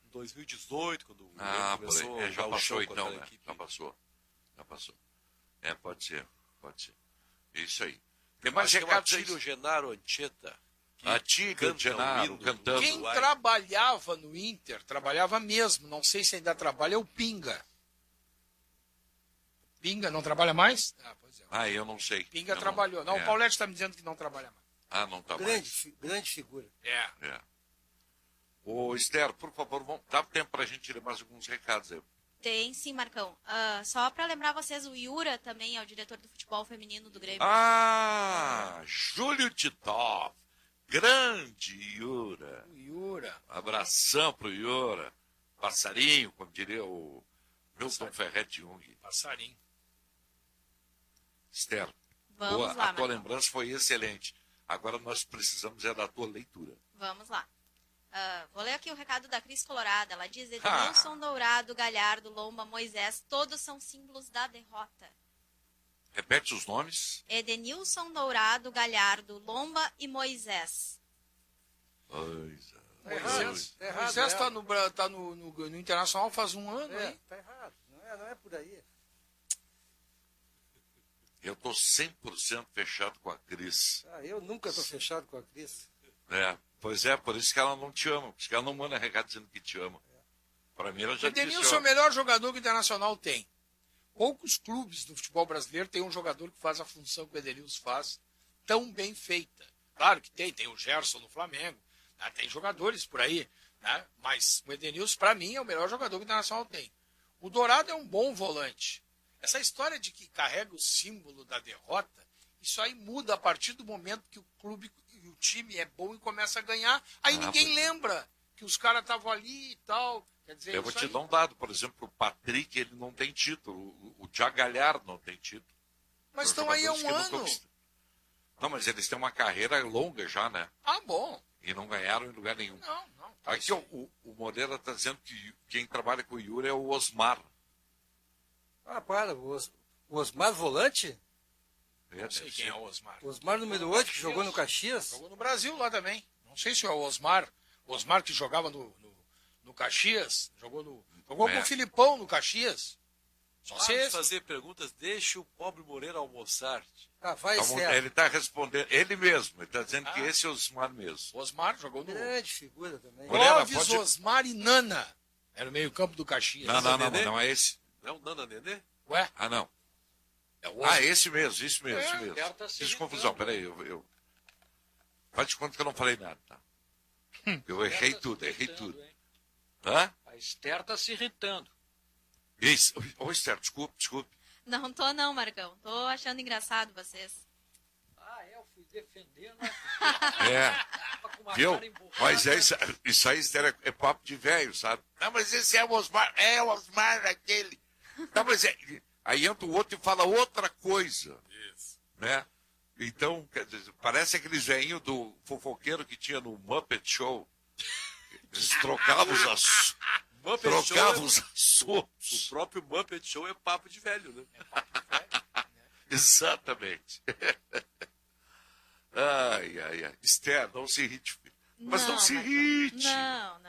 em 2018, quando o Grêmio começou
já passou então, né?
Equipe.
Já passou. Pode ser. Isso aí. Tem mais recados aí?
Atílio Genaro Anchieta.
Atílio Genaro cantando.
Quem trabalhava no Inter, trabalhava mesmo, não sei se ainda trabalha, é o Pinga. Pinga não trabalha mais? Pois é.
Eu não sei.
Pinga trabalhou. Não, o Paulete está me dizendo que não trabalha mais.
Não tá
mais. Grande figura.
Ô, Esther, por favor, dá tempo pra gente ler mais alguns recados aí.
Tem sim, Marcão. Só para lembrar vocês, o Yura também é o diretor do futebol feminino do Grêmio.
Júlio Titov. Grande Yura. Abração pro Yura. Passarinho, como diria o Milton Ferretti Jung.
Passarinho.
Esther,
Vamos lá,
a tua
Marcão.
lembrança foi excelente. Agora nós precisamos da tua leitura.
Vamos lá. Vou ler aqui o recado da Cris Colorada. Ela diz: Edenilson, Dourado, Galhardo, Lomba, Moisés, todos são símbolos da derrota.
Repete os nomes.
Edenilson, Dourado, Galhardo, Lomba e Moisés.
Moisés está no Internacional faz um ano, hein?
Tá errado. Não é por aí.
Eu tô 100% fechado com a Cris.
Eu nunca tô fechado com a Cris.
Pois é, por isso que ela não te ama. Por isso que ela não manda recado dizendo que te ama. Para mim, ela já
O
disse...
Edenilson é o melhor jogador que o Internacional tem. Poucos clubes do futebol brasileiro têm um jogador que faz a função que o Edenilson faz tão bem feita. Claro que tem o Gerson no Flamengo, né? Tem jogadores por aí, né? Mas o Edenilson, para mim, é o melhor jogador que o Internacional tem. O Dourado é um bom volante. Essa história de que carrega o símbolo da derrota, isso aí muda a partir do momento que o clube e o time é bom e começa a ganhar. Aí ninguém lembra que os caras estavam ali e tal. Quer dizer,
eu vou te dar um dado, por exemplo, o Patrick, ele não tem título. O Thiago Galhardo não tem título.
Mas estão aí há um ano.
Não, mas eles têm uma carreira longa já, né?
Ah, bom.
E não ganharam em lugar nenhum.
Não.
Tá aqui o Moreira está dizendo que quem trabalha com o Yuri é o Osmar.
Ah, para. O Osmar volante?
Não sei quem é o Osmar.
O Osmar número 8, que jogou no Caxias?
Jogou no Brasil lá também. Não sei se é o Osmar. O Osmar que jogava no Caxias. Jogou com o Filipão no Caxias. Só
se fazer perguntas, deixa o pobre Moreira almoçar.
Ah, vai,
ele está respondendo, ele mesmo. Ele está dizendo que esse é o Osmar mesmo.
Osmar jogou no...
Grande figura também.
Clóvis, Osmar e Nana. Era o meio campo do Caxias.
Não é esse.
Não é o Nana Nenê?
Ué?
Ah, não.
É
esse mesmo. Fiz confusão, peraí. Faz de conta que eu não falei nada, tá? Eu errei tudo. Hã?
A Esther está se irritando.
Isso. Ô, Esther, desculpe.
Não tô não, Marcão. Tô achando engraçado vocês.
Eu fui defendendo.
Viu? Mas isso aí, Esther, é papo de velho, sabe? Não, mas esse é o Osmar. É o Osmar aquele. Não, mas aí entra o outro e fala outra coisa. Isso. Né? Então, quer dizer, parece aqueles velhinhos do fofoqueiro que tinha no Muppet Show. Eles trocavam os assuntos.
O próprio Muppet Show é papo de velho, né?
Exatamente. Ai. Esther, não se irrite. Mas não se irrite.
Não.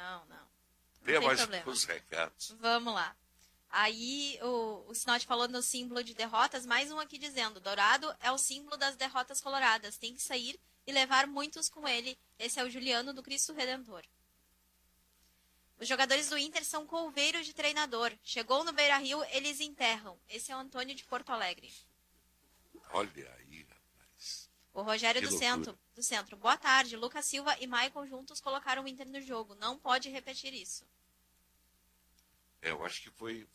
Dê mais os recados.
Vamos lá. Aí o Sinote falou no símbolo de derrotas, mais um aqui dizendo, Dourado é o símbolo das derrotas coloradas, tem que sair e levar muitos com ele. Esse é o Juliano do Cristo Redentor. Os jogadores do Inter são couveiros de treinador. Chegou no Beira-Rio, eles enterram. Esse é o Antônio de Porto Alegre.
Olha aí, rapaz.
O Rogério do Centro. Boa tarde. Lucas Silva e Maicon juntos colocaram o Inter no jogo. Não pode repetir isso.
Eu acho que foi...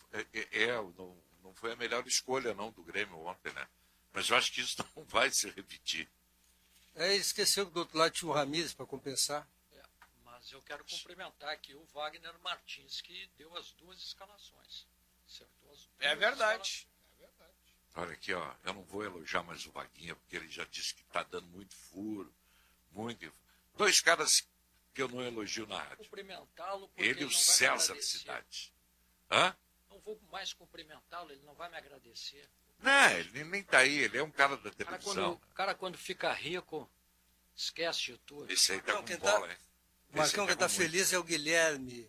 não foi a melhor escolha, não, do Grêmio ontem, né? Mas eu acho que isso não vai se repetir.
Esqueceu que do outro lado tinha o Ramires para compensar.
Mas eu quero cumprimentar aqui o Wagner Martins, que deu as duas escalações. Acertou as duas.
É verdade.
Olha aqui, ó, eu não vou elogiar mais o Vaguinha, porque ele já disse que está dando muito furo. Dois caras que eu não elogio na rádio.
Cumprimentá-lo porque
ele e o César de Cidade. Hã?
Não vou mais cumprimentá-lo, ele não vai me agradecer.
Não, ele nem está aí, ele é um cara da televisão.
O cara quando fica rico, esquece de tudo.
Esse aí tá com bola, hein?
O Marcão que está feliz é o Guilherme.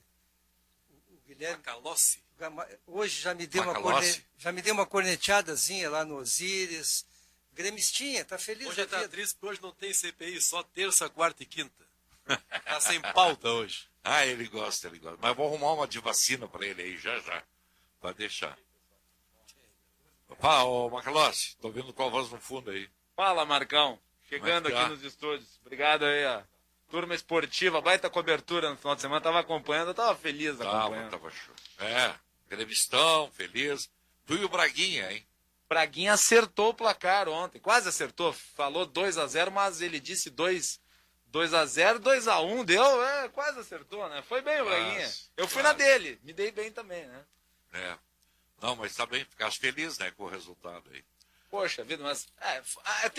O Guilherme
Macalossi.
Hoje já me deu uma corneteadazinha lá no Osíris. Gremistinha, tá feliz.
Hoje tá triste porque hoje não tem CPI, só terça, quarta e quinta. Tá sem pauta hoje.
Ele gosta. Mas vou arrumar uma de vacina para ele aí, já. Vai deixar. Fala, ô Macalossi, tô vendo tua voz no fundo aí.
Fala, Marcão. Chegando aqui nos estúdios. Obrigado aí, ó. Turma esportiva, baita cobertura no final de semana. Tava acompanhando, eu tava feliz acompanhando.
Tava show. Gremistão, feliz. Tu e o Braguinha, hein?
Braguinha acertou o placar ontem, quase acertou. Falou 2-0, mas ele disse 2-0, 2-1, deu, quase acertou, né? Foi bem o Braguinha. Eu fui na dele, me dei bem também, né?
Não, mas tá bem, ficaste feliz, né, com o resultado aí.
Poxa vida, mas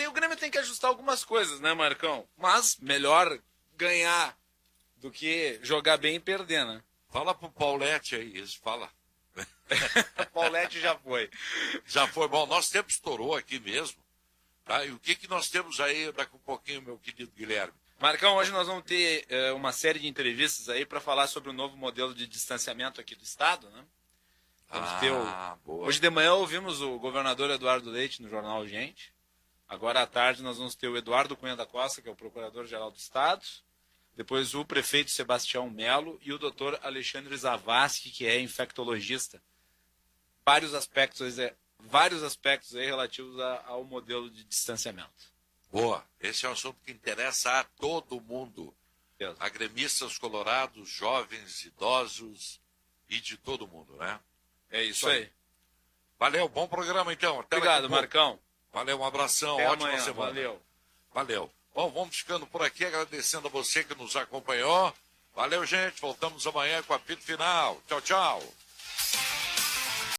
o Grêmio tem que ajustar algumas coisas, né, Marcão? Mas melhor ganhar do que jogar bem e perder, né?
Fala pro Paulete aí, isso, fala.
Paulete já foi.
Já foi. Bom, nosso tempo estourou aqui mesmo. Tá? E o que nós temos aí daqui um pouquinho, meu querido Guilherme?
Marcão, hoje nós vamos ter uma série de entrevistas aí para falar sobre o novo modelo de distanciamento aqui do Estado, né?
Boa.
Hoje de manhã ouvimos o governador Eduardo Leite no jornal Gente. Agora à tarde nós vamos ter o Eduardo Cunha da Costa, que é o procurador-geral do Estado. depois o prefeito Sebastião Melo e o doutor Alexandre Zavascki, que é infectologista. Vários aspectos aí relativos ao modelo de distanciamento.
Boa, esse é um assunto que interessa a todo mundo. A gremistas colorados, jovens, idosos e de todo mundo, né?
É isso aí.
Valeu, bom programa então. Até
Obrigado, Marcão.
Valeu, um abração,
Até
ótima
amanhã,
semana. Valeu. Bom, vamos ficando por aqui, agradecendo a você que nos acompanhou. Valeu, gente. Voltamos amanhã com o apito final. Tchau, tchau.